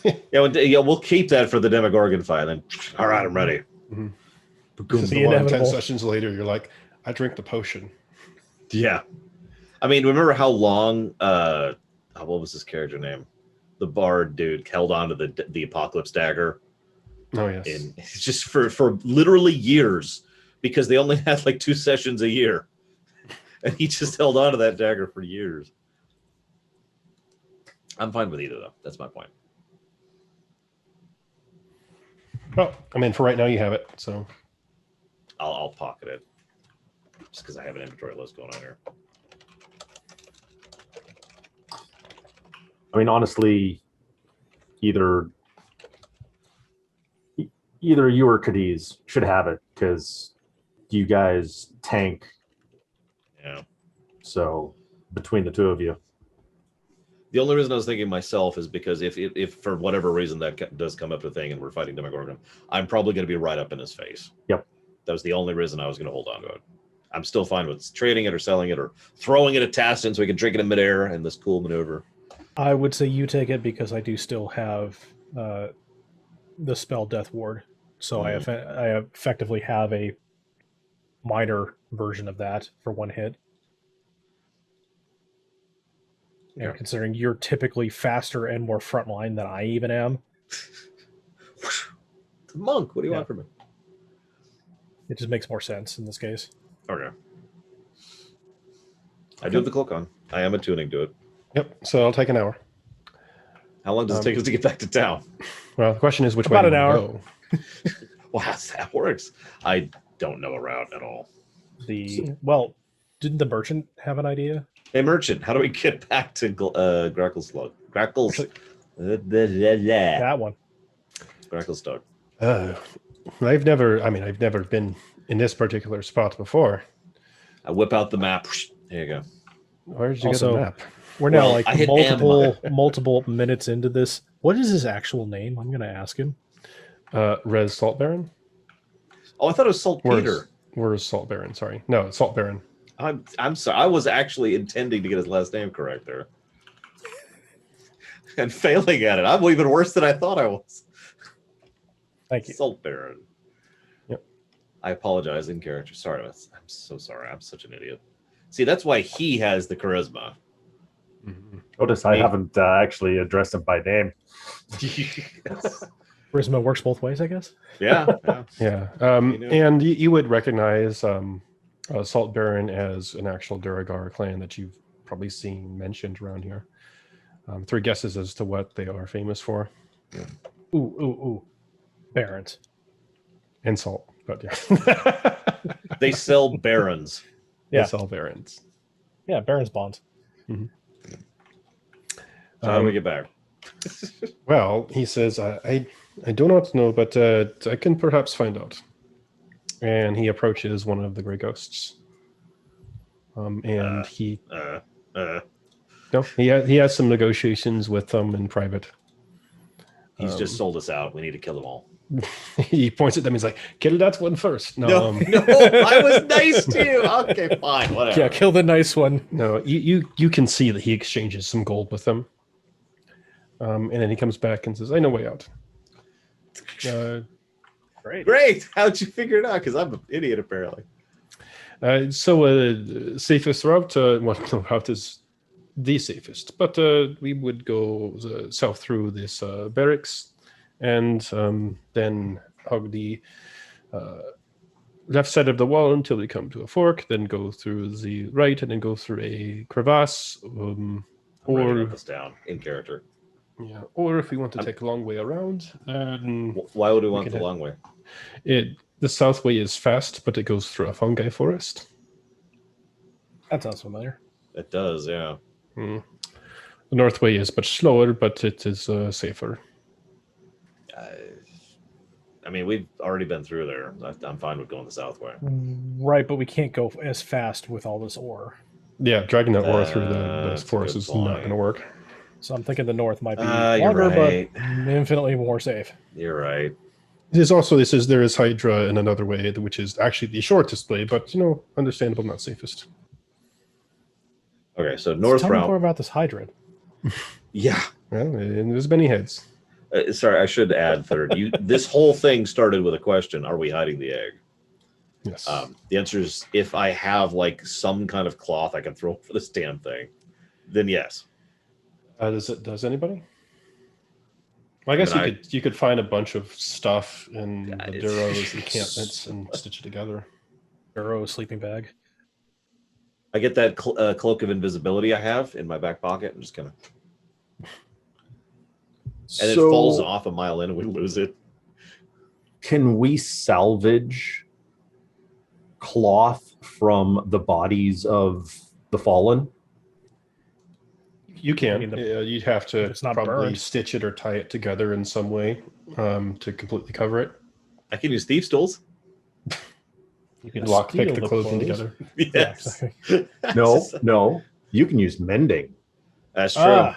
yeah, we'll keep that for the Demogorgon fight. Then, all right, I'm ready. This is The the one. 10 inevitable. sessions later, you're like, I drink the potion. Yeah. I mean, remember how long what was his character name? The bard dude held on to the apocalypse dagger. Oh yes. And just for literally years, because they only had like 2 sessions a year. And he just held on to that dagger for years. I'm fine with either, though. That's my point. Well, I mean, for right now, you have it. So I'll pocket it. Just because I have an inventory list going on here. I mean, honestly, either you or Cadiz should have it because you guys tank. Yeah. So between the two of you, The only reason I was thinking myself is because if for whatever reason that does come up a thing and we're fighting Demogorgon, I'm probably going to be right up in his face. Yep. That was the only reason I was going to hold on to it. I'm still fine with trading it or selling it or throwing it at Tassin so we can drink it in midair and this cool maneuver. I would say you take it because I do still have the spell Death Ward. So I effectively have a minor version of that for 1 hit. Yeah. And considering you're typically faster and more frontline than I even am, The monk, what do you want from me? it just makes more sense in this case. Okay. I do have the cloak on. I am attuning to it. yep. So I'll take an hour. How long does it take us to get back to town? Well, the question is which About way an do you hour. go? Well, how that works? I don't know a route at all. Well, didn't the merchant have an idea? Hey, merchant, how do we get back to Gracklestug? Grackles. That one. Gracklestug. I've never been in this particular spot before. I whip out the map. There you go. Where did you Also, get the map? We're now Well, I hit multiple minutes into this. What is his actual name? I'm going to ask him. Rez Salt Baron? Oh, I thought it was Saltpeter. Where's Salt Baron? Sorry. No, it's Salt Baron. I'm sorry. I was actually intending to get his last name correct there. And failing at it. I'm even worse than I thought I was. Thank you. Salt Baron. Yep. I apologize in character. Sorry. I'm so sorry. I'm such an idiot. See, that's why he has the charisma. Mm-hmm. notice I haven't actually addressed him by name. Yes. Charisma works both ways, I guess. Yeah. Yeah. You know. And you would recognize Salt Baron as an actual Duragar clan that you've probably seen mentioned around here. 3 guesses as to what they are famous for. Ooh. Barons. And salt, but yeah. They sell barons. They Yeah. sell barons. Yeah, Barons bonds. So how do we get back? Well, he says, I do not know, but I can perhaps find out. And he approaches one of the gray ghosts. And he has some negotiations with them in private. He's just sold us out. We need to kill them all. He points at them. He's like, "Kill that one first." No, I was nice to you. Okay, fine, whatever. Yeah, kill the nice one. No, you can see that he exchanges some gold with them. And then he comes back and says, "I know way out." Great. How'd you figure it out? Because I'm an idiot, apparently. Safest route. The route is the safest, but we would go south through this barracks, and then hug the left side of the wall until we come to a fork. Then go through the right, and then go through a crevasse. Or this down in character. Yeah, or if we want to take a long way around, Why would we want the long way? The south way is fast, but it goes through a fungi forest. That sounds familiar. It does, yeah. The north way is much slower, but it is safer. I mean, we've already been through there. I'm fine with going the south way. Right, but we can't go as fast with all this ore. Yeah, dragging that ore through the That's a forest good is not going to work. So I'm thinking the north might be You're longer, right. but infinitely more safe. You're right. There is Hydra in another way, which is actually the shortest way, but understandable, not safest. Okay, so north Tell me more route. about this Hydra. Yeah. Well, and there's many heads. Sorry, I should add third. This whole thing started with a question: are we hiding the egg? Yes. The answer is if I have like some kind of cloth I can throw for this damn thing, then yes. Does anybody? Well, I guess you could find a bunch of stuff in the Duro's encampments and stitch it together. Duro sleeping bag. I get that cloak of invisibility I have in my back pocket and just kind of, and it falls off a mile in and we lose it. Can we salvage cloth from the bodies of the fallen? You can. I mean, you'd have to it's not probably burned. stitch it or tie it together in some way to completely cover it. I can use thieves' tools. You can lockpick the clothing clothes. together. Yes. Yeah, exactly. No. You can use mending. That's true.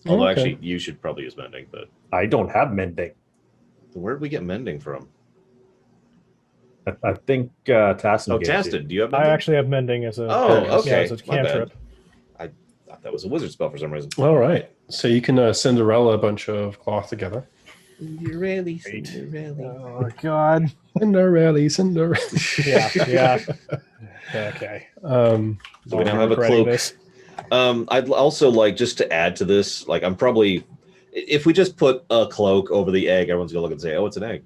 Although actually, you should probably use mending, but I don't have mending. where did we get mending from? I think Tassin. Oh, gave it to you. Tastin, do you have I mending? actually have mending as a okay. as a My bad. cantrip. I thought that was a wizard spell for some reason. All right. So you can Cinderella a bunch of cloth together. Cinderella. Oh God. Cinderella. Yeah. Okay. So we now have a cloak. This. I'd also like, just to add to this, like I'm probably, if we just put a cloak over the egg, everyone's gonna look and say, "Oh, it's an egg."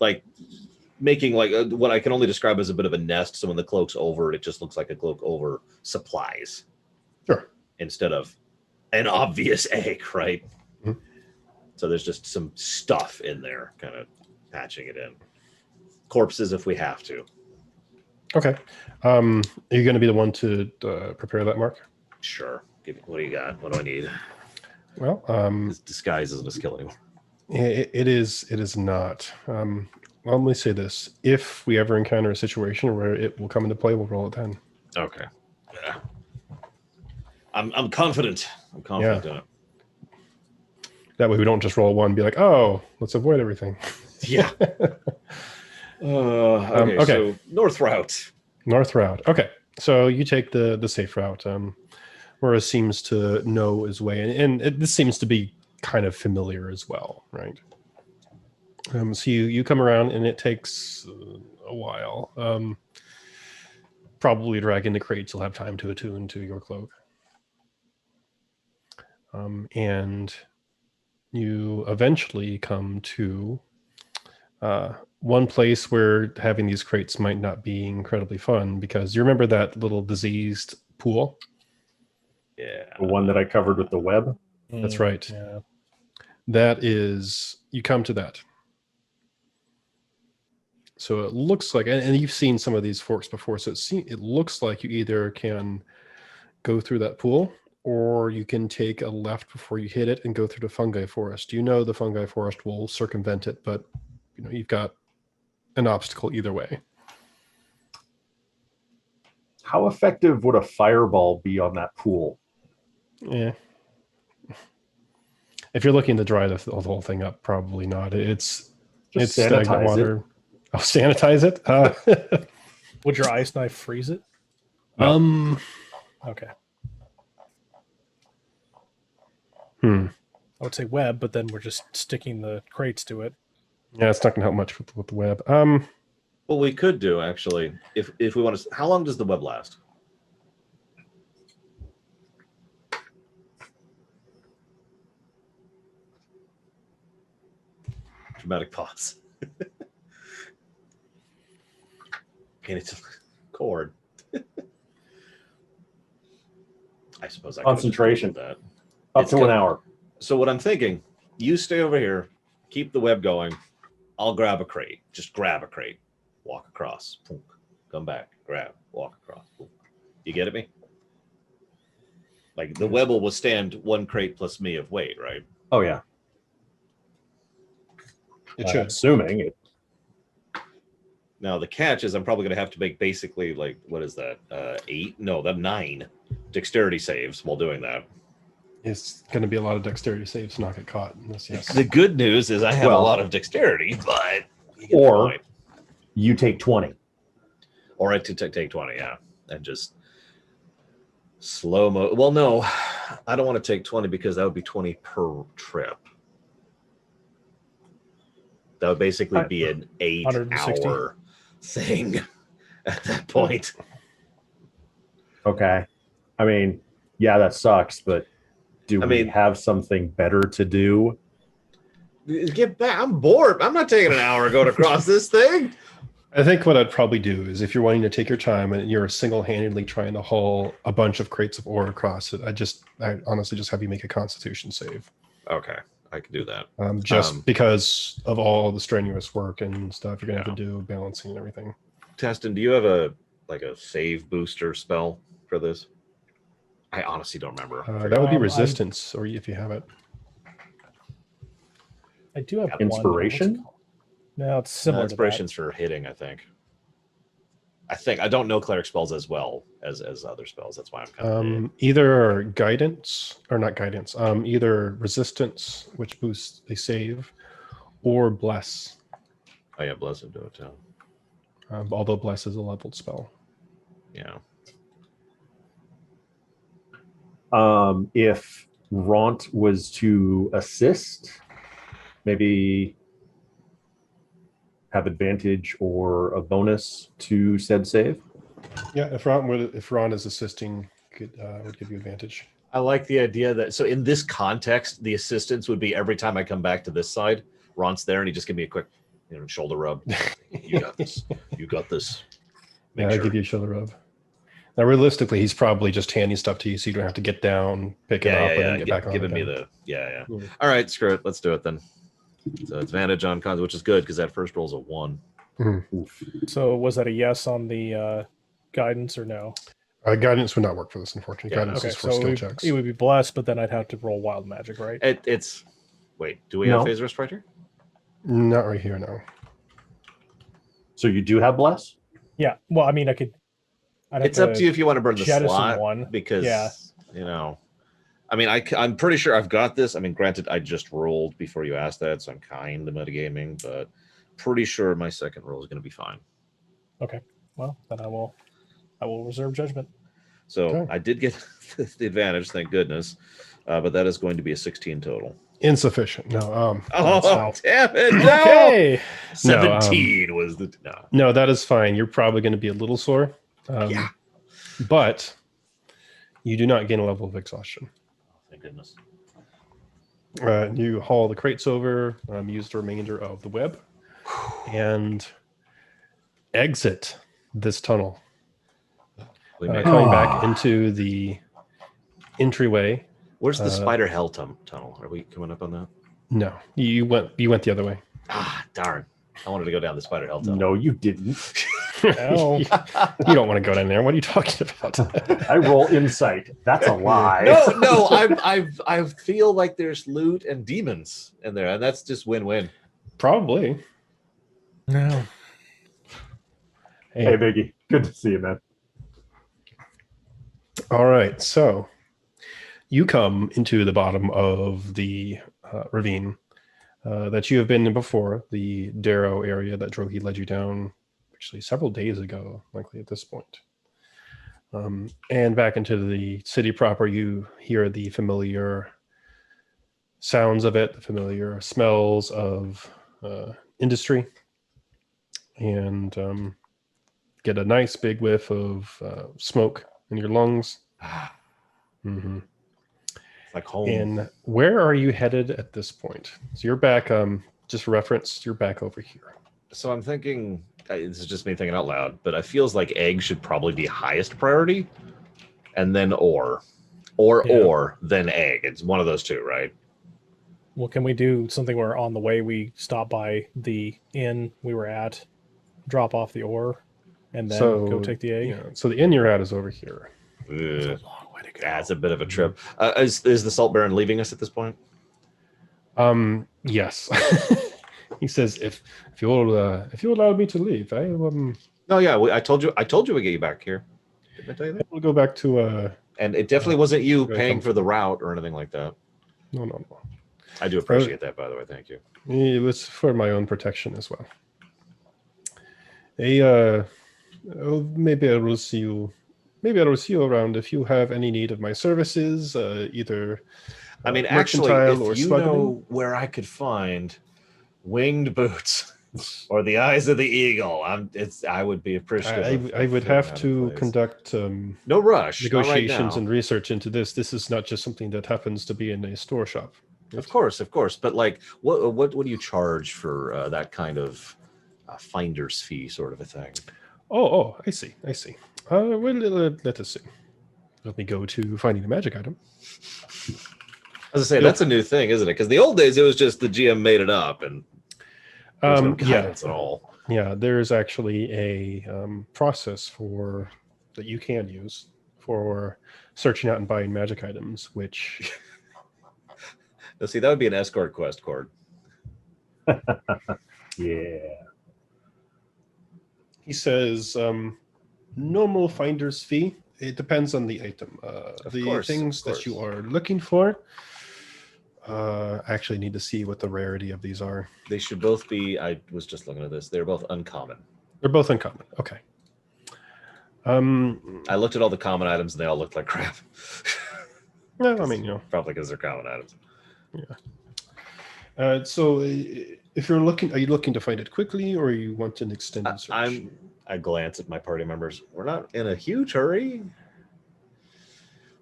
Like making like what I can only describe as a bit of a nest. So when the cloak's over, it just looks like a cloak over supplies. Sure. Instead of an obvious egg, right? Mm-hmm. So there's just some stuff in there, kind of patching it in. Corpses if we have to. Okay. Are you going to be the one to prepare that, Mark? Sure. What do you got? What do I need? Well, This disguise isn't a skill anymore. it is not. Well, let me say this: if we ever encounter a situation where it will come into play, we'll roll it then. Okay. Yeah. I'm confident. I'm confident in it. That way, we don't just roll one and be like, "Oh, let's avoid everything." Yeah. Okay. So north route. North route. Okay. So you take the safe route. Whereas seems to know his way, and this seems to be kind of familiar as well, right? So you come around, and it takes a while. Probably dragging the crates, you'll have time to attune to your cloak. And you eventually come to one place where having these crates might not be incredibly fun, because you remember that little diseased pool? Yeah. The one that I covered with the web. That's right. Yeah. That is, you come to that. So it looks like, and you've seen some of these forks before, so it looks like you either can go through that pool, or you can take a left before you hit it and go through the fungi forest. You know the fungi forest will circumvent it, but you've got an obstacle either way. How effective would a fireball be on that pool? Yeah. If you're looking to dry the whole thing up, probably not. It's stagnant sanitize water. Oh, sanitize it? Would your ice knife freeze it? No. Okay. I would say web, but then we're just sticking the crates to it. Yeah, it's not going to help much with the web. Well, we could do actually, if we want to. How long does the web last? Dramatic pause. And it's a cord. I suppose I could concentration. That Up to an hour. So what I'm thinking, you stay over here, keep the web going. I'll grab a crate. Just grab a crate. Walk across. Boom. Come back. Grab. Walk across. Boom. You get me? Like the web will withstand one crate plus me of weight, right? Oh yeah. It should. Assuming it. Now the catch is I'm probably going to have to make basically like, what is that? 8? No, that 9 dexterity saves while doing that. It's going to be a lot of dexterity saves to not get caught in this. Yes. The good news is I have a lot of dexterity, but you take 20. Or I could take 20, yeah, and just slow mo. Well, no, I don't want to take 20 because that would be 20 per trip. That would basically be an 8-hour thing at that point. Okay. I mean, yeah, that sucks, but do we have something better to do? Get back. I'm bored. I'm not taking an hour going across this thing. I think what I'd probably do is if you're wanting to take your time and you're single-handedly trying to haul a bunch of crates of ore across it, I honestly just have you make a Constitution save. Okay, I can do that. Because of all the strenuous work and stuff you're gonna have to do, balancing and everything. Testin, do you have a save booster spell for this? I honestly don't remember. That would be resistance, or if you have it. I do have inspiration. No, it's similar. Inspiration's for hitting, I think. I don't know cleric spells as well as other spells. That's why I'm kind of either guidance or not guidance. Either resistance, which boosts a save, or bless. Oh yeah, bless would do it too. Although bless is a leveled spell. Yeah. If Ront was to assist, maybe have advantage or a bonus to said save. Yeah, if Ron is assisting, would give you advantage. I like the idea that in this context, the assistance would be every time I come back to this side, Ron's there and he just give me a quick shoulder rub. You got this. You got this. I'll give you a shoulder rub. Now, realistically, he's probably just handing stuff to you, so you don't have to get down, pick it up, and then get back on. Giving me the All right, screw it. Let's do it then. So advantage on cons, which is good because that first roll's a 1. Mm-hmm. So was that a yes on the guidance or no? Guidance would not work for this, unfortunately. Guidance is for skill checks. It would be blessed, but then I'd have to roll wild magic, right? Wait, do we have phase rest right here? Not right here, no. So you do have bless? Yeah. Well, I mean, It's up to you if you want to burn the slot one because I mean, I'm pretty sure I've got this. I mean, granted, I just rolled before you asked that, so I'm kind of metagaming, but pretty sure my second roll is going to be fine. Okay. Well, then I will reserve judgment. So I did get the advantage, thank goodness, but that is going to be a 16 total. Insufficient. No. Damn it! No. Okay. 17 was the No, that is fine. You're probably going to be a little sore. But you do not gain a level of exhaustion. Thank goodness. You haul the crates over, use the remainder of the web, and exit this tunnel. Coming back into the entryway. Where's the spider hell tunnel? Are we coming up on that? No, you went the other way. Ah, darn! I wanted to go down the spider hell tunnel. No, you didn't. No. You don't want to go down there. What are you talking about? I roll insight. That's a lie. No. I feel like there's loot and demons in there, and that's just win-win. Probably. No. Hey, Biggie. Good to see you, man. All right, so you come into the bottom of the ravine that you have been in before, the Darrow area that Drohi led you down actually several days ago, likely at this point. And back into the city proper, you hear the familiar sounds of it, the familiar smells of industry, and get a nice big whiff of smoke in your lungs. Mm-hmm. Like home. And where are you headed at this point? So you're back, just for reference, you're back over here. So I'm thinking, this is just me thinking out loud, but it feels like egg should probably be highest priority, and then or then egg. It's one of those two, right? Well, can we do something where on the way we stop by the inn we were at, drop off the ore, and then go take the egg? Yeah, so the inn you're at is over here. It's a long way to go. That's a bit of a trip. Is the Salt Baron leaving us at this point? Yes. He says, if you'll allow me to leave, I No, yeah, I told you we'd get you back here. Didn't I tell you that? We'll go back to and it definitely wasn't you paying for the route or anything like that. No. I do appreciate that, by the way. Thank you. It was for my own protection as well. Maybe I will see you. Maybe I will see you around if you have any need of my services, either. I mean, actually, if you know where I could find winged boots or the eyes of the eagle. I would be appreciative. I would have to conduct no rush, negotiations not right and research into this. This is not just something that happens to be in a store shop. Of course. But like, what do you charge for that kind of finder's fee sort of a thing? Oh, I see. Well, let us see. Let me go to finding the magic item. As I say, that's a new thing, isn't it? Because the old days, it was just the GM made it up and there's no guidance at all. Yeah, there's actually a process that you can use for searching out and buying magic items, which... Now, see, that would be an escort quest, Cord. Yeah. He says, normal finder's fee. It depends on the item. Things that you are looking for. I actually need to see what the rarity of these are. They should both be, I was just looking at this, they're both uncommon. They're both uncommon. Okay. I looked at all the common items and they all looked like crap. No, I mean, Probably because they're common items. Yeah. So if you're looking, are you looking to find it quickly or you want an extended search? I glance at my party members. We're not in a huge hurry.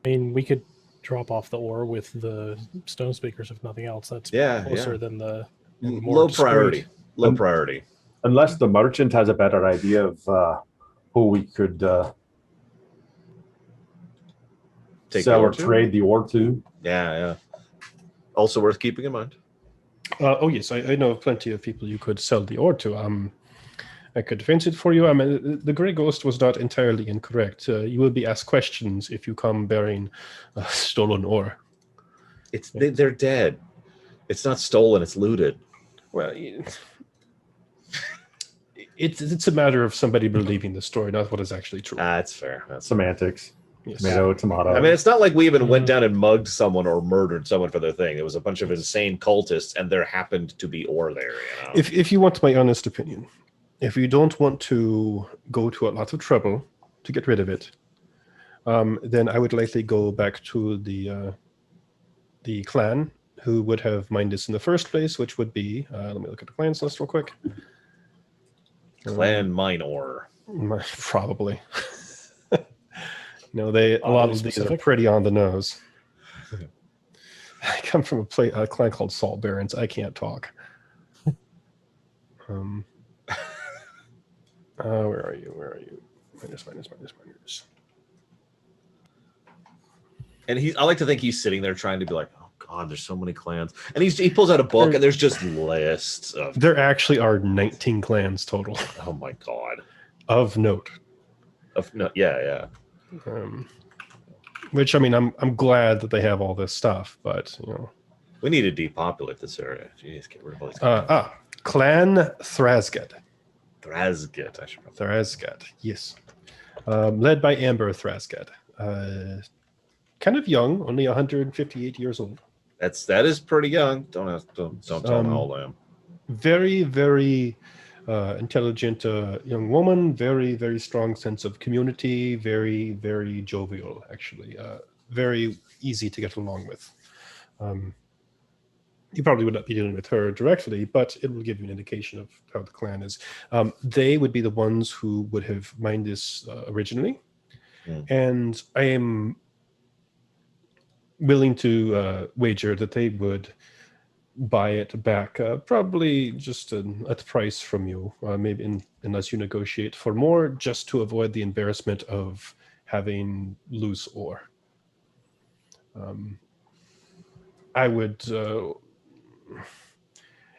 I mean, we could drop off the ore with the stone speakers, if nothing else. That's closer than the low priority. Low priority. Unless the merchant has a better idea of who we could sell or trade the ore to. Yeah. Also worth keeping in mind. Oh yes, I know plenty of people you could sell the ore to. I could fence it for you. I mean, the Grey Ghost was not entirely incorrect. You will be asked questions if you come bearing stolen ore. They're dead. It's not stolen. It's looted. Well, it's a matter of somebody believing the story, not what is actually true. That's fair. That's semantics. Yes. Tomato. I mean, it's not like we even went down and mugged someone or murdered someone for their thing. It was a bunch of insane cultists, and there happened to be ore there. You know? If you want my honest opinion, if you don't want to go to a lot of trouble to get rid of it, then I would likely go back to the clan who would have mined this in the first place, which would be, let me look at the clans list real quick. Clan mine ore. Probably. No, a lot of these are pretty on the nose. I come from a clan called Salt Barons. I can't talk. Where are you? Minus. And I like to think he's sitting there trying to be like, oh God, there's so many clans. And he pulls out a book and there's just lists of. There actually are 19 clans total. Oh my God. Of note. Yeah. Which I mean, I'm glad that they have all this stuff, but we need to depopulate this area. Jeez, get rid of all these. Clan Thrasged. Thrasged, I should. Thrasged, yes. Led by Amber Thrasged. Kind of young, only 158 years old. That is pretty young. Don't tell me how old I am. Very, very intelligent young woman. Very, very strong sense of community. Very, very jovial. Actually, very easy to get along with. You probably would not be dealing with her directly, but it will give you an indication of how the clan is. They would be the ones who would have mined this originally, and I am willing to wager that they would buy it back, probably just at the price from you, maybe unless you negotiate for more, just to avoid the embarrassment of having loose ore. I would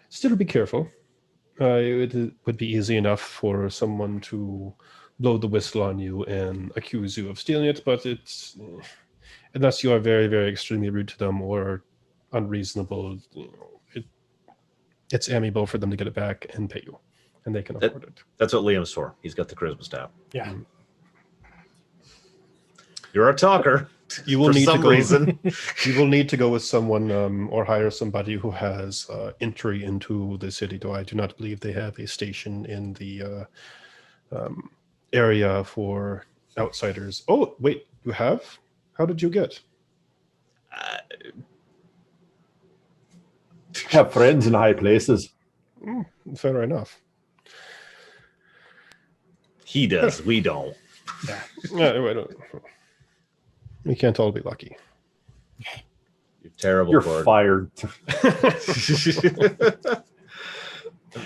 still be careful. It would be easy enough for someone to blow the whistle on you and accuse you of stealing it, but it's unless you are very, very extremely rude to them or unreasonable, it's amiable for them to get it back and pay you, and they can afford it. That's what Liam's for. He's got the charisma staff. Yeah. You're a talker. You will for need some to go. reason. You will need to go with someone or hire somebody who has entry into the city. Though I do not believe they have a station in the area for outsiders. Oh, wait, you have? How did you get? Have friends in high places. Fair enough. He does. We don't. No, we can't all be lucky. You're terrible. You're Cord. fired.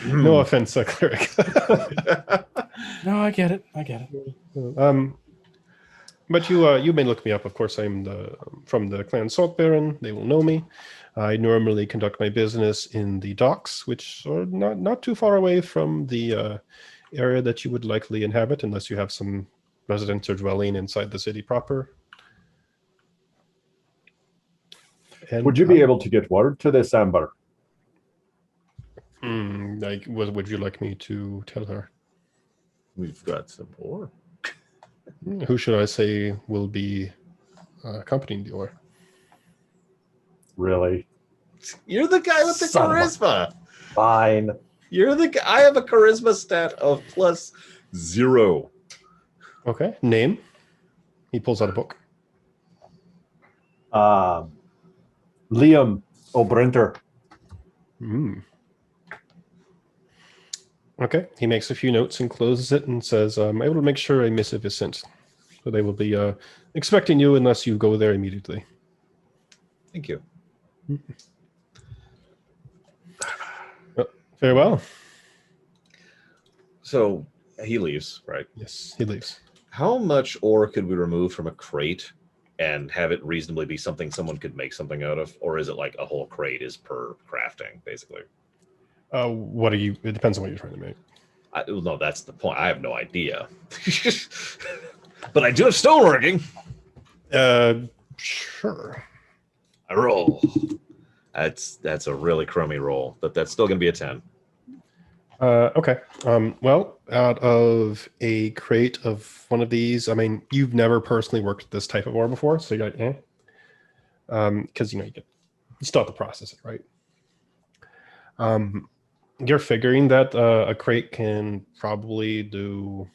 No offense, cleric. No, I get it. I get it. But you may look me up. Of course, I'm from the clan Salt Baron. They will know me. I normally conduct my business in the docks, which are not too far away from the area that you would likely inhabit, unless you have some residents or dwelling inside the city proper. And, Would you be able to get word to this Amber? Would you like me to tell her? We've got some more. Who should I say will be accompanying the or? Really? You're the guy with the Son of a- charisma. Fine. You're the guy. I have a charisma stat of +0. Okay. Name. He pulls out a book. Liam O'Brinter. Okay. He makes a few notes and closes it and says, I will make sure a missive is sent. So they will be expecting you unless you go there immediately. Thank you. Very well. So he leaves, right? Yes, he leaves. How much ore could we remove from a crate and have it reasonably be something someone could make something out of? Or is it like a whole crate is per crafting, basically? What are you? It depends on what you're trying to make. No, that's the point. I have no idea. But I do have stoneworking. Sure. I roll. That's a really crummy roll, but that's still going to be a 10. Okay. Well, out of a crate of one of these, I mean, you've never personally worked with this type of ore before, so you're like, because you still have to process it, right? You're figuring that a crate can probably do,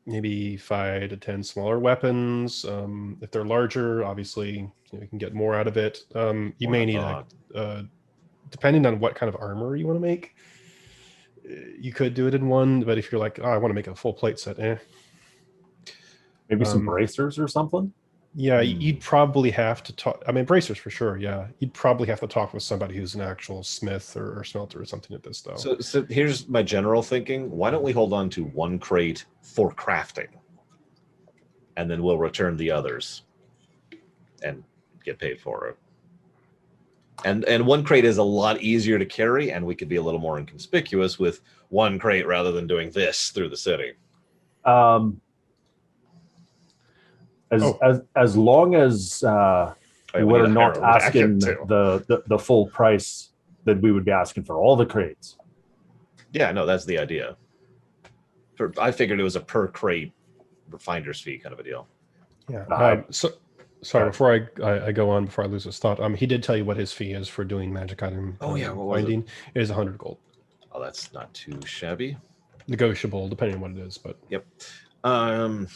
maybe 5 to 10 smaller weapons. If they're larger, obviously you can get more out of it. You may need depending on what kind of armor you want to make, you could do it in one. But if you're like, I want to make a full plate set, Maybe some bracers or something? Yeah, you'd probably have to talk. I mean, bracers for sure. Yeah, you'd probably have to talk with somebody who's an actual smith or smelter or something at this, though. So here's my general thinking. Why don't we hold on to one crate for crafting, and then we'll return the others and get paid for it. And one crate is a lot easier to carry, and we could be a little more inconspicuous with one crate rather than doing this through the city. As long as we're not asking the full price that we would be asking for all the crates. Yeah, no, that's the idea. I figured it was a per crate finder's fee kind of a deal. Yeah. Sorry, before I go on, before I lose this thought, he did tell you what his fee is for doing magic item finding. It is 100 gold. Oh, that's not too shabby. Negotiable, depending on what it is, but yep. So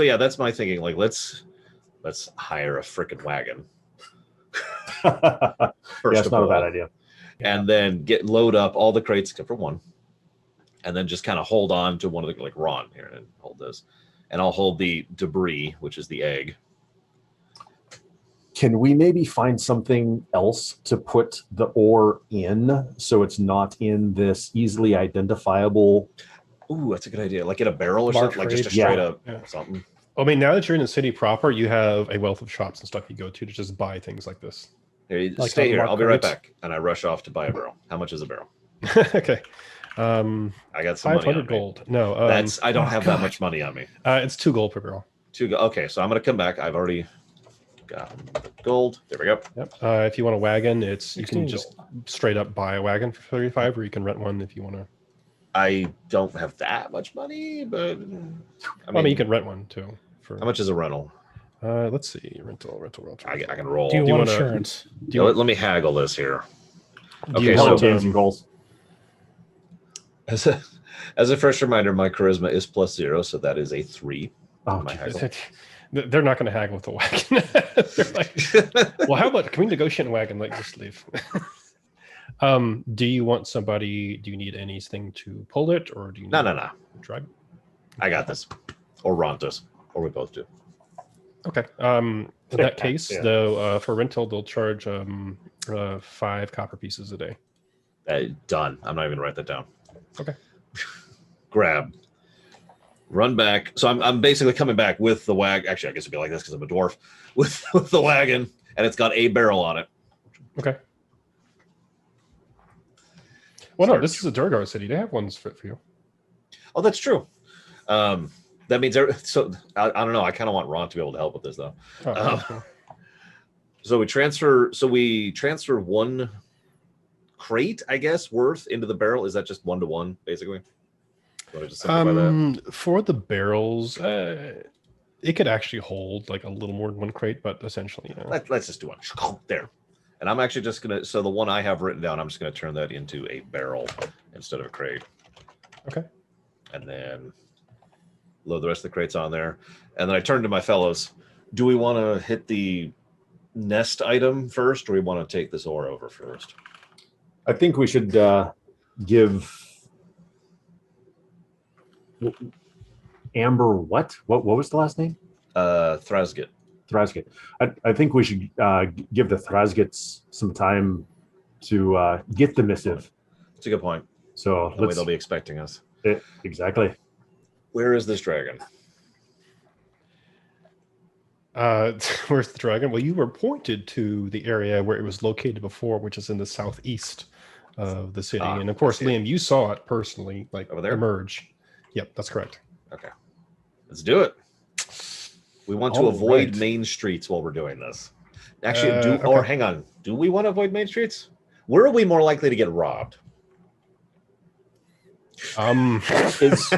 yeah, that's my thinking. Like, let's hire a frickin' wagon. That's not a bad idea. And then load up all the crates except for one, and then just kind of hold on to one of the, like, Ron here, and hold this, and I'll hold the debris, which is the egg. Can we maybe find something else to put the ore in so it's not in this easily identifiable? Ooh, that's a good idea. Like in a barrel or something, like just a straight up something. I mean, now that you're in the city proper, you have a wealth of shops and stuff you go to just buy things like this. Hey, like stay here. I'll be right back. And I rush off to buy a barrel. How much is a barrel? Okay. I got some 500 gold. No, I don't have that much money on me. It's 2 gold per barrel. Okay, so I'm gonna come back. I've already got gold. There we go. Yep. If you want a wagon, you can just straight up buy a wagon for 35, or you can rent one if you want to. I don't have that much money, but I mean you can rent one too. How much is a rental? Let's see. Rental. I can roll. Do you want insurance? Let me haggle this here. Okay, so goals. As a fresh reminder, my charisma is +0, so that is a 3. Oh, they're not going to haggle with the wagon. They're like, well, how about, can we negotiate a wagon? Like, just leave. Do you want somebody? Do you need anything to pull it, or do you? No, need no. Drive. I got this. Or Rontus. Or we both do. Okay. In that case, Yeah. though, for rental, they'll charge 5 copper pieces a day. Done. I'm not even gonna write that down. Okay. Grab. Run back. So I'm basically coming back with the wagon. Actually, I guess it'd be like this because I'm a dwarf. With the wagon, and it's got a barrel on it. Okay. Well, no, this is a Durgar city. They have ones fit for you. Oh, that's true. That means so. I don't know. I kind of want Ron to be able to help with this though. Oh, So we transfer. So we transfer 1 crate, I guess, worth into the barrel. Is that just 1-to-1, basically? Want to just simplify that? For the barrels, it could actually hold like a little more than 1 crate, but essentially, you know. Let's just do 1 there. And I'm actually just gonna. So the one I have written down, I'm just gonna turn that into a barrel instead of a crate. Okay. And then load the rest of the crates on there. And then I turn to my fellows. Do we want to hit the nest item first, or we want to take this ore over first? I think we should give Amber what was the last name? Thrasgit. Thrasgit. I think we should give the Thrasgits some time to get the missive. That's a good point. So That way they'll be expecting us. Exactly. Where is this dragon? Where's the dragon? Well, you were pointed to the area where it was located before, which is in the southeast of the city. And of course, Liam, you saw it personally, like Over there? Emerge. Yep, that's correct. Okay. Let's do it. We want to All avoid right. main streets while we're doing this. Actually, okay. or hang on. Do we want to avoid main streets? Where are we more likely to get robbed? Is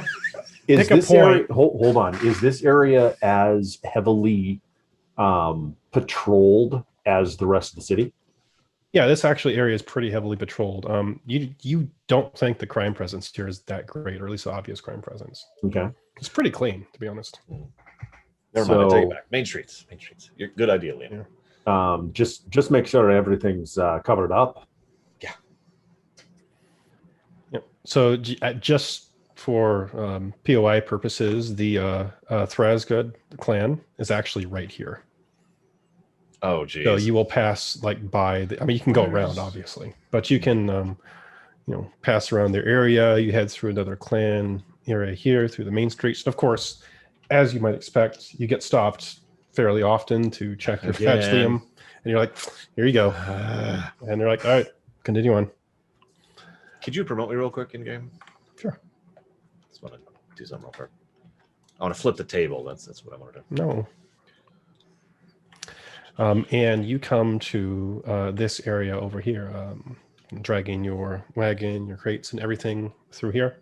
Pick a this area, point. hold on, is this area as heavily patrolled as the rest of the city? Yeah, this actually area is pretty heavily patrolled. You don't think the crime presence here is that great, or at least the obvious crime presence. Okay. It's pretty clean, to be honest. Never mind. I take So- it back. Main streets. Main streets. Good idea, Liam. Yeah. Just make sure everything's covered up. Yep. So just for POI purposes, the Thrasgud clan is actually right here. Oh, geez. So you will pass like by the, I mean, you can go around obviously, but you can pass around their area. You head through another clan area here through the main streets. And of course, as you might expect, you get stopped fairly often to check your fetch, Again. Liam, and you're like, here you go. And they're like, all right, continue on. Could you promote me real quick in game? Sure. Just want to do something real quick. I want to flip the table. That's what I want to do. No. And you come to this area over here, dragging your wagon, your crates, and everything through here.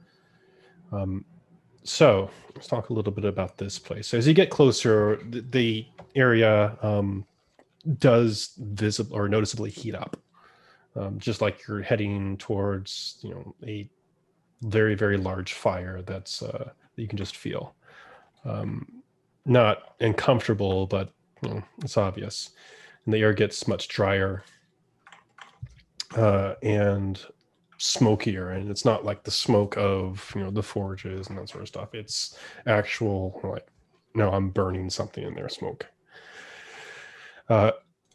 So let's talk a little bit about this place. As you get closer, the area does visible or noticeably heat up, just like you're heading towards, a very, very large fire that's that you can just feel. Not uncomfortable, but it's obvious, and the air gets much drier and smokier, and it's not like the smoke of the forges and that sort of stuff. It's actual no, I'm burning something in there, smoke.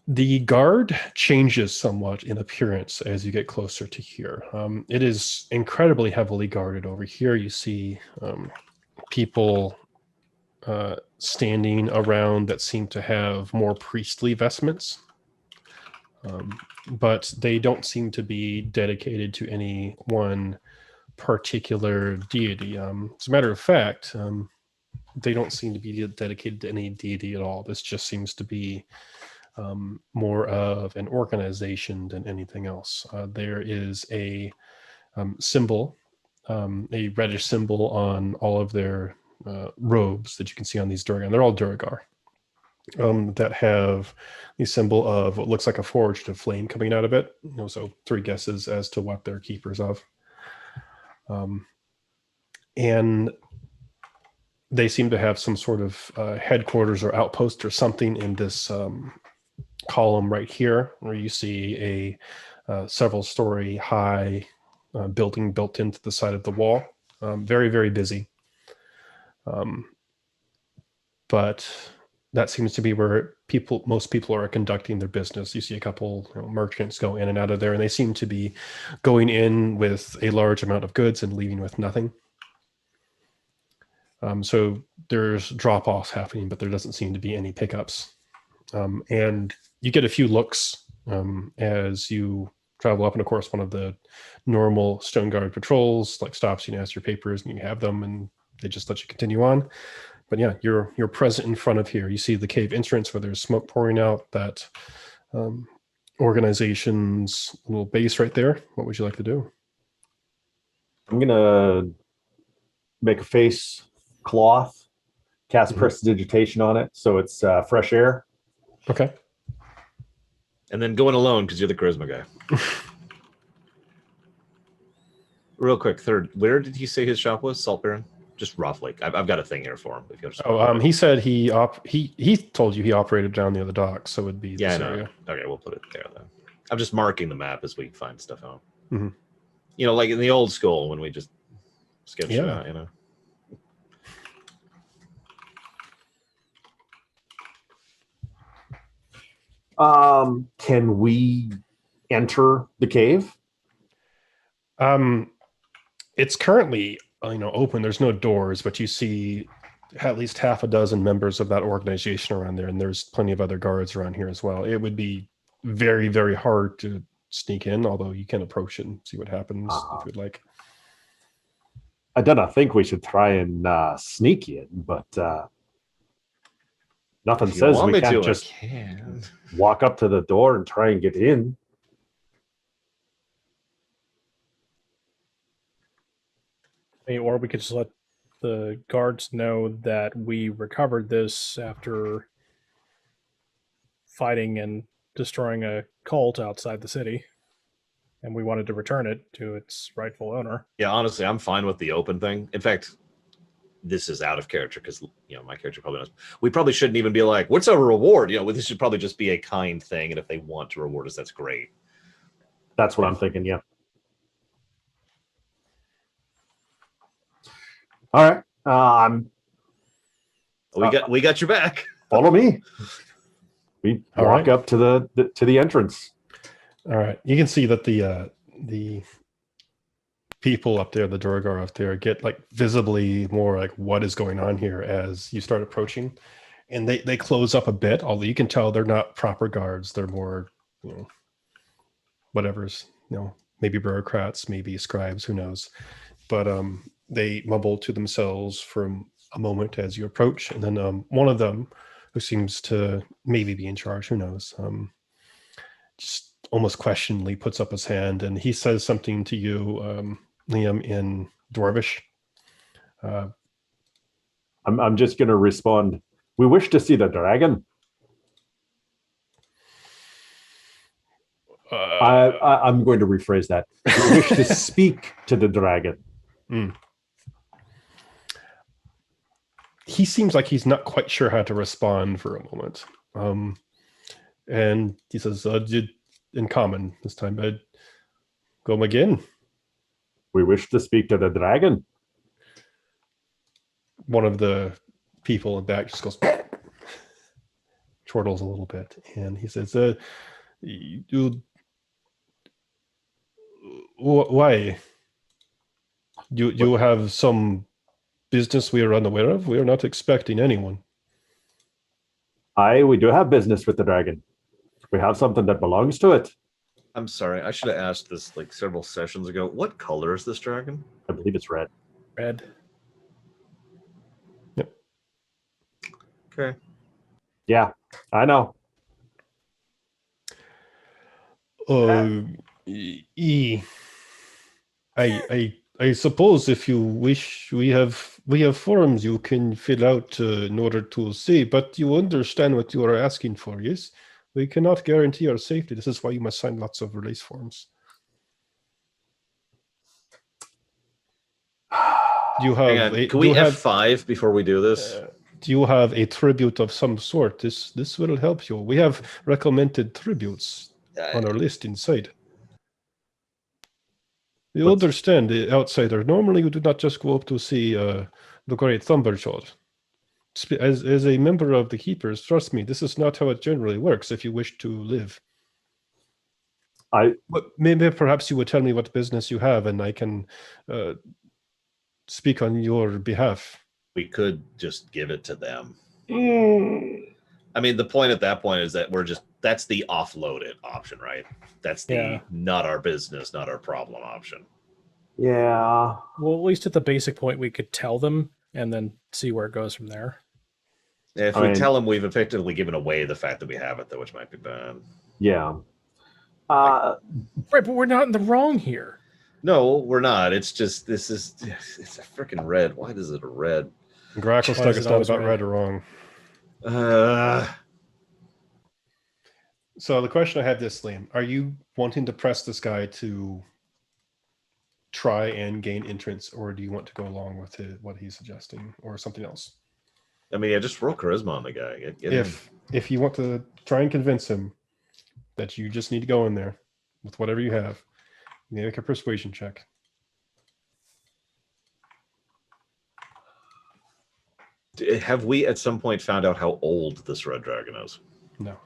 The guard changes somewhat in appearance as you get closer to here. It is incredibly heavily guarded over here. You see people standing around that seem to have more priestly vestments, but they don't seem to be dedicated to any one particular deity. As a matter of fact, they don't seem to be dedicated to any deity at all. This just seems to be more of an organization than anything else. There is a symbol, a reddish symbol on all of their robes that you can see on these Durgar. They're all Durgar that have the symbol of what looks like a forged of flame coming out of it. So 3 guesses as to what they're keepers of. And they seem to have some sort of headquarters or outpost or something in this column right here, where you see several story high building built into the side of the wall. Very, very busy. But that seems to be where most people are conducting their business. You see a couple merchants go in and out of there, and they seem to be going in with a large amount of goods and leaving with nothing. So there's drop-offs happening, but there doesn't seem to be any pickups. And you get a few looks as you travel up, and of course one of the normal Stone Guard patrols stops you and asks your papers, and you have them, and they just let you continue on. But yeah, you're present in front of here. You see the cave entrance where there's smoke pouring out. That organization's little base right there. What would you like to do? I'm gonna make a face cloth, cast prestidigitation on it, so it's fresh air. Okay. And then go in alone because you're the charisma guy. Real quick, third, where did he say his shop was? Salt Baron? Just roughly. I've got a thing here for him. If you he said he told you he operated down near the docks, so it would be this area. Okay, we'll put it there then. I'm just marking the map as we find stuff out. Mm-hmm. You know, like in the old school when we just sketched it out, you know. Can we enter the cave? It's currently open. There's no doors, but you see at least half a dozen members of that organization around there, and there's plenty of other guards around here as well. It would be very, very hard to sneak in, although you can approach it and see what happens if you'd like. I don't think we should try and sneak in, but nothing says we can't just walk up to the door and try and get in. Or we could just let the guards know that we recovered this after fighting and destroying a cult outside the city, and we wanted to return it to its rightful owner. Yeah, honestly, I'm fine with the open thing. In fact, this is out of character because my character probably knows. We probably shouldn't even be like, "What's our reward?" This should probably just be a kind thing, and if they want to reward us, that's great. That's what I'm thinking. Yeah. All right. We got your back. Follow me. We walk up to the entrance. All right. You can see that the people up there, the Durgar up there, get visibly more what is going on here as you start approaching, and they close up a bit. Although you can tell they're not proper guards; they're more, whatever's, maybe bureaucrats, maybe scribes, who knows? But they mumble to themselves for a moment as you approach, and then one of them, who seems to maybe be in charge, who knows, just almost questioningly puts up his hand, and he says something to you, Liam, in Dwarvish. I'm just going to respond. We wish to see the dragon. I'm going to rephrase that. We wish to speak to the dragon. He seems like he's not quite sure how to respond for a moment. And he says, in common this time, come again. We wish to speak to the dragon. One of the people in back just goes, chortles a little bit, and he says, why? You have some business we are unaware of? We are not expecting anyone. We do have business with the dragon. We have something that belongs to it. I'm sorry, I should have asked this several sessions ago. What color is this dragon? I believe it's red. Red. Yep. Okay. Yeah, I know. I suppose if you wish, we have forms you can fill out in order to see, but you understand what you are asking for, yes? We cannot guarantee our safety. This is why you must sign lots of release forms. Do you have? Can we F5 before we do this? Do you have a tribute of some sort? This will help you. We have recommended tributes on our list inside. You understand, the outsider. Normally, you do not just go up to see the great Thundershot. As a member of the Keepers, trust me, this is not how it generally works if you wish to live. But maybe perhaps you would tell me what business you have, and I can speak on your behalf. We could just give it to them. I mean, the point at that point is that that's the offloaded option, right? That's the not our business, not our problem option. Yeah. Well, at least at the basic point, we could tell them and then see where it goes from there. If we tell them, we've effectively given away the fact that we have it, though, which might be bad. Yeah. Right, but we're not in the wrong here. No, we're not. It's just, it's a freaking red. Why is it a red? Gracklestug is not about right or wrong. So the question I have this, Liam, are you wanting to press this guy to try and gain entrance, or do you want to go along with what he's suggesting, or something else? I mean, just roll charisma on the guy. If you want to try and convince him that you just need to go in there with whatever you have, you make a persuasion check. Have we at some point found out how old this red dragon is? No.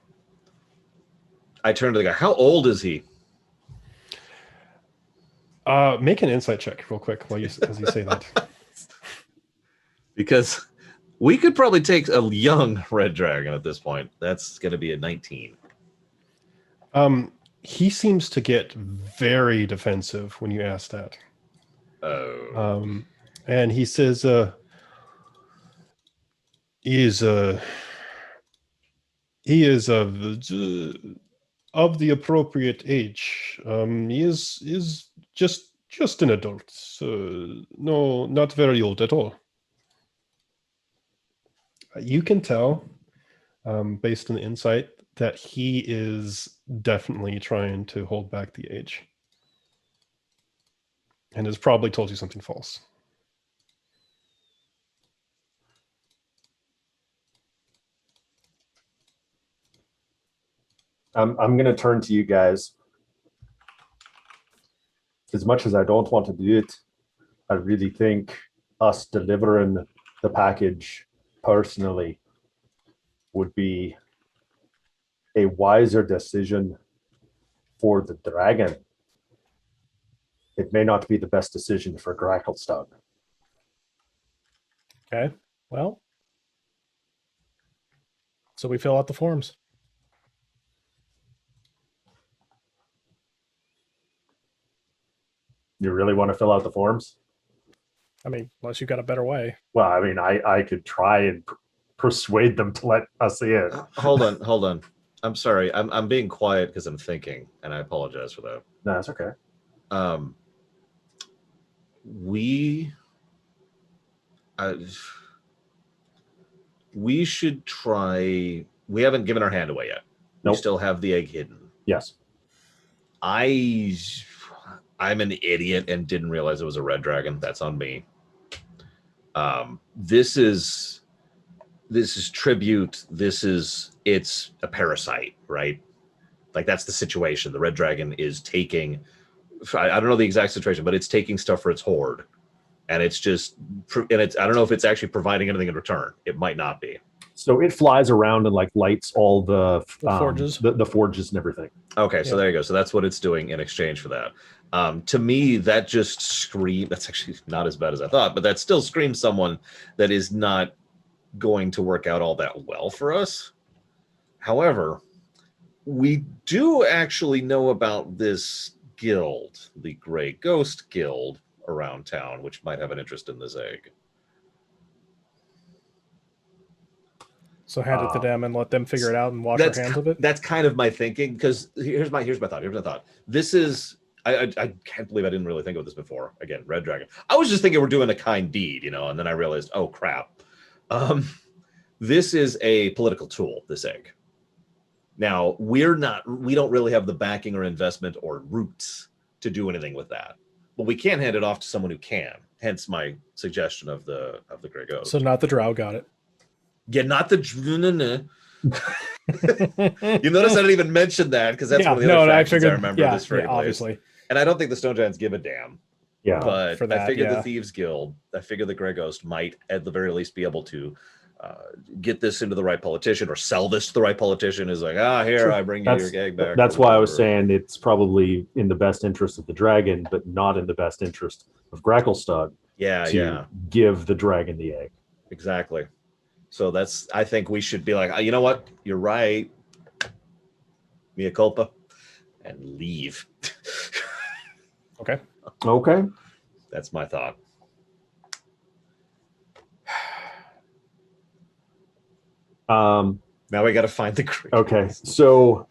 I turn to the guy. How old is he? Make an insight check real quick as you say that. Because we could probably take a young red dragon at this point. That's going to be a 19. He seems to get very defensive when you ask that. Oh. And he says, he is of the appropriate age. He is just an adult. No, not very old at all. You can tell, based on the insight, that he is definitely trying to hold back the age, and has probably told you something false. I'm going to turn to you guys. As much as I don't want to do it, I really think us delivering the package personally would be a wiser decision for the dragon. It may not be the best decision for Gracklestug. Okay, well, so we fill out the forms. You really want to fill out the forms? I mean, unless you've got a better way. Well, I mean, I could try and persuade them to let us in. Hold on. I'm sorry. I'm being quiet because I'm thinking, and I apologize for that. No, that's okay. We should try. We haven't given our hand away yet. Nope. We still have the egg hidden. Yes. I'm an idiot and didn't realize it was a red dragon. That's on me. This is tribute. It's a parasite, right? Like, that's the situation. The red dragon is taking, I don't know the exact situation, but it's taking stuff for its horde. And I don't know if it's actually providing anything in return. It might not be. So it flies around and like lights all the forges, the forges and everything. Okay, so there you go. So that's what it's doing in exchange for that. To me, that just screams. That's actually not as bad as I thought, but that still screams someone that is not going to work out all that well for us. However, we do actually know about this guild, the Grey Ghost Guild around town, which might have an interest in this egg. So hand it to them and let them figure it out and wash their hands with it? That's kind of my thinking, because here's my thought. This is, I can't believe I didn't really think of this before. Again, Red Dragon. I was just thinking we're doing a kind deed, and then I realized, oh, crap. This is a political tool, this egg. Now, we don't really have the backing or investment or roots to do anything with that. But we can hand it off to someone who can. Hence my suggestion of the Grey Ghost. So not the Drow got it. Yeah, not the. You notice I didn't even mention that because that's one of the other factions I remember this very obviously. And I don't think the Stone Giants give a damn. Yeah. But for that, I figure yeah. the Thieves Guild, I figure the Grey Ghost might, at the very least, be able to get this into the right politician or sell this to the right politician. Is like, here, Sure. I bring you your gag back. That's or why I was whatever. saying it's probably in the best interest of the dragon, but not in the best interest of Gracklestug to give the dragon the egg. Exactly. So I think we should be like, you know what? You're right. Mea culpa. And leave. Okay. Okay. That's my thought. Now we got to find the Grey Okay. Ghost. So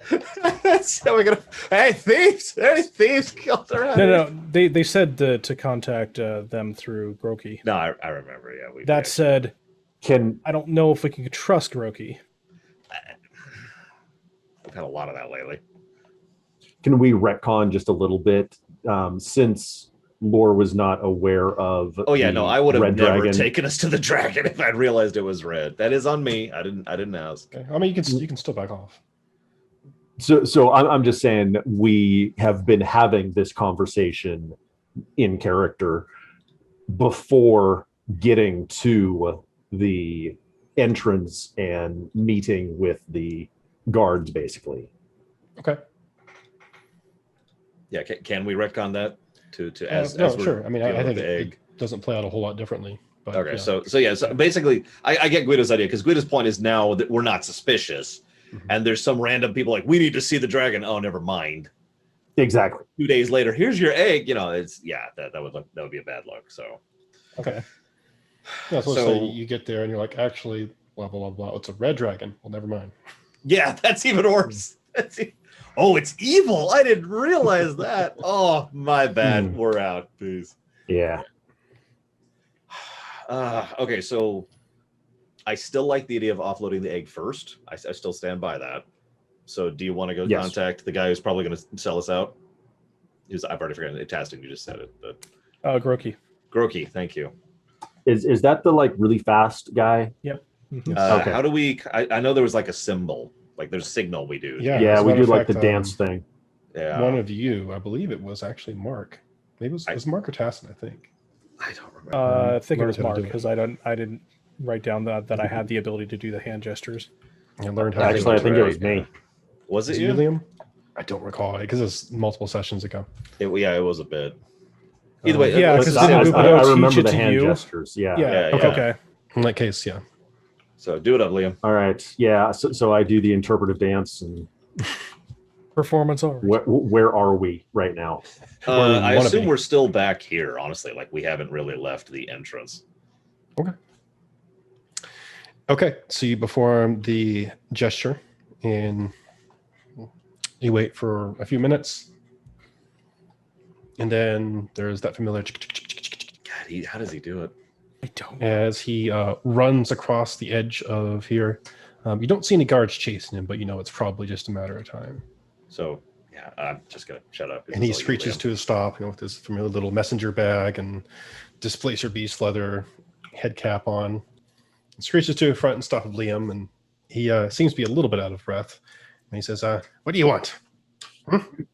So we got to. Hey, thieves! Hey, thieves! Killed around. No. They said to contact them through Groki. No, I remember. Yeah, That said, can I don't know if we can trust Groki. We've had a lot of that lately. we retcon just a little bit since Lore was not aware of? Oh yeah, the no, I would have red never dragon. taken us to the dragon if I'd realized it was red. That is on me. I didn't ask. Okay. I mean, you can still back off. So I'm just saying we have been having this conversation in character before getting to the entrance and meeting with the guards, basically. Okay. Yeah, can we retcon that to as no, as we're sure. I mean, I dealing think with the egg? it doesn't play out a whole lot differently. But Okay, yeah. so basically, I get Guido's idea because Guido's point is now that we're not suspicious, and there's some random people like we need to see the dragon. Oh, never mind. Exactly. 2 days later, here's your egg. It's that would be a bad look. So Okay. Yeah, so, So- say you get there and you're like, actually, blah blah blah blah. It's a red dragon. Well, never mind. yeah, that's even worse. Oh, it's evil. I didn't realize that. Oh, my bad. We're out. Peace. Yeah. Okay, so I still like the idea of offloading the egg first. I still stand by that. So do you want to go Yes. contact the guy who's probably going to sell us out? I've already forgotten. Tasting, you just said it. But Groki. Groki, thank you. Is that the like really fast guy? Mhm. Okay. How do we... I know there was like a symbol. Like there's a signal we do. Yeah. Yeah, as a we matter do of like the fact, dance thing. Yeah. One of you, I believe it was actually Mark. Maybe it was Mark or Tassin, I think. I don't remember. I think it learned was how to Mark do it. because I didn't write down that I had the ability to do the hand gestures. I learned how. Actually, I think it was me. Was it Was you? Liam? I don't recall because it was multiple sessions ago. It was a bit. Either way, yeah, let's because just didn't say- Bubudo I teach remember it the to hand you? gestures. Yeah. Yeah, Okay. In that case, yeah. So do it up, Liam. All right. Yeah. So I do the interpretive dance, and Performance art. where are we right now? Where we I wanna assume be. we're still back here, honestly. Like we haven't really left the entrance. Okay, so you perform the gesture, and you wait for a few minutes, and then there's that familiar God, how does he do it? I don't. as he runs across the edge of here. You don't see any guards chasing him, but you know it's probably just a matter of time. So yeah, I'm just gonna shut up. And he screeches to a stop, with his familiar little messenger bag and displacer beast leather head cap on. He screeches to the front and stop of Liam, and he seems to be a little bit out of breath. And he says, "What do you want?"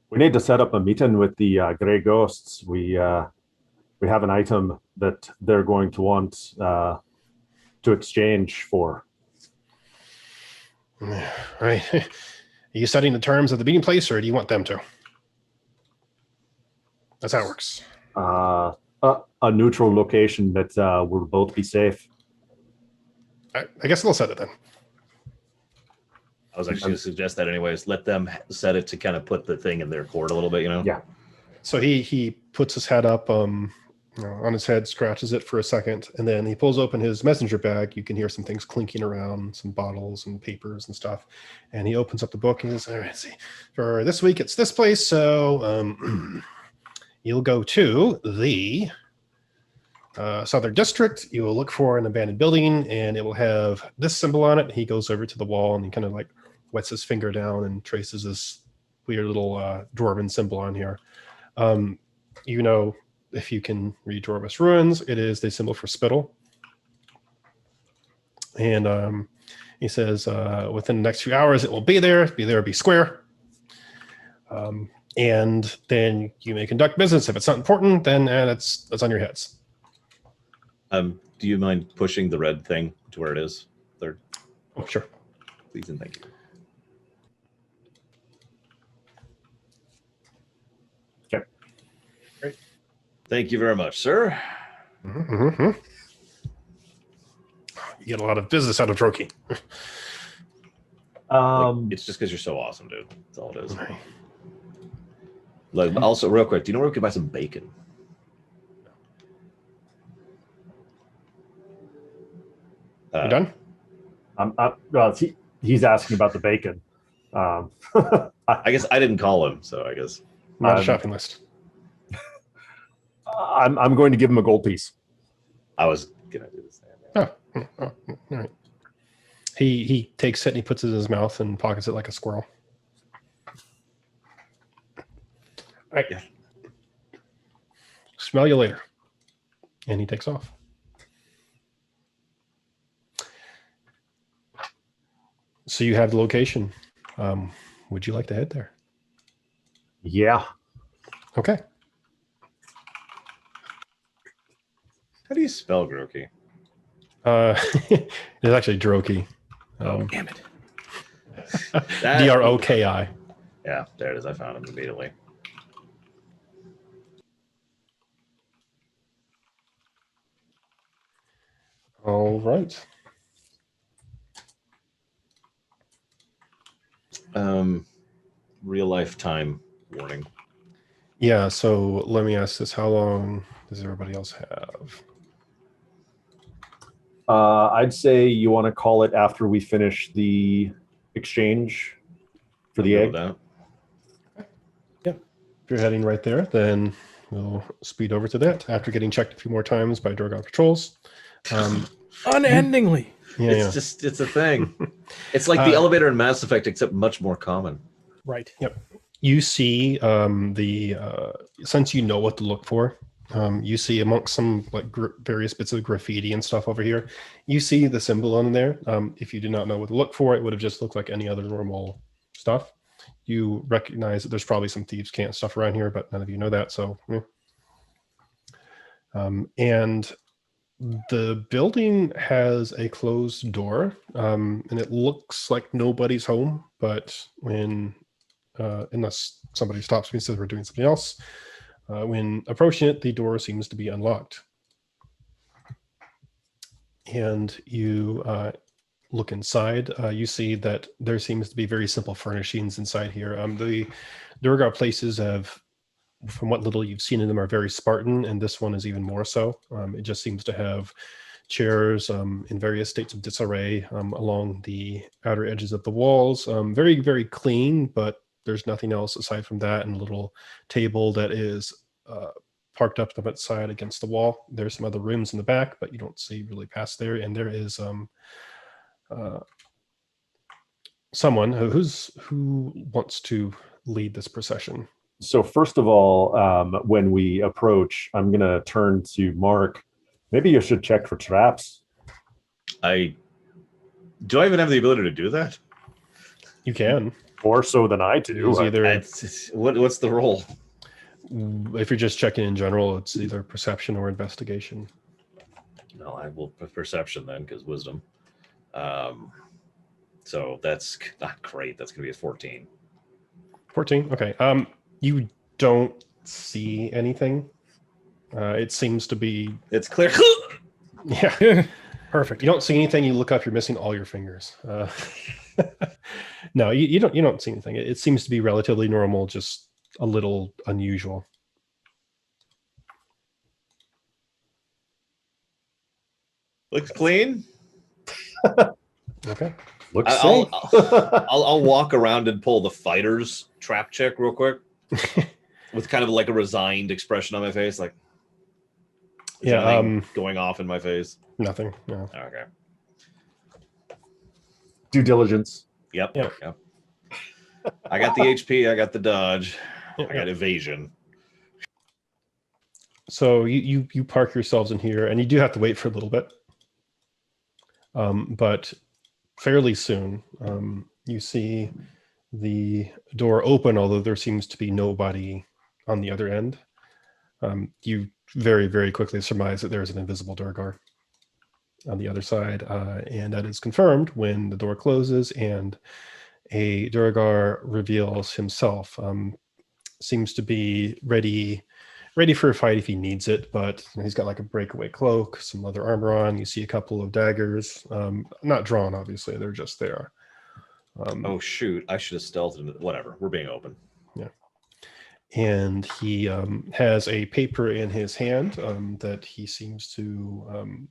We need to set up a meeting with the Grey Ghosts. We have an item that they're going to want to exchange for. Right. Are you setting the terms of the meeting place, or do you want them to? That's how it works. A neutral location that will both be safe. I guess they'll set it then. I was actually going to suggest that anyways. Let them set it to kind of put the thing in their court a little bit, Yeah. So he puts his head up on his head, scratches it for a second, and then he pulls open his messenger bag. You can hear some things clinking around, some bottles and papers and stuff. And he opens up the book and he says, "All right, let's see. For this week, it's this place. So you'll go to the Southern District. You will look for an abandoned building, and it will have this symbol on it." He goes over to the wall and he kind of like wets his finger down and traces this weird little dwarven symbol on here. If you can read Dwarvish runes, it is the symbol for spittle. And he says, within the next few hours, it will be there. Be there, be square. and then you may conduct business. If it's not important, then that's on your heads. Do you mind pushing the red thing to where it is? Third. Oh, sure. Please and thank you. Okay. Great. Thank you very much, sir. Mm-hmm. You get a lot of business out of Droki. It's just because you're so awesome, dude. That's all it is. Like, also, real quick, do you know where we could buy some bacon? You done? He's asking about the bacon. I guess I didn't call him, so I guess Not a shopping list. I'm going to give him a gold piece. I was gonna do this. Oh, all right. He takes it and he puts it in his mouth and pockets it like a squirrel. All right. Yeah. Smell you later. And he takes off. So you have the location. Would you like to head there? Yeah. Okay. How do you spell Groki? It's actually Droki. Damn it. Droki. Yeah, there it is. I found him immediately. All right. Real life time warning. Yeah, so let me ask this. How long does everybody else have? I'd say you want to call it after we finish the exchange for the egg. Yeah. If you're heading right there, then we'll speed over to that after getting checked a few more times by Drogon patrols. Unendingly. Yeah, It's a thing. It's like the elevator in Mass Effect, except much more common. Right. Yep. You see since you know what to look for, you see amongst some like various bits of graffiti and stuff over here, you see the symbol on there. If you did not know what to look for, it would have just looked like any other normal stuff. You recognize that there's probably some thieves' cant stuff around here, but none of you know that. So, yeah. And the building has a closed door, and it looks like nobody's home. But when, unless somebody stops me and says we're doing something else, when approaching it, the door seems to be unlocked. And you look inside, you see that there seems to be very simple furnishings inside here. The Durgar places have, from what little you've seen in them, are very Spartan, and this one is even more so. It just seems to have chairs in various states of disarray along the outer edges of the walls. Very, very clean, but there's nothing else aside from that, and a little table that is parked up to the side against the wall. There's some other rooms in the back, but you don't see really past there. And there is someone who wants to lead this procession. So first of all, when we approach, I'm going to turn to Mark. Maybe you should check for traps. Do I even have the ability to do that? You can. More so than I do. It's either, What's the role? if you're just checking in general, it's either perception or investigation. No, I will perception then, because wisdom. So that's not great. That's going to be a 14. 14. Okay. You don't see anything. It seems to be. It's clear. Yeah. Perfect. You don't see anything. You look up. You're missing all your fingers. No, you don't. You don't see anything. It seems to be relatively normal, just a little unusual. Looks clean. Okay. Looks safe. I'll walk around and pull the fighter's trap check real quick, with kind of like a resigned expression on my face, like going off in my face. Nothing. No. Okay. Due diligence. Yep. I got the HP. I got the dodge. Yep. I got evasion. So you park yourselves in here, and you do have to wait for a little bit. But fairly soon, you see the door open, although there seems to be nobody on the other end. You very, very quickly surmise that there's an invisible Durgar on the other side, and that is confirmed when the door closes and a Durgar reveals himself. Seems to be ready for a fight if he needs it, but he's got like a breakaway cloak, some leather armor on. You see a couple of daggers, not drawn, obviously, they're just there. Oh shoot! I should have stealthed him. Whatever. We're being open. Yeah. And he has a paper in his hand that he seems to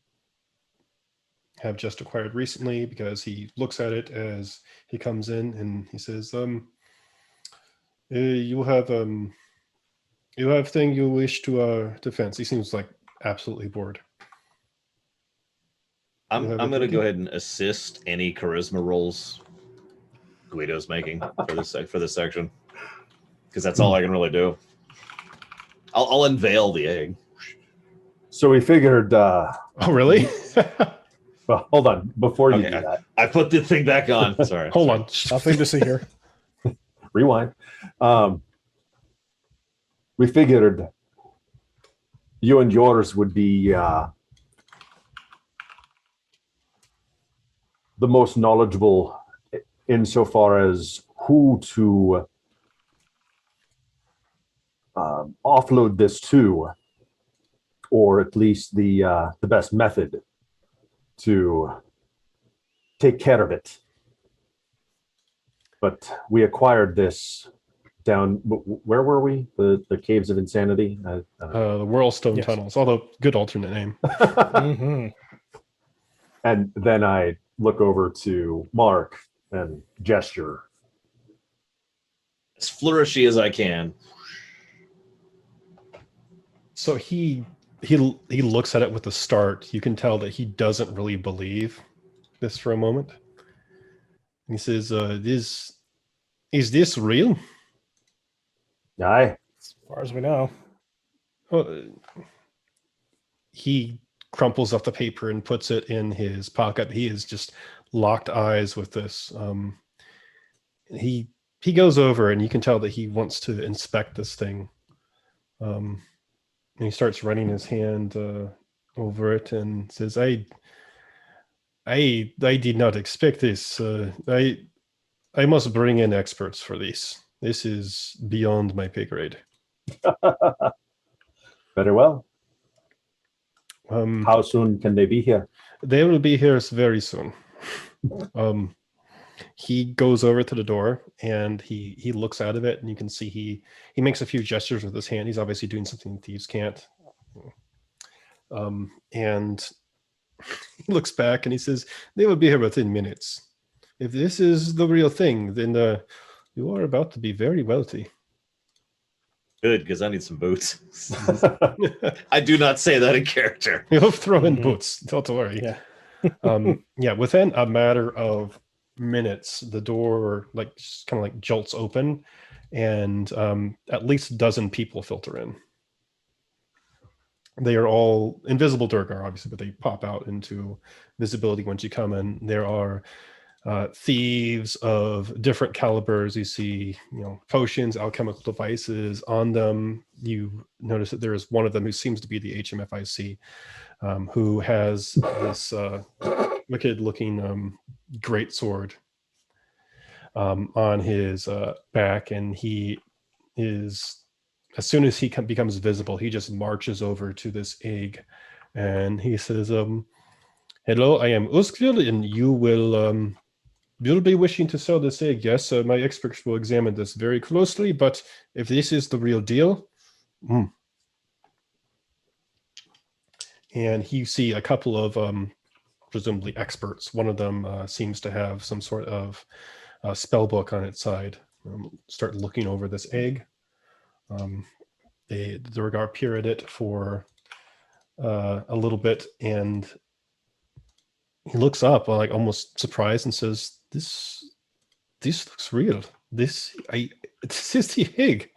have just acquired recently, because he looks at it as he comes in and he says, you have thing you wish to defense. He seems like absolutely bored. I'm going to go ahead and assist any charisma rolls Guido's making for this section, because that's all I can really do. I'll unveil the egg. So we figured. Oh, really? Well, hold on. Before you do that, I put the thing back on. Sorry. Hold on. Nothing to see here. Rewind. We figured you and yours would be the most knowledgeable insofar as who to offload this to, or at least the best method to take care of it. But we acquired this down, where were we? The Caves of Insanity? The Whirlstone Tunnels, although good alternate name. Mm-hmm. And then I look over to Mark and gesture. As flourishy as I can. So he looks at it with a start. You can tell that he doesn't really believe this for a moment. He says, is this real? Aye. As far as we know. Well, he crumples up the paper and puts it in his pocket. He is just locked eyes with this. He goes over, and you can tell that he wants to inspect this thing. And he starts running his hand over it and says, I did not expect this. I must bring in experts for this. This is beyond my pay grade. Very well. Um, How soon can they be here? They will be here very soon. He goes over to the door and he looks out of it, and you can see he makes a few gestures with his hand. He's obviously doing something thieves can't. And he looks back and he says, they will be here within minutes. If this is the real thing, then you are about to be very wealthy. Good, because I need some boots. I do not say that in character. You'll throw in boots. Don't worry. Yeah. Within a matter of minutes, the door just kind of jolts open, and at least a dozen people filter in. They are all invisible Durgar, obviously, but they pop out into visibility once you come in. There are thieves of different calibers. You see, potions, alchemical devices on them. You notice that there is one of them who seems to be the HMFIC, who has this wicked-looking greatsword on his back, and he is, as soon as he becomes visible, he just marches over to this egg, and he says, "Hello, I am Uskil, and you'll be wishing to sell this egg. Yes, my experts will examine this very closely, but if this is the real deal..." And you see a couple of presumably experts. One of them seems to have some sort of spell book on its side. Start looking over this egg. The Durgar peer at it for a little bit, and he looks up almost surprised and says, this looks real. This is the egg.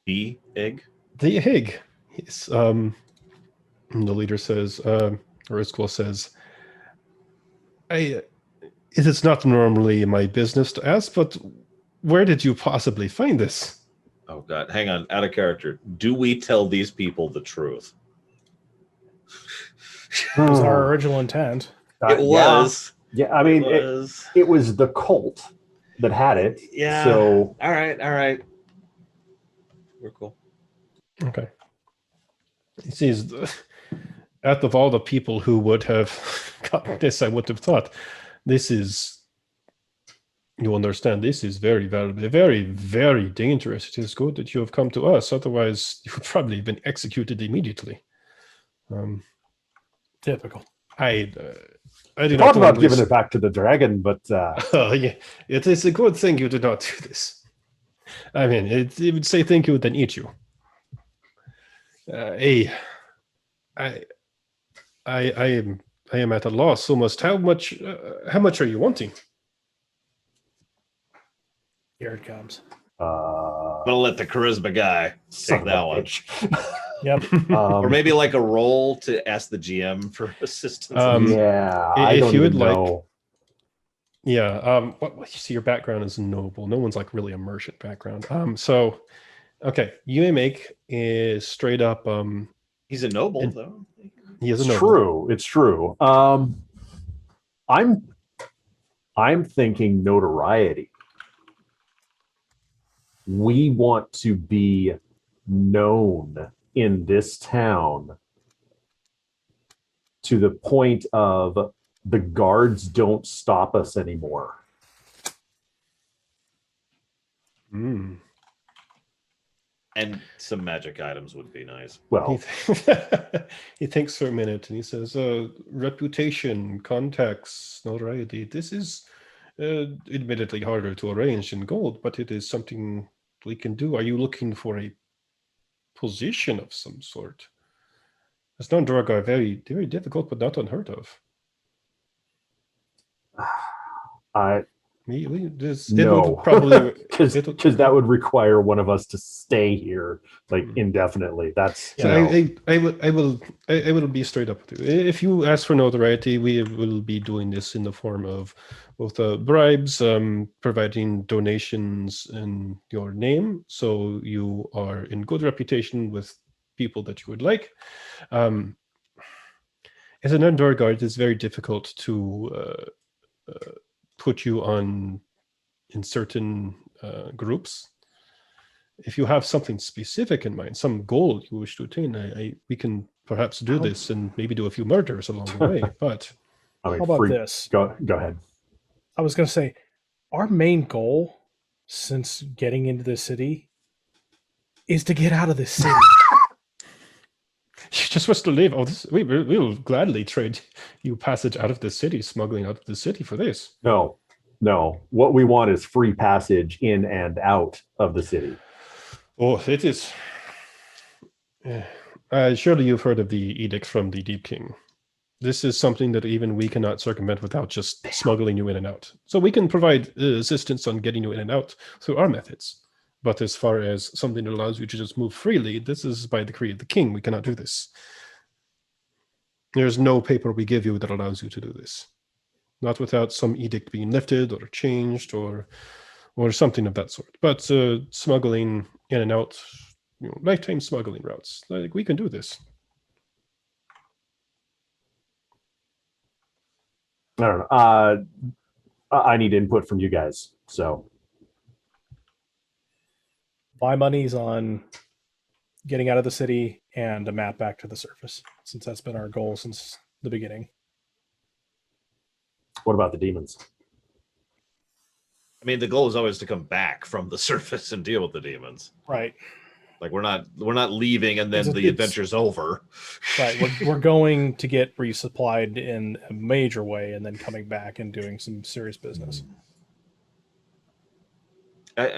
The egg? The egg. It's, and the leader says, or Iskul says, It is not normally my business to ask, but where did you possibly find this? Oh God, hang on, out of character. Do we tell these people the truth? It was our original intent. It was. Yeah, I mean, it was the cult that had it. Yeah. So all right. We're cool. Okay. He sees, out of all the people who would have gotten this, I would have thought this is. You understand, this is very valuable, very, very dangerous. It is good that you have come to us. Otherwise, you would probably have been executed immediately. Typical. I we thought about giving it back to the dragon, but oh yeah, it is a good thing you did not do this. I mean, it would say thank you, then eat you. I am at a loss almost. How much are you wanting? Here it comes. I'm gonna let the charisma guy take that one. Yep. Or maybe like a roll to ask the GM for assistance. Yeah, I don't even know. Yeah. What you see, your background is noble. No one's like really a merchant background. So, okay, you may make a straight up. He's a noble, though. He is a noble. True. It's true. I'm thinking notoriety. We want to be known in this town to the point of the guards don't stop us anymore. Mm. And some magic items would be nice. Well, he thinks for a minute and he says, reputation, contacts, notoriety. This is admittedly harder to arrange in gold, but it is something we can do. Are you looking for a position of some sort? As non-drug are very, very difficult, but not unheard of. No, probably because that would require one of us to stay here like indefinitely. That's I will be straight up with you. If you ask for notoriety, we will be doing this in the form of both bribes, providing donations in your name, so you are in good reputation with people that you would like. As an Endor guard, it's very difficult to put you on in certain groups. If you have something specific in mind, some goal you wish to attain, we can perhaps do this and maybe do a few murders along the way. But I mean, how about this? Go ahead. I was going to say, our main goal since getting into the city is to get out of this city. You just want to leave. Oh, we will gladly trade you passage out of the city, smuggling out of the city for this. No. What we want is free passage in and out of the city. Oh, it is. Surely you've heard of the edict from the Deep King. This is something that even we cannot circumvent without just smuggling you in and out. So we can provide assistance on getting you in and out through our methods. But as far as something that allows you to just move freely, this is by decree of the king. We cannot do this. There's no paper we give you that allows you to do this. Not without some edict being lifted or changed or something of that sort. But smuggling in and out, lifetime smuggling routes, like we can do this. I don't know. I need input from you guys. So My money's on getting out of the city and a map back to the surface, since that's been our goal since the beginning. What about the demons? I mean, the goal is always to come back from the surface and deal with the demons. Right. Like we're not leaving and then the adventure's over. Right. We're going to get resupplied in a major way and then coming back and doing some serious business.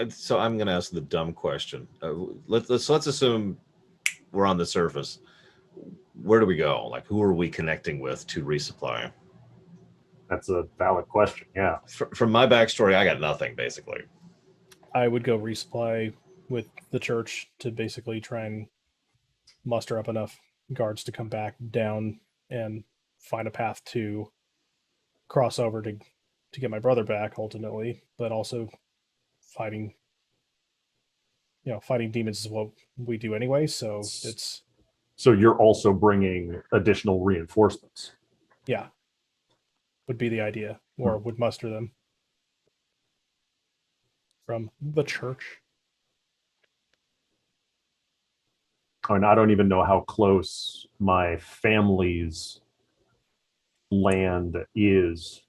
So I'm going to ask the dumb question. Let's assume we're on the surface. Where do we go? Like, who are we connecting with to resupply? That's a valid question. Yeah. From my backstory, I got nothing basically. I would go resupply with the church to basically try and muster up enough guards to come back down and find a path to cross over to to get my brother back ultimately, but also fighting. Fighting demons is what we do anyway. So it's So you're also bringing additional reinforcements. yeah, would be the idea, or would muster them from the church. And I don't even know how close my family's land is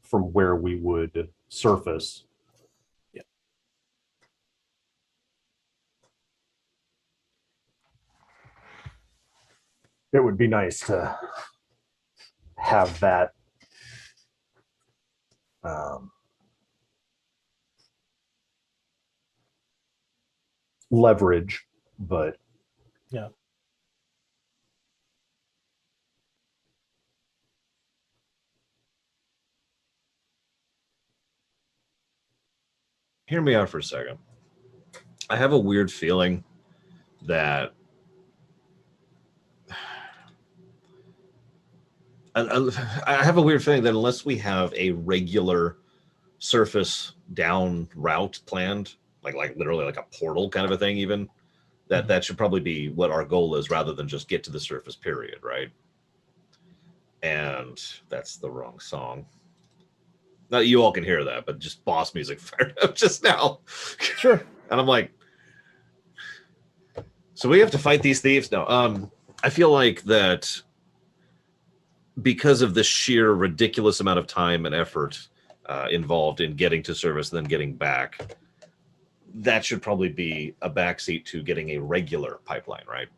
from where we would surface. Yeah. It would be nice to have that leverage, but Yeah. Hear me out for a second. I have a weird feeling that I have a weird feeling that unless we have a regular surface down route planned, like literally like a portal kind of a thing, even that should probably be what our goal is, rather than just get to the surface, period, right? And that's the wrong song. Now you all can hear that, but just boss music fired up just now. Sure. And I'm like, so we have to fight these thieves? No. I feel like that because of the sheer ridiculous amount of time and effort involved in getting to service and then getting back, that should probably be a backseat to getting a regular pipeline, right?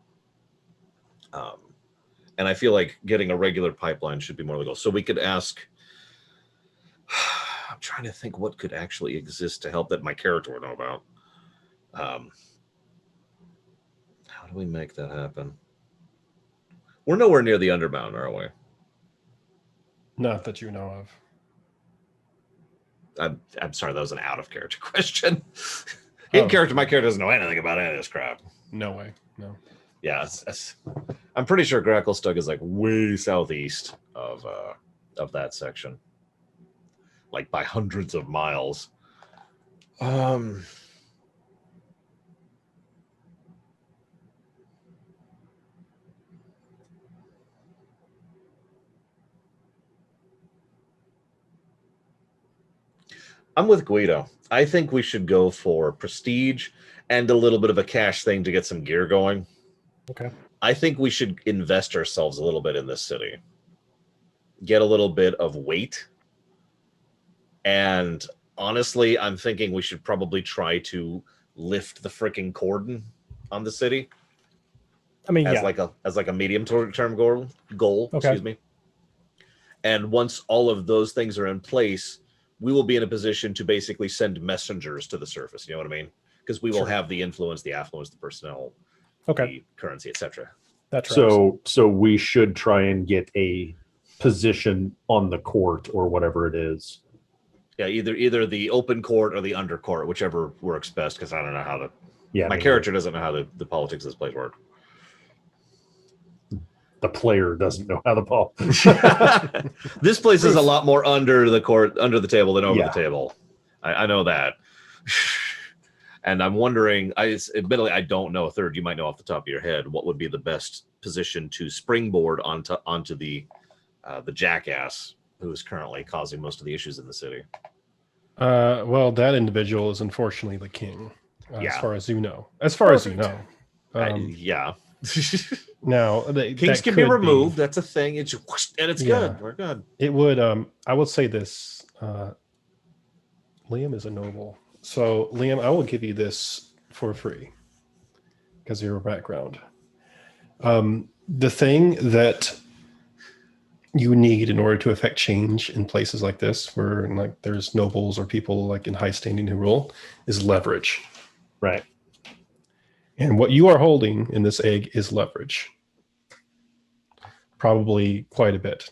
And I feel like getting a regular pipeline should be more the goal. So we could ask, I'm trying to think what could actually exist to help that my character would know about. How do we make that happen? We're nowhere near the Underbound, are we? Not that you know of. I'm sorry, that was an out of character question. In character, my character doesn't know anything about any of this crap. No way. No. Yeah, I'm pretty sure Gracklestug is like way southeast of that section, like by hundreds of miles. I'm with Guido. I think we should go for prestige and a little bit of a cash thing to get some gear going. Okay. I think we should invest ourselves a little bit in this city. Get a little bit of weight. And honestly, I'm thinking we should probably try to lift the freaking cordon on the city. I mean, as like a medium term goal. Okay. Excuse me. And once all of those things are in place, we will be in a position to basically send messengers to the surface. You know what I mean? Because we will have the influence, the affluence, the personnel, the currency, etc. That's right. So we should try and get a position on the court or whatever it is. Yeah, either the open court or the under court, whichever works best. Because I don't know how my character doesn't know how the politics of this place work. The player doesn't know how the ball. This place is a lot more under the court, under the table than over the table. I know that. And I'm wondering, admittedly, I don't know. Third, you might know off the top of your head, what would be the best position to springboard onto the jackass who is currently causing most of the issues in the city? Well, that individual is unfortunately the king, as far as you know. As far as you know. Yeah. Now, kings can be removed. That's a thing. It's good. We're good. It would. I would say this. Liam is a noble, so Liam, I will give you this for free because of your background. The thing that you need in order to affect change in places like this, where like there's nobles or people like in high standing who rule, is leverage. Right. And what you are holding in this egg is leverage. Probably quite a bit.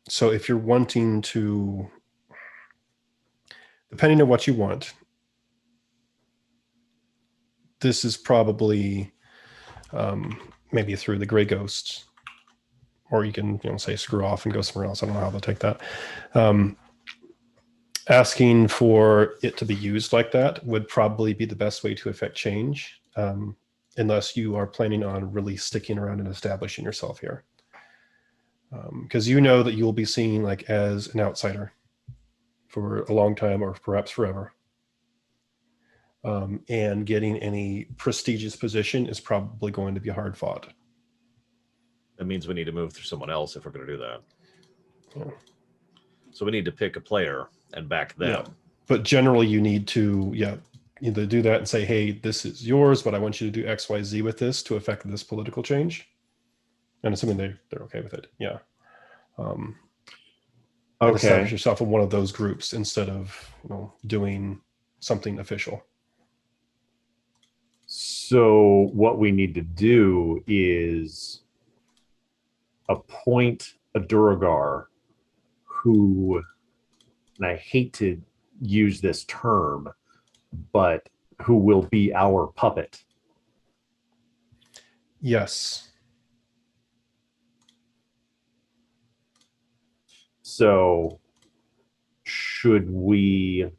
So if you're wanting to, depending on what you want, this is probably maybe through the Grey Ghosts or you can say screw off and go somewhere else. I don't know how they'll take that. Asking for it to be used like that would probably be the best way to affect change, unless you are planning on really sticking around and establishing yourself here. Because that you'll be seen like as an outsider for a long time, or perhaps forever. And getting any prestigious position is probably going to be hard fought. That means we need to move through someone else if we're going to do that. Yeah. So we need to pick a player and back them. Yeah. But generally you need to, either do that and say, hey, this is yours, but I want you to do X, Y, Z with this to affect this political change. And assuming they're okay with it. Yeah. Okay. Establish yourself in one of those groups instead of, doing something official. So what we need to do is appoint a Duergar who, and I hate to use this term, but who will be our puppet. Yes. So should we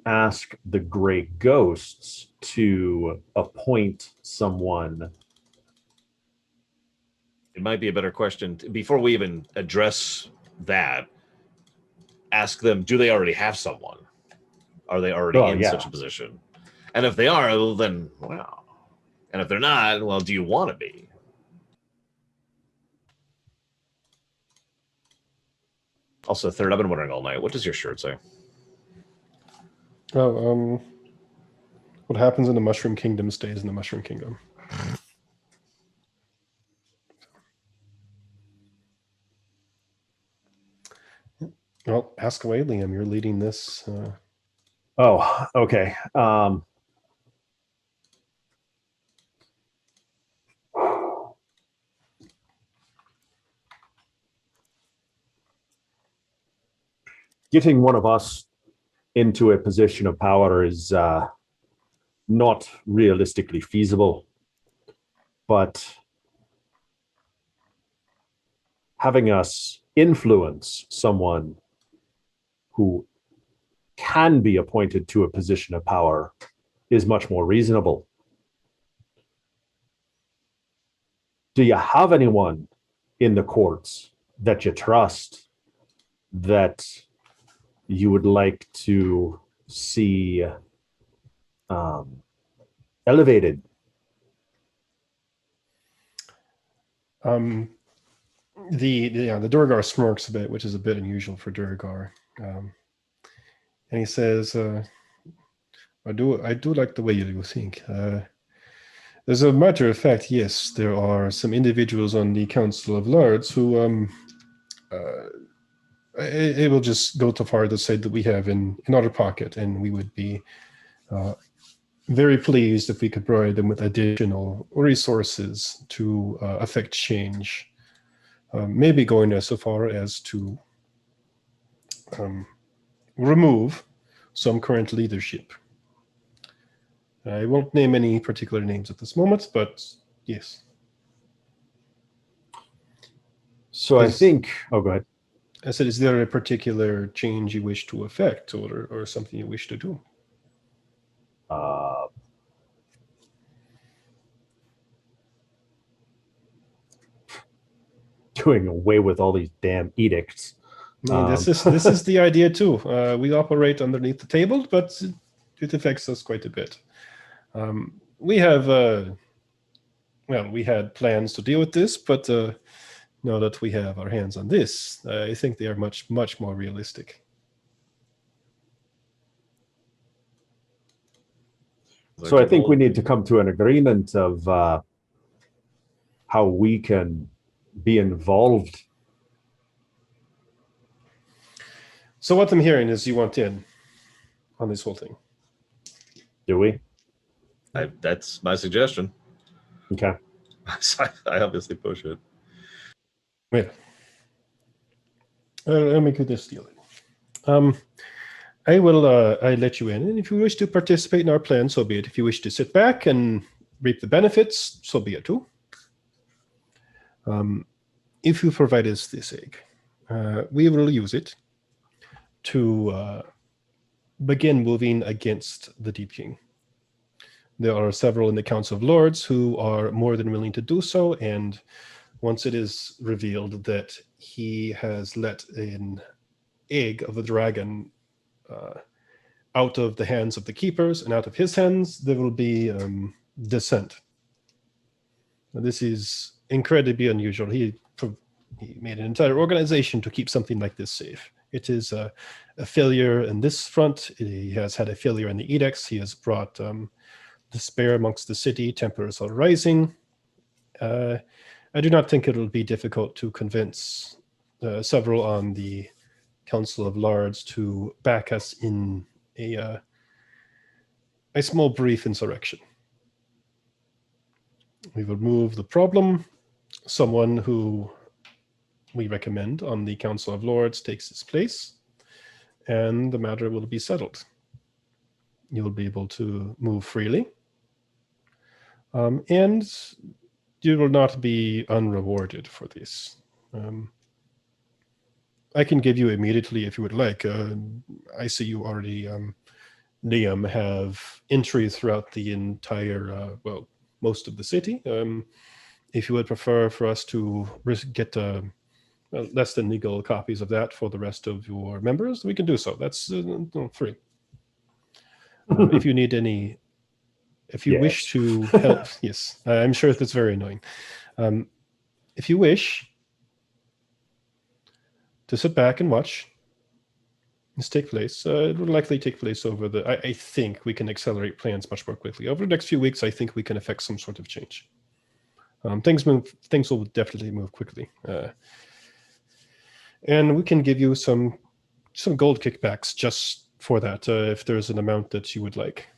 ask the Gray Ghosts to appoint someone? It might be a better question before we even address that. Ask them, do they already have someone? Are they already in such a position? And if they are, well, then wow. And if they're not, well, do you want to be? Also, third, I've been wondering all night, what does your shirt say? Oh, what happens in the Mushroom Kingdom stays in the Mushroom Kingdom. Well, ask away, Liam. You're leading this. Oh, okay. Getting one of us into a position of power is not realistically feasible, but having us influence someone who can be appointed to a position of power is much more reasonable. Do you have anyone in the courts that you trust that you would like to see elevated? The Duergar smirks a bit, which is a bit unusual for Duergar. And he says, I do like the way you think. As a matter of fact, yes, there are some individuals on the Council of Lords who it will just go too far to say that we have in our pocket, and we would be very pleased if we could provide them with additional resources to affect change. Maybe going as so far as to remove some current leadership. I won't name any particular names at this moment, but yes. So I think, go ahead. I said, is there a particular change you wish to affect, or something you wish to do? Doing away with all these damn edicts. I mean, this is the idea too. We operate underneath the table, but it affects us quite a bit. We have, we had plans to deal with this, but now that we have our hands on this, I think they are much, much more realistic. So I think we need to come to an agreement of how we can be involved. So what I'm hearing is you want in on this whole thing. Do we? That's my suggestion. Okay. I obviously push it. Wait. Let me do this deal. I will I let you in, and if you wish to participate in our plan, so be it. If you wish to sit back and reap the benefits, so be it too. If you provide us this egg, we will use it to begin moving against the Deep King. There are several in the Council of Lords who are more than willing to do so, and once it is revealed that he has let an egg of the dragon out of the hands of the keepers and out of his hands, there will be dissent. Now, this is incredibly unusual. He made an entire organization to keep something like this safe. It is a failure in this front. He has had a failure in the edicts. He has brought despair amongst the city. Temperatures are rising. I do not think it will be difficult to convince several on the Council of Lords to back us in a small, brief insurrection. We will move the problem. Someone who we recommend on the Council of Lords takes his place, and the matter will be settled. You will be able to move freely, and you will not be unrewarded for this. I can give you immediately if you would like. I see you already, Liam, have entry throughout the entire, most of the city. If you would prefer for us to get less than legal copies of that for the rest of your members, we can do so. That's free. If you need any, if you wish to help, yes, I'm sure that's very annoying. If you wish to sit back and watch this take place, it will likely take place over I think we can accelerate plans much more quickly. Over the next few weeks, I think we can effect some sort of change. Things will definitely move quickly. And we can give you some gold kickbacks just for that, if there's an amount that you would like.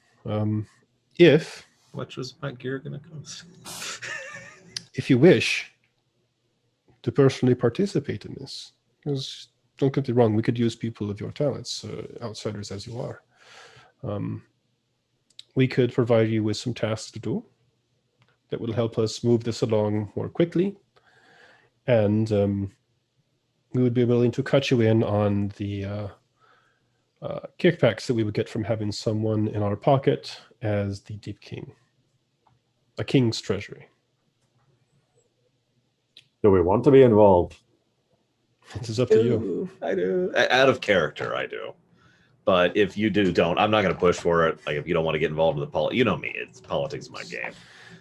If much was my gear going to cost? If you wish to personally participate in this, because don't get me wrong, we could use people of your talents, outsiders as you are. We could provide you with some tasks to do that will help us move this along more quickly. And we would be willing to cut you in on the kickbacks that we would get from having someone in our pocket as the Deep King, a king's treasury. Do we want to be involved? It is up to you. I do. Out of character, I do. But if you don't. I'm not going to push for it. Like, if you don't want to get involved in the politics, you know me. Politics is my game.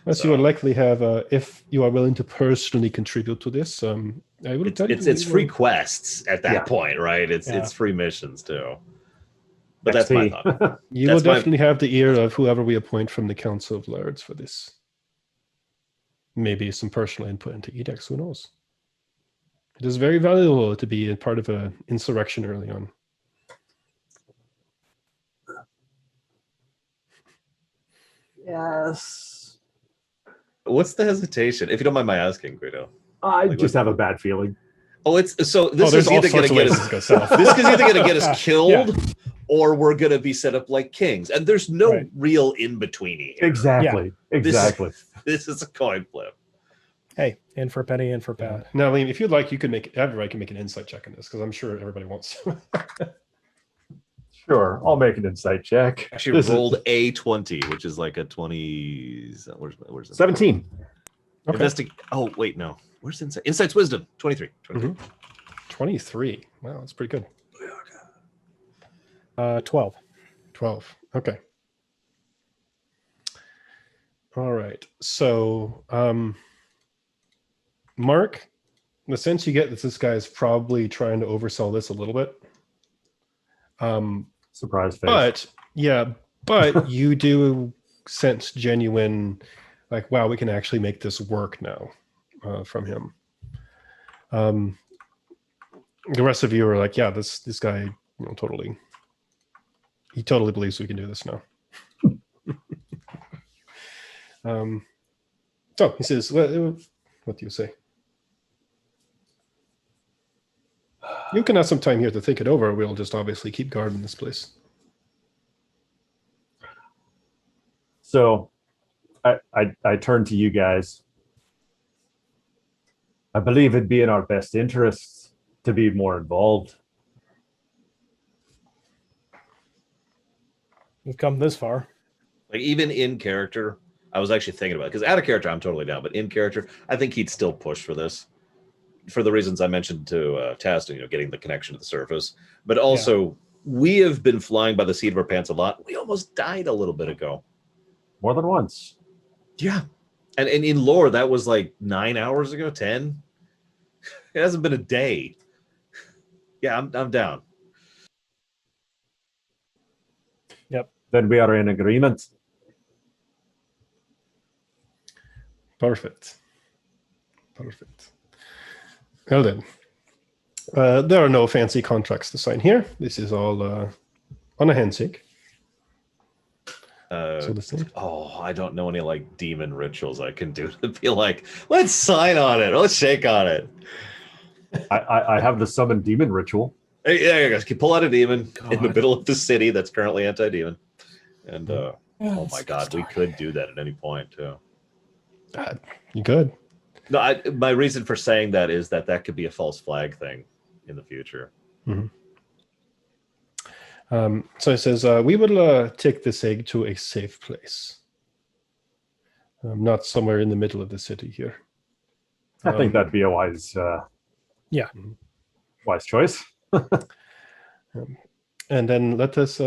As you would likely have, if you are willing to personally contribute to this, I would tell you. It's free quests at that point, right? It's free missions too. But that's my thought. You will definitely have the ear of whoever we appoint from the Council of Lords for this. Maybe some personal input into edicts. Who knows? It is very valuable to be a part of an insurrection early on. Yes. What's the hesitation? If you don't mind my asking, Guido. I just have a bad feeling. Oh, this is either going to get us killed, or we're going to be set up like kings, and there's no real in between here. Exactly. This is a coin flip. Hey, in for a penny, in for a pound. Now, Liam, if you'd like, you can everybody can make an insight check on this, because I'm sure everybody wants to. Sure, I'll make an insight check. Actually, rolled a 20, which is like a 20. Where's it? 17. Okay. Oh, wait, no. Where's insight? Insight's wisdom. 23. 23. Wow, that's pretty good. 12. 12. Okay. All right. So, Mark, the sense you get that this guy is probably trying to oversell this a little bit. Surprise face. But you do sense genuine, like, wow, we can actually make this work now, from him. The rest of you are like, yeah, this guy, he totally believes we can do this now. So he says, what do you say? You can have some time here to think it over. We'll just obviously keep guard in this place. So I turn to you guys. I believe it'd be in our best interests to be more involved. We've come this far. Like even in character, I was actually thinking about it because out of character, I'm totally down. But in character, I think he'd still push for this, for the reasons I mentioned to Tast, getting the connection to the surface. But also, we have been flying by the seat of our pants a lot. We almost died a little bit ago. More than once. Yeah, and in lore, that was like 9 hours ago, 10. It hasn't been a day. Yeah, I'm down. Yep. Then we are in agreement. Perfect. Well then, there are no fancy contracts to sign here. This is all on a handshake. So the same. I don't know any like demon rituals I can do to be like, let's sign on it, let's shake on it. I have the summon demon ritual. Hey, yeah, guys, can pull out a demon in the middle of the city that's currently anti-demon, and oh my god, we could do that at any point too. You could. No, my reason for saying that is that could be a false flag thing in the future. Mm-hmm. So it says, we will take this egg to a safe place. Not somewhere in the middle of the city here. I think that'd be a wise choice. And then let us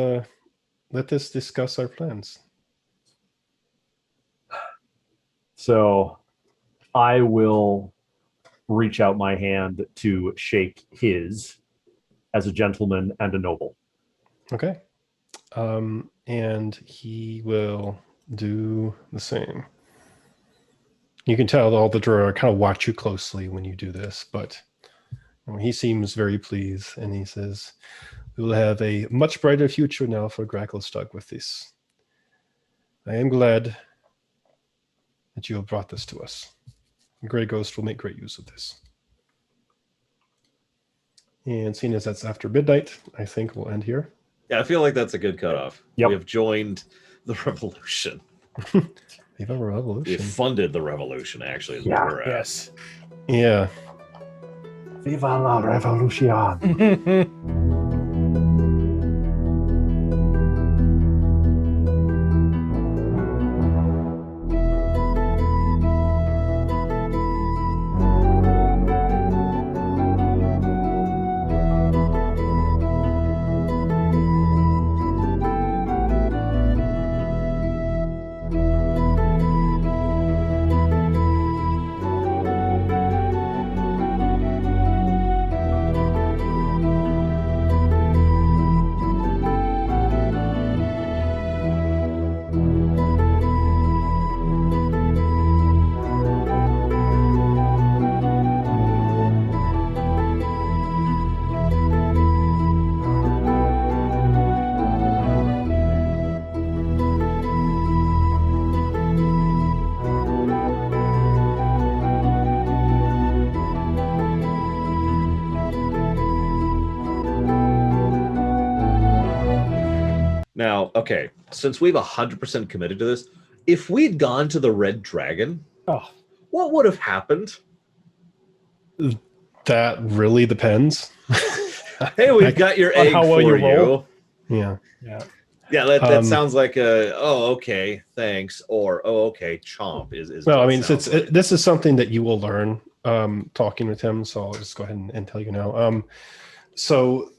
discuss our plans. So I will reach out my hand to shake his as a gentleman and a noble. Okay. And he will do the same. You can tell all the Drow kind of watch you closely when you do this, but he seems very pleased, and he says, we will have a much brighter future now for Gracklestug with this. I am glad that you have brought this to us. Grey Ghost will make great use of this. And seeing as that's after midnight, I think we'll end here. Yeah, I feel like that's a good cutoff. Yep. We have joined the revolution. Viva Revolution. We have funded the revolution, actually, is Yeah. where we're at. Yes. Yeah. Viva la revolution. Now, okay, since we've 100% committed to this, if we'd gone to the Red Dragon, what would have happened? That really depends. Hey, we've got your egg how well for you you. roll. Yeah. Yeah, that sounds like a, oh, okay, thanks, or, oh, okay, chomp is Well, what I mean, sounds like. this is something that you will learn talking with him, so I'll just go ahead and tell you now. So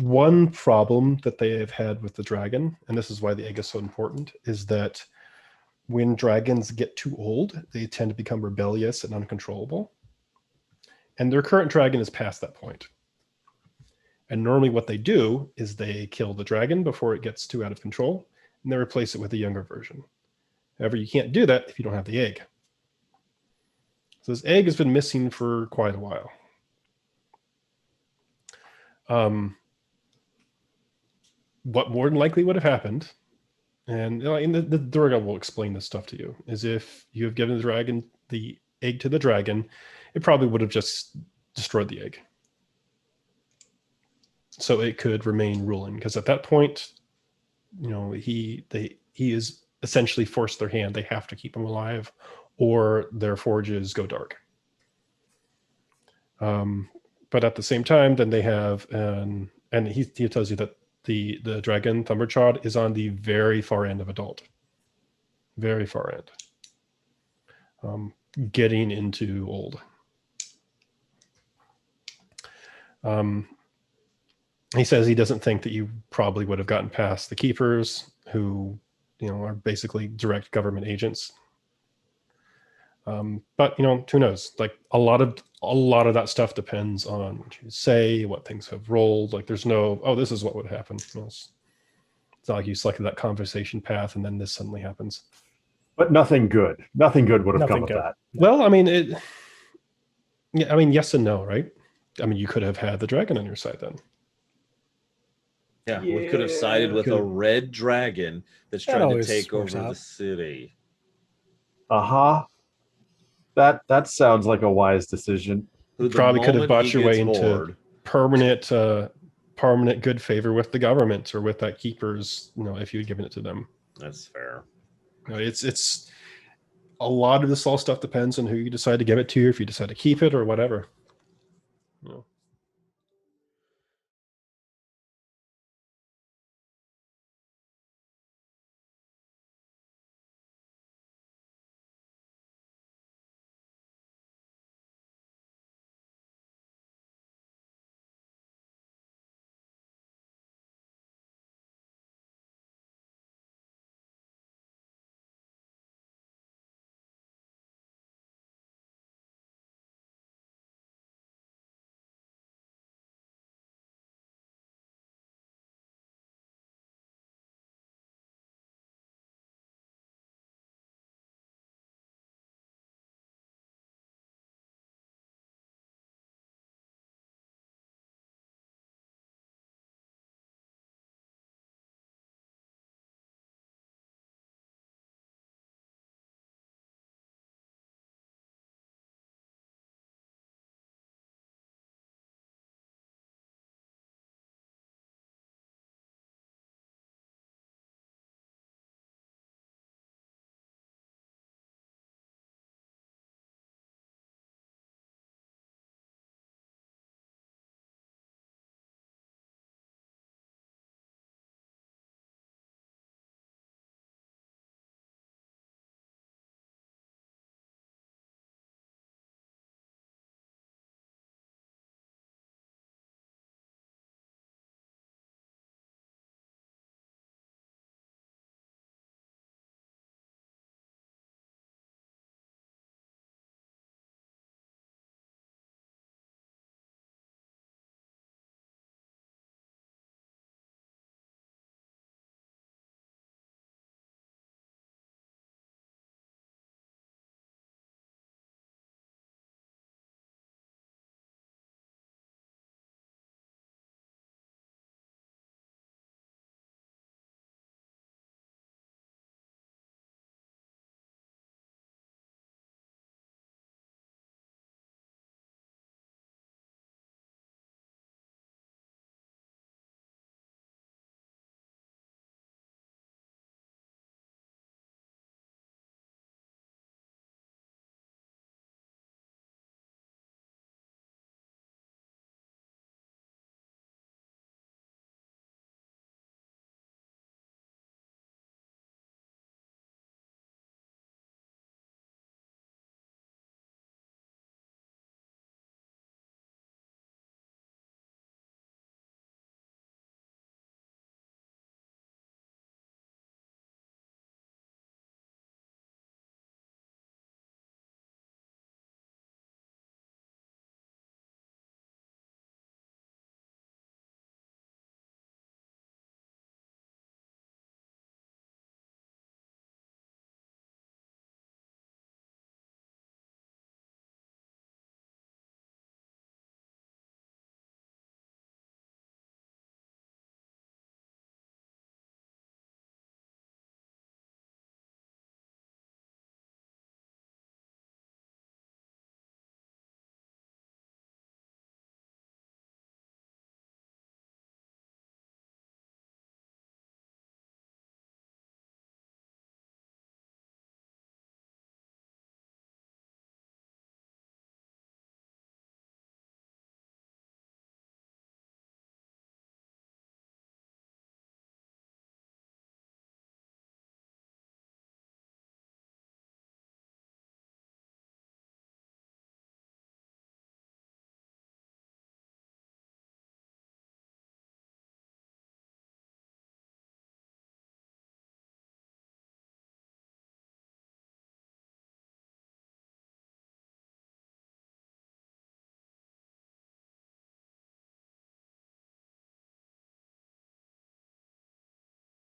one problem that they have had with the dragon, and this is why the egg is so important, is that when dragons get too old, they tend to become rebellious and uncontrollable. And their current dragon is past that point. And normally what they do is they kill the dragon before it gets too out of control, and they replace it with a younger version. However, you can't do that if you don't have the egg. So this egg has been missing for quite a while. What more than likely would have happened, and the Durga will explain this stuff to you, is if you have given the egg to the dragon, it probably would have just destroyed the egg. So it could remain ruling, because at that point, he is essentially forced their hand. They have to keep him alive, or their forges go dark. But at the same time, then they have and he tells you that the dragon Thumberchod is on the very far end of adult, very far end, getting into old. He says he doesn't think that you probably would have gotten past the keepers, who are basically direct government agents. But who knows? Like a lot of that stuff depends on what you say, what things have rolled. Like there's no, oh, this is what would happen. It's not like you selected that conversation path and then this suddenly happens. But nothing good. Nothing good would have come of that. Well, I mean, yes and no, right? I mean, you could have had the dragon on your side then. Yeah, we could have sided with a red dragon that's trying to take over the city. Uh-huh. That sounds like a wise decision. You probably could have bought your way into permanent good favor with the government or with that keepers, if you had given it to them. That's fair. It's a lot of this all stuff depends on who you decide to give it to, if you decide to keep it or whatever.